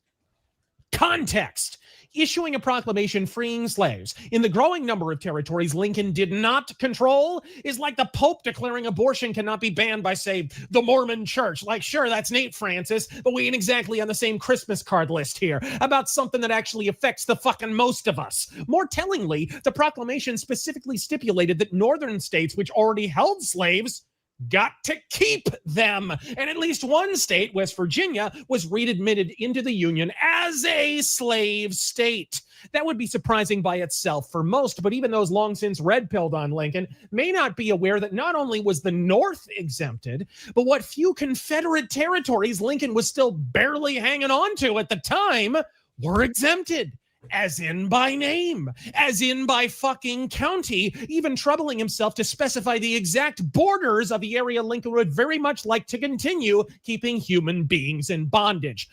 Context. Issuing a proclamation freeing slaves in the growing number of territories Lincoln did not control is like the Pope declaring abortion cannot be banned by, say, the Mormon Church. Like, sure, that's Nate Francis, but we ain't exactly on the same Christmas card list here about something that actually affects the fucking most of us. More tellingly, the proclamation specifically stipulated that northern states which already held slaves got to keep them. And at least one state, West Virginia, was readmitted into the Union as a slave state. That would be surprising by itself for most, but even those long since red-pilled on Lincoln may not be aware that not only was the North exempted, but what few Confederate territories Lincoln was still barely hanging on to at the time were exempted. As in by name, as in by fucking county, even troubling himself to specify the exact borders of the area Lincoln would very much like to continue keeping human beings in bondage.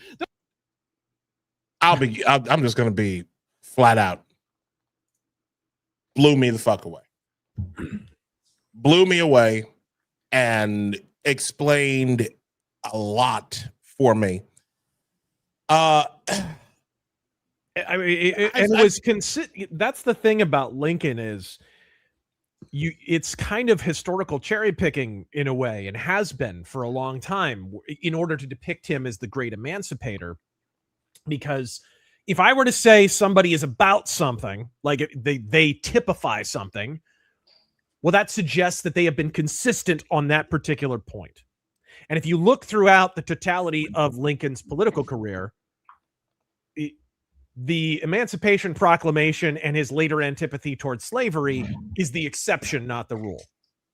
I'm just going to be flat out. Blew me the fuck away. Blew me away and explained a lot for me. I mean, it was that's the thing about Lincoln is it's kind of historical cherry picking in a way, and has been for a long time in order to depict him as the great emancipator. Because if I were to say somebody is about something, like they typify something, well, that suggests that they have been consistent on that particular point. And if you look throughout the totality of Lincoln's political career, the Emancipation Proclamation and his later antipathy towards slavery is the exception, not the rule.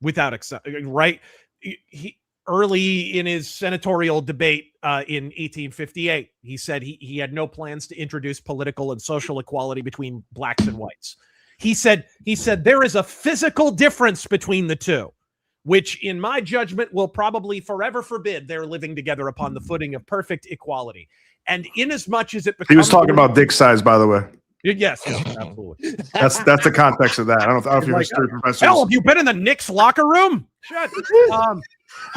Without exception, right? He early in his senatorial debate in 1858, he said he had no plans to introduce political and social equality between blacks and whites. He said there is a physical difference between the two, which in my judgment will probably forever forbid their living together upon the footing of perfect equality. And inasmuch as it becomes, he was talking about dick size, by the way. Yes, absolutely. That's the context of that. I don't know if your history professor. Hell, have you been in the Knicks locker room? Shut. I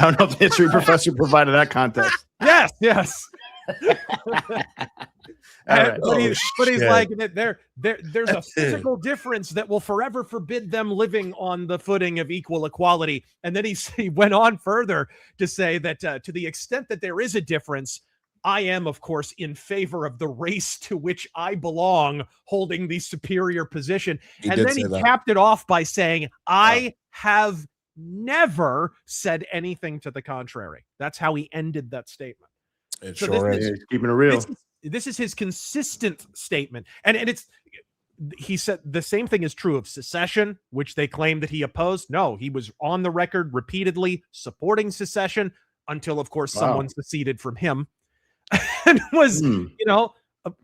don't know if the history professor provided that context. Yes. Right. But he's like, there's a physical difference that will forever forbid them living on the footing of equal equality. And then he went on further to say that to the extent that there is a difference, I am, of course, in favor of the race to which I belong, holding the superior position. And then he capped it off by saying, I have never said anything to the contrary. That's how he ended that statement. It sure is. Keeping it real. This is his consistent statement. And he said the same thing is true of secession, which they claim that he opposed. No, he was on the record repeatedly supporting secession until, of course, someone seceded from him and was,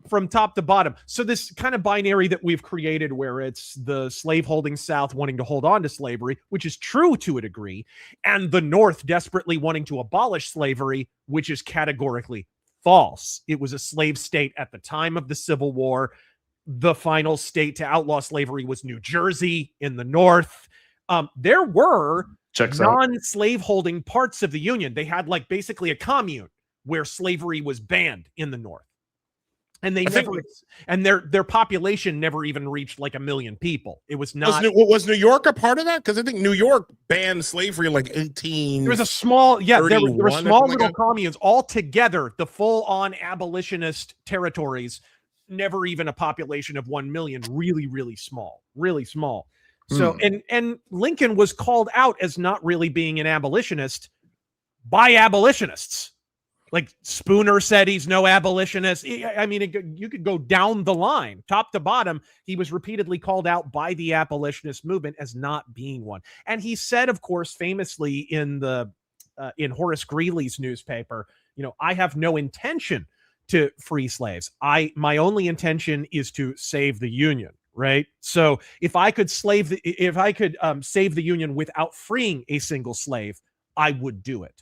from top to bottom. So this kind of binary that we've created where it's the slaveholding South wanting to hold on to slavery, which is true to a degree, and the North desperately wanting to abolish slavery, which is categorically false. It was a slave state at the time of the Civil War. The final state to outlaw slavery was New Jersey in the North. There were non-slaveholding parts of the Union. They had like basically a commune where slavery was banned in the North. And their population never even reached like 1 million people. It was not. Was New York a part of that? Because I think New York banned slavery in like 18. There was a small, there were small little communes all together. The full-on abolitionist territories, never even a population of 1 million. Really, really small. Really small. So, and Lincoln was called out as not really being an abolitionist by abolitionists. Like Spooner said he's no abolitionist. I mean, you could go down the line, top to bottom. He was repeatedly called out by the abolitionist movement as not being one. And he said, of course, famously in Horace Greeley's newspaper, I have no intention to free slaves. My only intention is to save the Union. Right. So if I could save the Union without freeing a single slave, I would do it.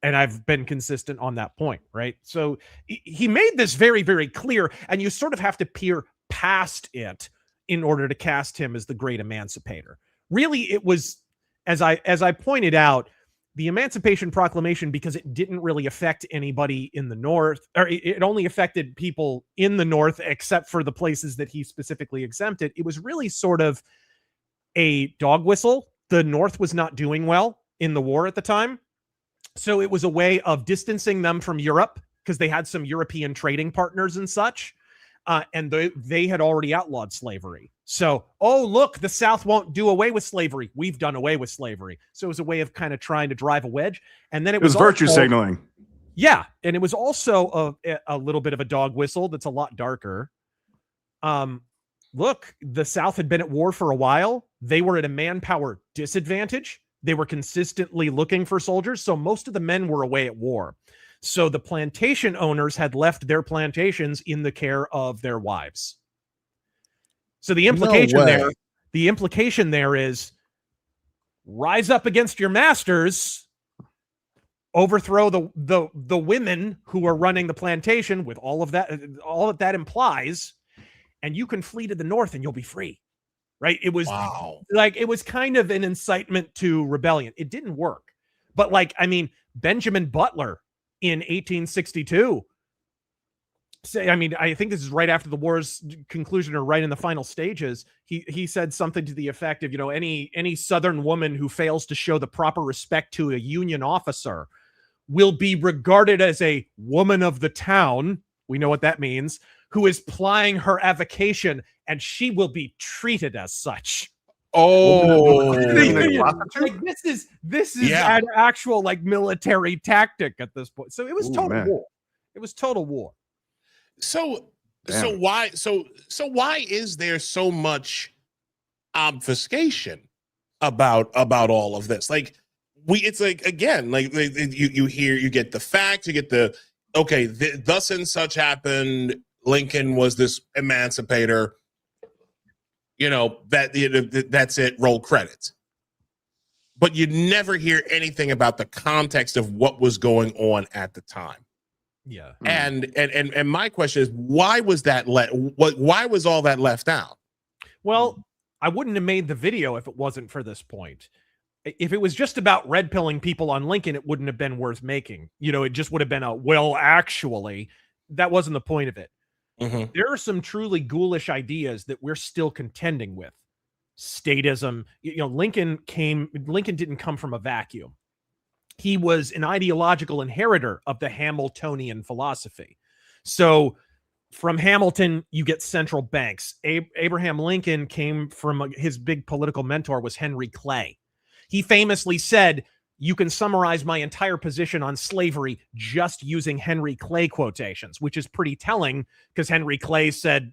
And I've been consistent on that point, right? So he made this very, very clear, and you sort of have to peer past it in order to cast him as the great emancipator. Really, it was, as I pointed out, the Emancipation Proclamation, because it didn't really affect anybody in the North, or it only affected people in the North, except for the places that he specifically exempted. It was really sort of a dog whistle. The North was not doing well in the war at the time. So it was a way of distancing them from Europe because they had some European trading partners and such. And they had already outlawed slavery. So, look, the South won't do away with slavery. We've done away with slavery. So it was a way of kind of trying to drive a wedge. And then it was virtue signaling. Yeah. And it was also a little bit of a dog whistle that's a lot darker. Look, the South had been at war for a while. They were at a manpower disadvantage. They were consistently looking for soldiers, so most of the men were away at war. So the plantation owners had left their plantations in the care of their wives. So the implication there is rise up against your masters, overthrow the women who are running the plantation with all that implies, and you can flee to the North and you'll be free. Right. It was it was kind of an incitement to rebellion. It didn't work. But Benjamin Butler in 1862. I think this is right after the war's conclusion or right in the final stages. He said something to the effect of, any Southern woman who fails to show the proper respect to a Union officer will be regarded as a woman of the town. We know what that means. Who is plying her avocation, and she will be treated as such. This is an actual military tactic at this point. So it was total war. It was total war. So why is there so much obfuscation about all of this? You get the facts, you get the thus and such happened. Lincoln was this emancipator, that's it, roll credits. But you never hear anything about the context of what was going on at the time. Yeah. And my question is, why was why was all that left out? Well, I wouldn't have made the video if it wasn't for this point. If it was just about red pilling people on Lincoln, it wouldn't have been worth making. It just would have been actually, that wasn't the point of it. Mm-hmm. There are some truly ghoulish ideas that we're still contending with. Statism. Lincoln didn't come from a vacuum. he was an ideological inheritor of the Hamiltonian philosophy. So from Hamilton, you get central banks. Abraham Lincoln came from his big political mentor was Henry Clay. He famously said, you can summarize my entire position on slavery just using Henry Clay quotations, which is pretty telling because Henry Clay said,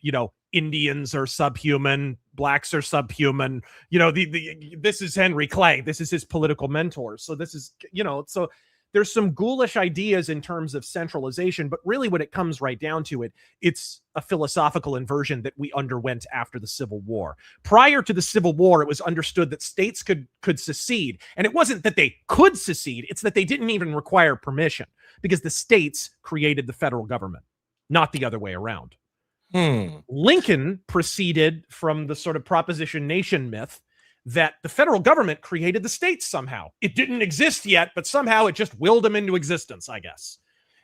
Indians are subhuman, blacks are subhuman. This is Henry Clay. This is his political mentor. So this is, so there's some ghoulish ideas in terms of centralization, but really when it comes right down to it, it's a philosophical inversion that we underwent after the Civil War. Prior to the Civil War, it was understood that states could secede. And it wasn't that they could secede, it's that they didn't even require permission because the states created the federal government, not the other way around. Lincoln proceeded from the sort of proposition nation myth that the federal government created the states somehow. It didn't exist yet, but somehow it just willed them into existence, I guess.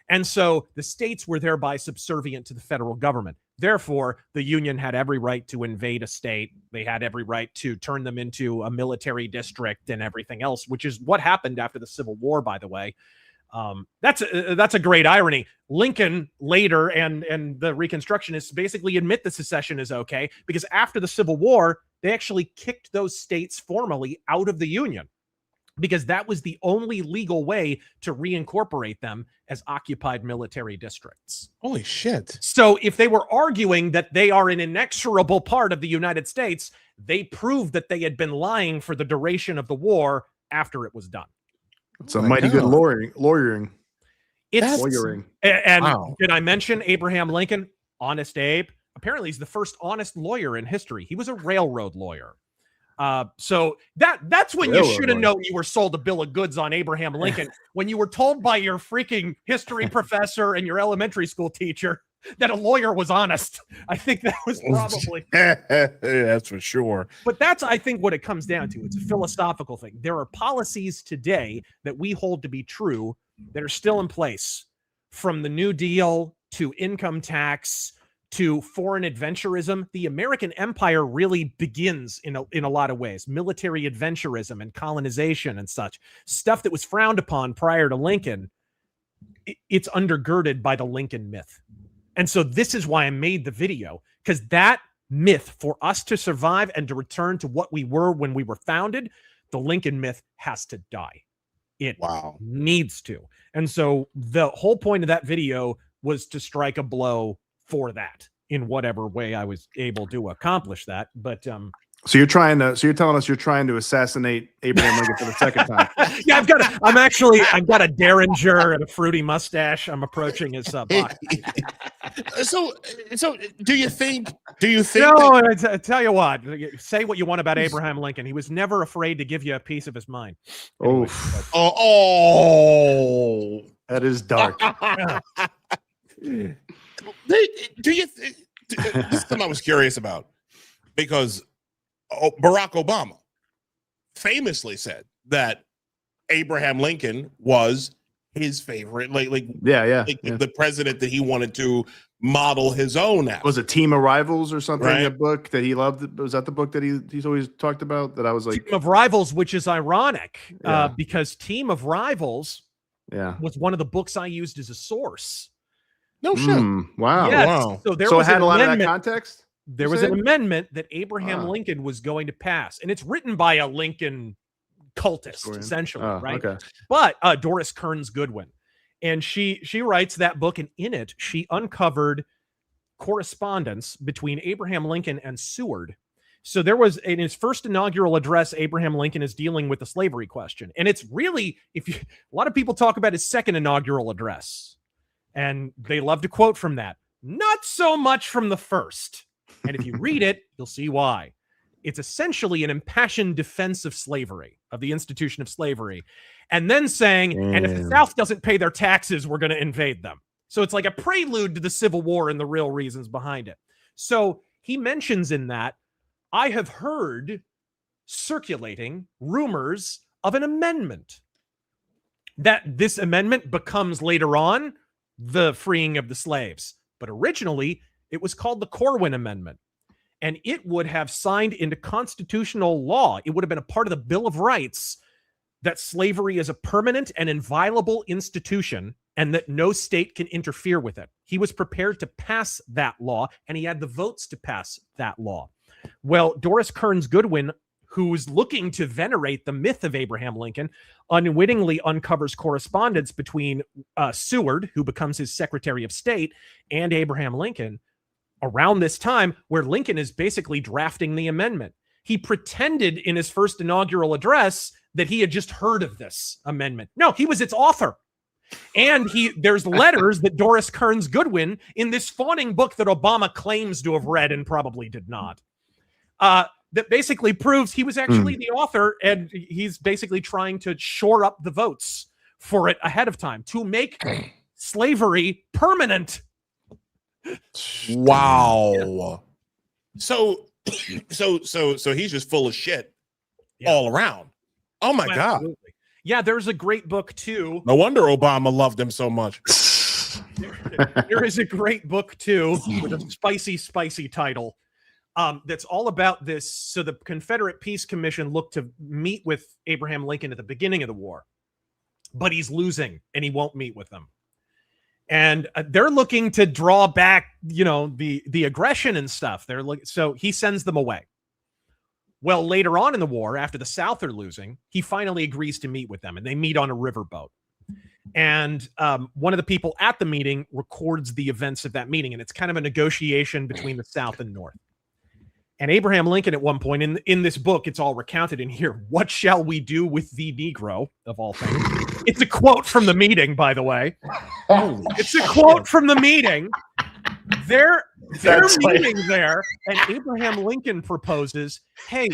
And so the states were thereby subservient to the federal government. Therefore, the Union had every right to invade a state. They had every right to turn them into a military district and everything else, which is what happened after the Civil War, by the way. That's a great irony. Lincoln later and the Reconstructionists basically admit the secession is okay because after the Civil War, they actually kicked those states formally out of the Union because that was the only legal way to reincorporate them as occupied military districts. Holy shit. So if they were arguing that they are an inexorable part of the United States, they proved that they had been lying for the duration of the war after it was done. It's a mighty good lawyering. It's lawyering. And wow. Did I mention Abraham Lincoln? Honest Abe. Apparently, he's the first honest lawyer in history. He was a railroad lawyer. So that's when you should have known you were sold a bill of goods on Abraham Lincoln when you were told by your freaking history professor and your elementary school teacher that a lawyer was honest. I think that was probably that's for sure. But that's, I think, what it comes down to. It's a philosophical thing. There are policies today that we hold to be true that are still in place, from the New Deal to income tax to foreign adventurism. The American empire really begins in a lot of ways. Military adventurism and colonization and such stuff that was frowned upon prior to Lincoln. It's undergirded by the Lincoln myth. And so this is why I made the video, because that myth, for us to survive and to return to what we were when we were founded, the Lincoln myth has to die. It needs to. And so the whole point of that video was to strike a blow for that in whatever way I was able to accomplish that. But so you're telling us you're trying to assassinate Abraham Lincoln for the second time. Yeah, I've got a derringer and a fruity mustache. I'm approaching his box. So do you think No, I tell you what, say what you want about Abraham Lincoln. He was never afraid to give you a piece of his mind. Anyway, that is dark. This is something I was curious about, because Barack Obama famously said that Abraham Lincoln was his favorite, the president that he wanted to model his own after. Was it Team of Rivals or something? Right. A book that he loved. Was that the book that he's always talked about? That I was like, Team of Rivals, which is ironic, because Team of Rivals was one of the books I used as a source. No shit. Wow. Yes. Wow. So there So was it had a lot of that amendment. context. There was an amendment that Abraham Lincoln was going to pass, and it's written by a Lincoln cultist, essentially, right? Okay. But Doris Kearns Goodwin, and she writes that book, and in it she uncovered correspondence between Abraham Lincoln and Seward. So there was, in his first inaugural address, Abraham Lincoln is dealing with the slavery question, and it's really, a lot of people talk about his second inaugural address, and they love to quote from that. Not so much from the first. And if you read it, you'll see why. It's essentially an impassioned defense of slavery, of the institution of slavery, and then saying, and if the South doesn't pay their taxes, we're going to invade them. So it's like a prelude to the Civil War and the real reasons behind it. So he mentions in that, I have heard circulating rumors of an amendment, that this amendment becomes later on the freeing of the slaves. But originally, it was called the Corwin Amendment, and it would have signed into constitutional law. It would have been a part of the Bill of Rights that slavery is a permanent and inviolable institution and that no state can interfere with it. He was prepared to pass that law, and he had the votes to pass that law. Well, Doris Kearns Goodwin, who's looking to venerate the myth of Abraham Lincoln, unwittingly uncovers correspondence between Seward, who becomes his Secretary of State, and Abraham Lincoln around this time, where Lincoln is basically drafting the amendment. He pretended in his first inaugural address that he had just heard of this amendment. No, he was its author. And there's letters that Doris Kearns Goodwin in this fawning book that Obama claims to have read and probably did not, that basically proves he was actually the author, and he's basically trying to shore up the votes for it ahead of time to make slavery permanent. Wow. So he's just full of shit all around. Oh my God. Yeah, there's a great book too. No wonder Obama loved him so much. There is a great book too with a spicy title that's all about this. So the Confederate Peace Commission looked to meet with Abraham Lincoln at the beginning of the war, but he's losing and he won't meet with them. And they're looking to draw back, the aggression and stuff. So he sends them away. Well, later on in the war, after the South are losing, he finally agrees to meet with them, and they meet on a riverboat. And one of the people at the meeting records the events of that meeting, and it's kind of a negotiation between the South and North. And Abraham Lincoln, at one point in this book, it's all recounted in here. What shall we do with the Negro, of all things? It's a quote from the meeting, by the way. It's a quote from the meeting. They're meeting there, and Abraham Lincoln proposes, hey,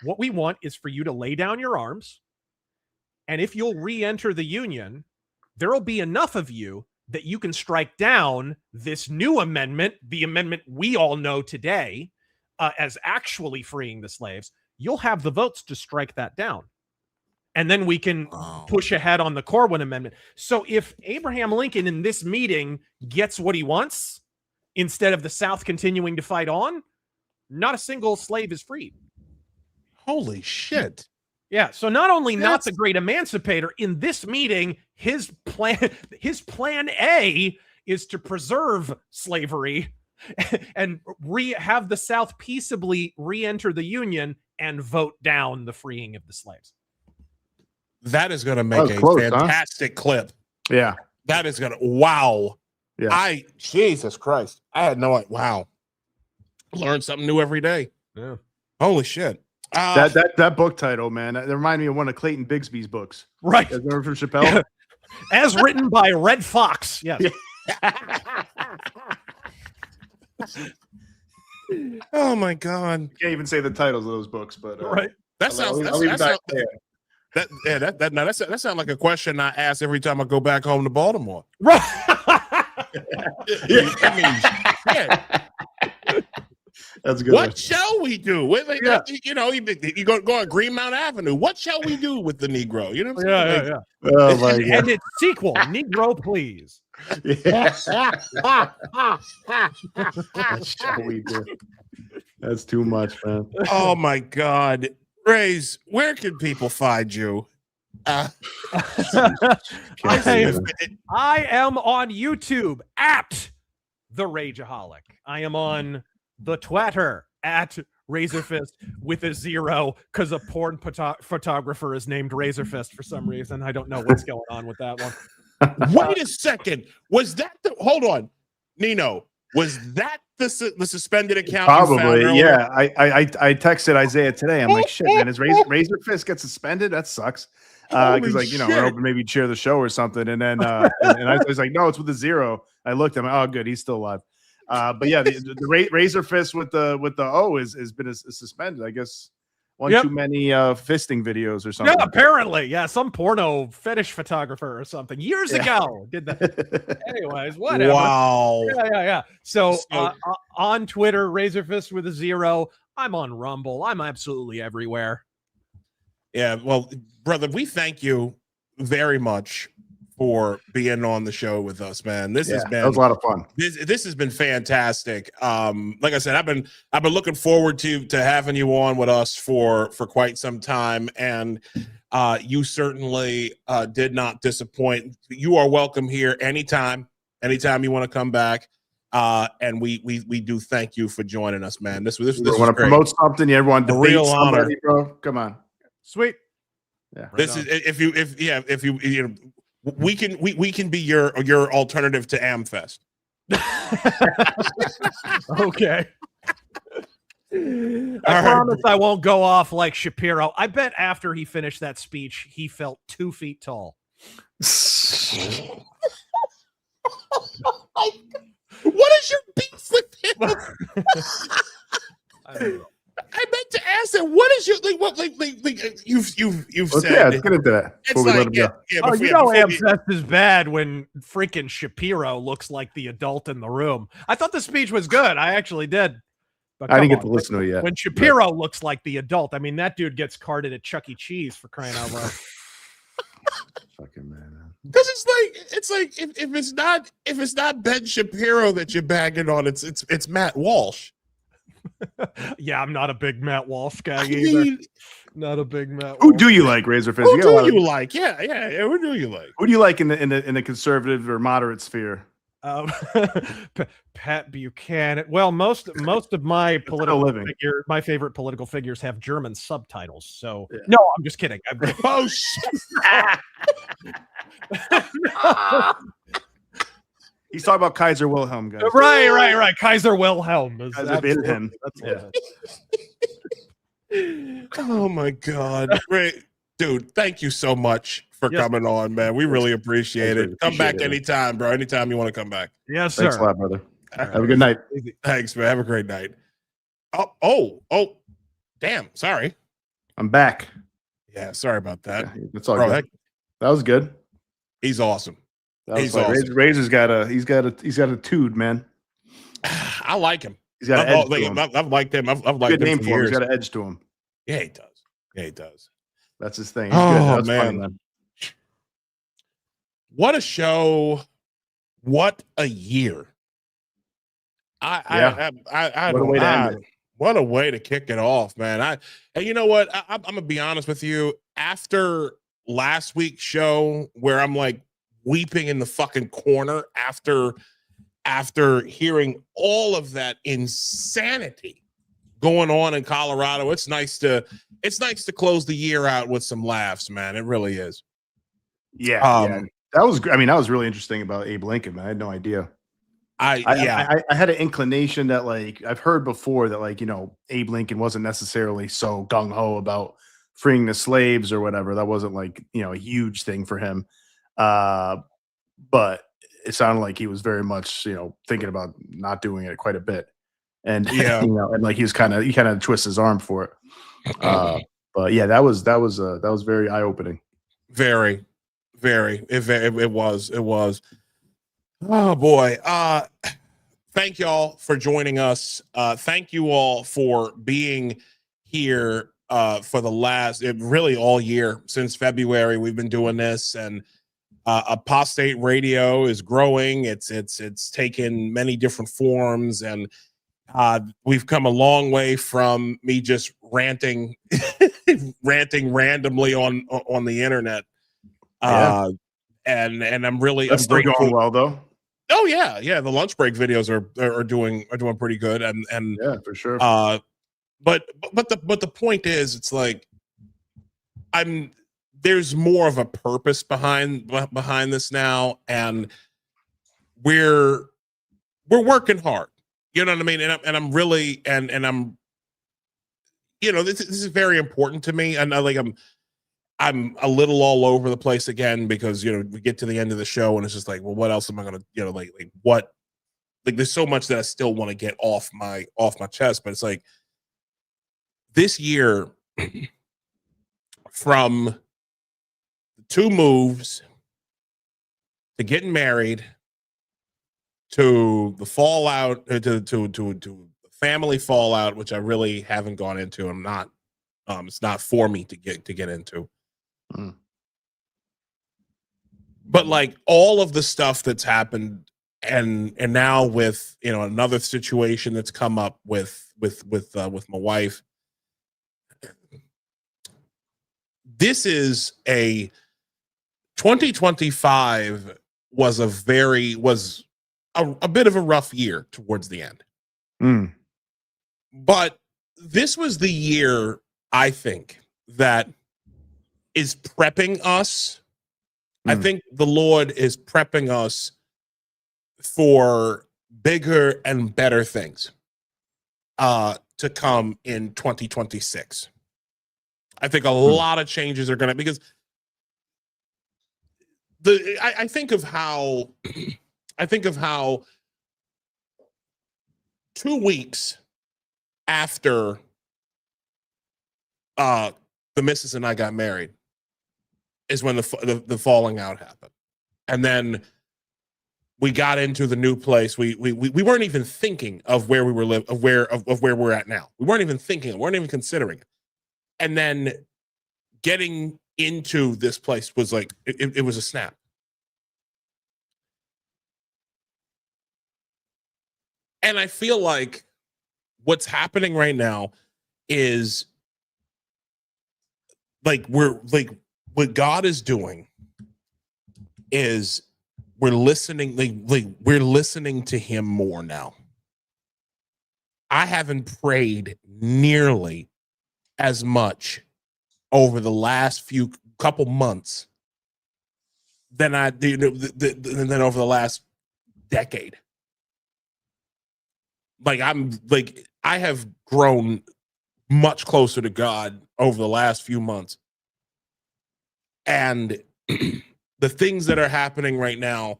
what we want is for you to lay down your arms, and if you'll re-enter the Union, there'll be enough of you that you can strike down this new amendment, the amendment we all know today, as actually freeing the slaves. You'll have the votes to strike that down. And then we can push ahead on the Corwin Amendment. So if Abraham Lincoln in this meeting gets what he wants, instead of the South continuing to fight on, not a single slave is freed. Holy shit. Yeah. So not only not the great emancipator, in this meeting, his plan A is to preserve slavery and have the South peaceably re-enter the Union and vote down the freeing of the slaves. That is going to make a fantastic clip. Yeah. That is going to, wow. Yeah. Jesus Christ. I had no idea. Wow. Learn something new every day. Yeah. Holy shit. That book title, man, that reminded me of one of Clayton Bigsby's books. Right. Remember from Chappelle? As written by Red Fox. Yes. Oh my God. You can't even say the titles of those books, but right. That sounds that sounds like a question I ask every time I go back home to Baltimore. Right. That's good. What shall we do? You go on Greenmount Avenue. What shall we do with the Negro? You know what I'm saying? Yeah. Oh my God. And its sequel, Negro, please. What shall we do? That's too much, man. Oh my God. Raze, where can people find you? I am on YouTube at the Rageaholic. I am on the Twitter at RAZ0RFIST with a 0 because a porn photographer is named RAZ0RFIST for some reason. I don't know what's going on with that one. Wait a second. Was that hold on, Nino? Was that the suspended account? Probably, yeah. I texted Isaiah today. I'm like, shit, man, is RAZ0RFIST get suspended? That sucks. Because we're hoping maybe he'd share the show or something. And then and I was like, no, it's with a 0. I looked, I'm like, oh, good, he's still alive. But yeah, the RAZ0RFIST with the O has been suspended. I guess too many fisting videos or something. Yeah, apparently, some porno fetish photographer or something years ago did that. Anyways, whatever. Wow. Yeah. So on Twitter, RAZ0RFIST with a 0. I'm on Rumble. I'm absolutely everywhere. Yeah, well, brother, we thank you very much for being on the show with us, man. That was a lot of fun. This has been fantastic. Like I said, I've been looking forward to having you on with us for quite some time, and You certainly did not disappoint. You are welcome here anytime you want to come back. And we do thank you for joining us, man. This was want to promote something. You ever want to A debate real honor. somebody, bro? Come on. Sweet. Yeah. This is if you you know, we can be your alternative to Amfest. Okay. I promise I won't go off like Shapiro. I bet after he finished that speech, he felt 2 feet tall. What is your beef with him? I don't know. I meant to ask him, what is your you've Okay, said let's get into that. it's before we let like him yeah, go. yeah, Oh, before- you know before we- Amfest is bad when freaking Shapiro looks like the adult in the room. I thought the speech was good. I actually did. But I didn't come get to on. listen to it yet. When Shapiro looks like the adult, I mean, that dude gets carded at Chuck E. Cheese for crying out loud. Fucking man. Because it's like if it's not Ben Shapiro that you're bagging on, it's Matt Walsh. Yeah, I'm not a big Matt Walsh guy I either. mean, Not a big Matt Who Walsh. do you like, Razorfist? who You got a lot do of- you like? Yeah. Who do you like? Who do you like in the conservative or moderate sphere? Pat Buchanan. Well, most of my political living. my favorite political figures have German subtitles. So Yeah. no, I'm just kidding. Oh shit! He's talking about Kaiser Wilhelm, guys. right. Kaiser Wilhelm. Is Kaiser absolutely- Wilhelm. that's Yeah. Oh my god! Great, dude. Thank you so much for Yes. coming on, man. We really appreciate it. Come back Appreciate it. anytime, bro. Anytime you want to come back. Yes, sir. Thanks a lot, brother. Have a good night. Thanks, man. Have a great night. Oh, damn. Sorry. I'm back. Yeah, sorry about that. Yeah, that's all Bro, good. That was good. he's awesome. That was He's like, awesome. Razor's got a tude, man. I like him. He's got an edge to him. I've liked him. I've liked Good him name for for him. years. He's got an edge to him. Yeah, he does. Yeah, he does. That's his thing. He's Oh, good. That's man. funny, man. What a show! What a year! What a way to end it. What a way to kick it off, man! And you know what? I'm gonna be honest with you. After last week's show, where I'm like weeping in the fucking corner after hearing all of that insanity going on in Colorado, it's nice to close the year out with some laughs, man. It really is. Yeah. That was. I mean, that was really interesting about Abe Lincoln, man. I had no idea. I had an inclination that, like, I've heard before that, like, Abe Lincoln wasn't necessarily so gung ho about freeing the slaves or whatever. That wasn't like, a huge thing for him. But it sounded like he was very much, thinking about not doing it quite a bit. And Yeah. and like he kind of twists his arm for it. But yeah, that was very eye opening. Very. It was. Oh boy. Thank y'all for joining us. Thank you all for being here for the last, really all year since February. We've been doing this, and Apostate Radio is growing. It's taken many different forms, and we've come a long way from me just ranting randomly on the internet. Yeah. And I'm really That's still grateful. going well, though. Oh yeah. The lunch break videos are doing pretty good, and Yeah, for sure. but the point is, it's like there's more of a purpose behind this now, and we're working hard. You know what I mean? And I'm really and I'm this is very important to me, and I'm a little all over the place again, because we get to the end of the show and it's just like, well, what else am I gonna what, there's so much that I still want to get off my chest, but it's like this year, from 2 moves to getting married to the fallout, to the family fallout, which I really haven't gone into. I'm not it's not for me to get into. But like all of the stuff that's happened, and now with another situation that's come up with my wife, this is a 2025 was a bit of a rough year towards the end. But this was the year, I think, that is prepping us. I think the Lord is prepping us for bigger and better things to come in 2026. I think a lot of changes are going to, because I think of how 2 weeks after the missus and I got married is when the falling out happened. And then we got into the new place. We weren't even thinking of where we were of where we're at now. We weren't even thinking, we weren't even considering it. And then getting into this place was like, it was a snap. And I feel like what's happening right now is what God is doing is we're listening to him more now. I haven't prayed nearly as much over the last couple months than I did than over the last decade. I have grown much closer to God over the last few months. And the things that are happening right now,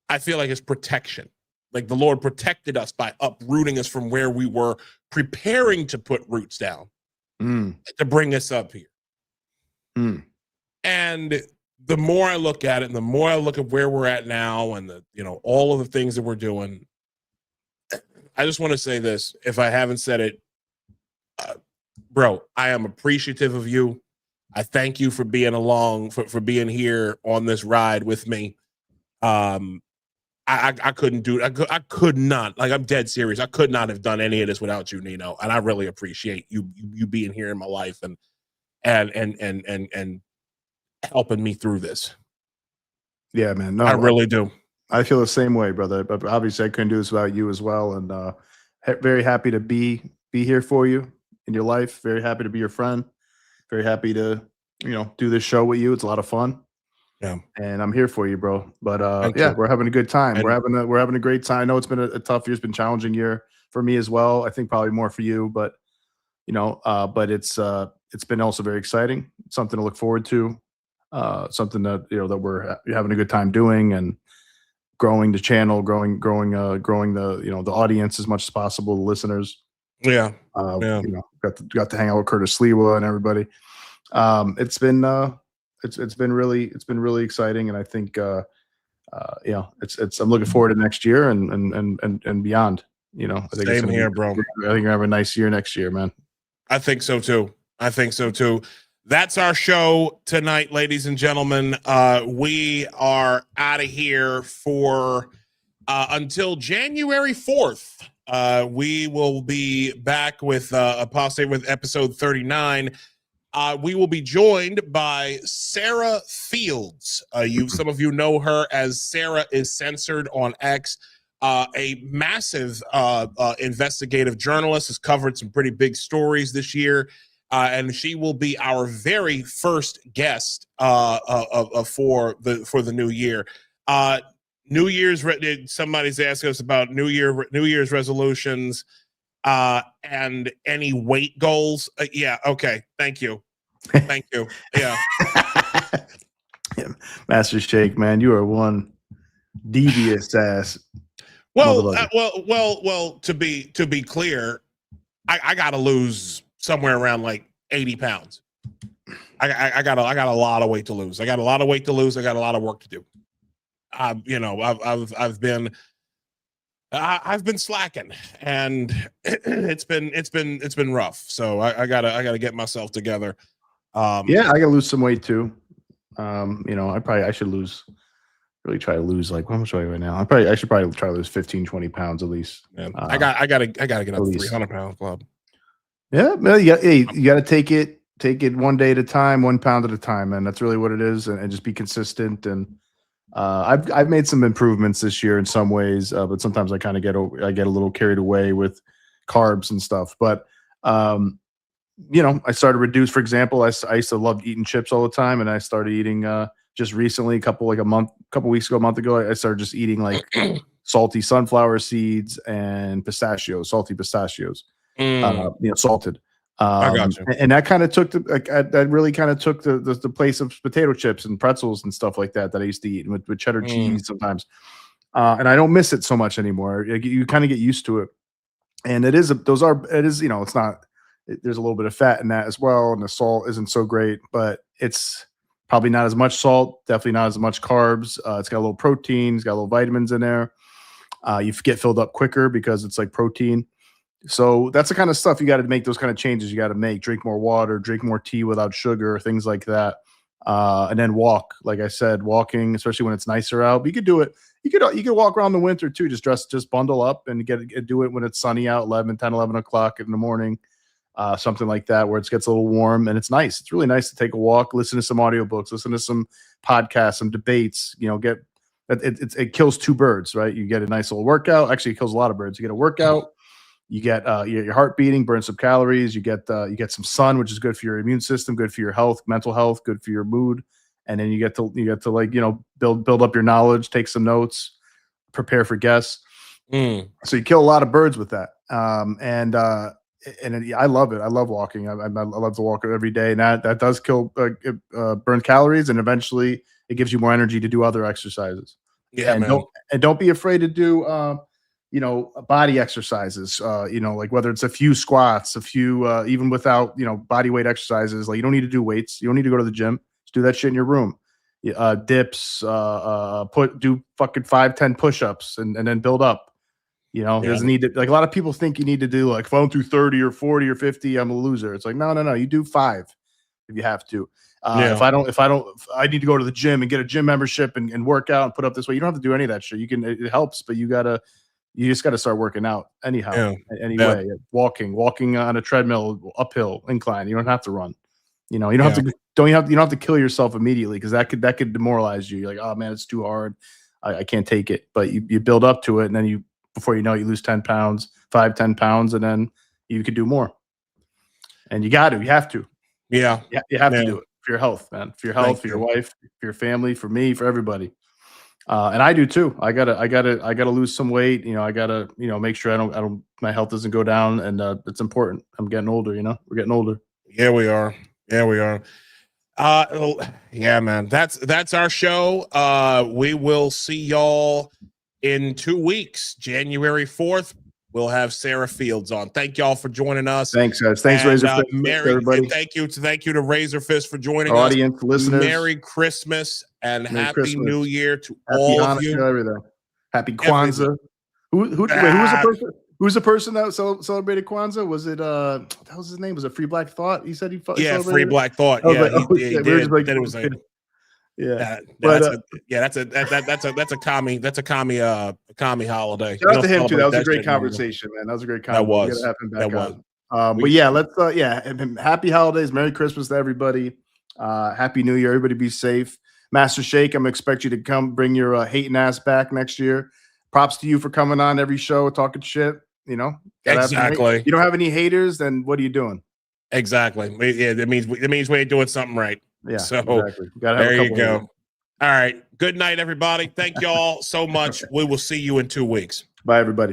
I feel like it's protection. Like the Lord protected us by uprooting us from where we were preparing to put roots down to bring us up here. And the more I look at it, and the more I look at where we're at now, and all of the things that we're doing, I just want to say this. If I haven't said it, bro, I am appreciative of you. I thank you for being along, for being here on this ride with me. I couldn't do it. I could not, I'm dead serious. I could not have done any of this without you, Nino. And I really appreciate you being here in my life and helping me through this. Yeah, man. No, I really do. I feel the same way, brother. But obviously I couldn't do this without you as well. And very happy to be here for you in your life. Very happy to be your friend. Very happy to, do this show with you. It's a lot of fun. Yeah. And I'm here for you, bro. But you. we're having a good time. And we're having a great time. I know it's been a tough year. It's been a challenging year for me as well. I think probably more for you, but but it's been also very exciting. Something to look forward to. Something that that we're having a good time doing, and growing the channel, growing the the audience as much as possible, the listeners. Yeah. Got to hang out with Curtis Sliwa and everybody. It's been really exciting, and I think I'm looking forward to next year and beyond. I think Same here, bro. I think you're gonna have a nice year next year, man. I think so too. That's our show tonight, ladies and gentlemen. We are out of here for until January 4th. We will be back with Apostate with episode 39. We will be joined by Sarah Fields. Some of you know her as Sarah is Censored on X. A massive investigative journalist, has covered some pretty big stories this year. And she will be our very first guest for the new year. New Year's. Somebody's asking us about New Year's resolutions and any weight goals. Yeah. Okay. Thank you. Yeah. Master Shake, man, you are one devious ass. Well. To be clear, I got to lose somewhere around 80 pounds. I got a lot of weight to lose. I got a lot of work to do. I've been slacking, and it's been rough. So I gotta get myself together. I gotta lose some weight too. I should try to lose how much weight right now. I should probably try to lose 15-20 pounds at least. I gotta get up 300 pound club. Yeah, you got to take it take it one day at a time, 1 pound at a time, and that's really what it is. And just be consistent. And I've made some improvements this year in some ways, but sometimes I kind of get a little carried away with carbs and stuff. But I started to reduce. For example, I used to love eating chips all the time, and I started eating just recently, a couple weeks ago, a month ago, I started just eating like salty sunflower seeds and pistachios, salty pistachios, salted. I got you. And that kind of took that really kind of took the place of potato chips and pretzels and stuff like that I used to eat with cheddar cheese sometimes. And I don't miss it so much anymore. You kind of get used to it. And it's not, there's a little bit of fat in that as well. And the salt isn't so great, but it's probably not as much salt, definitely not as much carbs. It's got a little protein, it's got a little vitamins in there. You get filled up quicker because it's like protein. So that's the kind of stuff you got to make, those kind of changes you got to make. Drink more water, drink more tea without sugar, things like that. And then walk. Like I said, walking, especially when it's nicer out. But you could do it. You could walk around the winter too. Just bundle up and do it when it's sunny out, 10, 11 o'clock in the morning. Something like that where it gets a little warm and it's nice. It's really nice to take a walk, listen to some audiobooks, listen to some podcasts, some debates, it kills two birds, right? You get a nice little workout. Actually, it kills a lot of birds. You get a workout. You get your heart beating, burn some calories. You get some sun, which is good for your immune system, good for your health, mental health, good for your mood. And then you get to build up your knowledge, take some notes, prepare for guests. So you kill a lot of birds with that. And I love it. I love walking. I love to walk every day, and that does kill burn calories, and eventually it gives you more energy to do other exercises. Yeah, and don't be afraid to do body exercises, like whether it's a few squats, a few, even without, body weight exercises, like you don't need to do weights. You don't need to go to the gym. Just do that shit in your room. Dips, do fucking 5-10 push-ups and then build up, there's a need to, like a lot of people think you need to do like, if I don't do 30 or 40 or 50, I'm a loser. It's like, no. You do 5 if you have to. If I need to go to the gym and get a gym membership and work out and put up this way. You don't have to do any of that shit. It helps, but you just got to start working out anyhow, anyway. Walking on a treadmill, uphill, incline. You don't have to run. You don't have to kill yourself immediately, because that could demoralize you. You're like, oh man, it's too hard. I can't take it. But you build up to it, and then before you know it, you lose 10 pounds, 10 pounds, and then you could do more. And you have to. Yeah. You have to do it for your health, man. For your health, for your wife, for your family, for me, for everybody. And I do too. I gotta lose some weight. I gotta, make sure my health doesn't go down, and it's important. I'm getting older, we're getting older. Yeah, we are. Yeah, man. That's our show. We will see y'all in 2 weeks, January 4th. We'll have Sarah Fields on. Thank y'all for joining us. Thanks, guys. Thanks, Razor Fist, everybody. Thank you to Razor Fist for joining our us. Audience, listeners. Merry Christmas and Happy Christmas. New Year to Happy all Hanukkah, of you. Everything. Happy Kwanzaa. Who was the person that celebrated Kwanzaa? Was it what was his name? Was it Free Black Thought? He said he celebrated Free Black Thought. Yeah, he did. It was like, yeah, that's a commie holiday. Shout out to him too. That was a great conversation, man. That was a great conversation. That was. But yeah, let's happy holidays, Merry Christmas to everybody. Happy New Year. Everybody be safe. Master Shake, I'm gonna expect you to come bring your hating ass back next year. Props to you for coming on every show talking shit. Exactly. You don't have any haters, then what are you doing? Exactly. It means we ain't doing something right. Yeah. So exactly. There you go. All right. Good night, everybody. Thank y'all so much. We will see you in 2 weeks. Bye, everybody.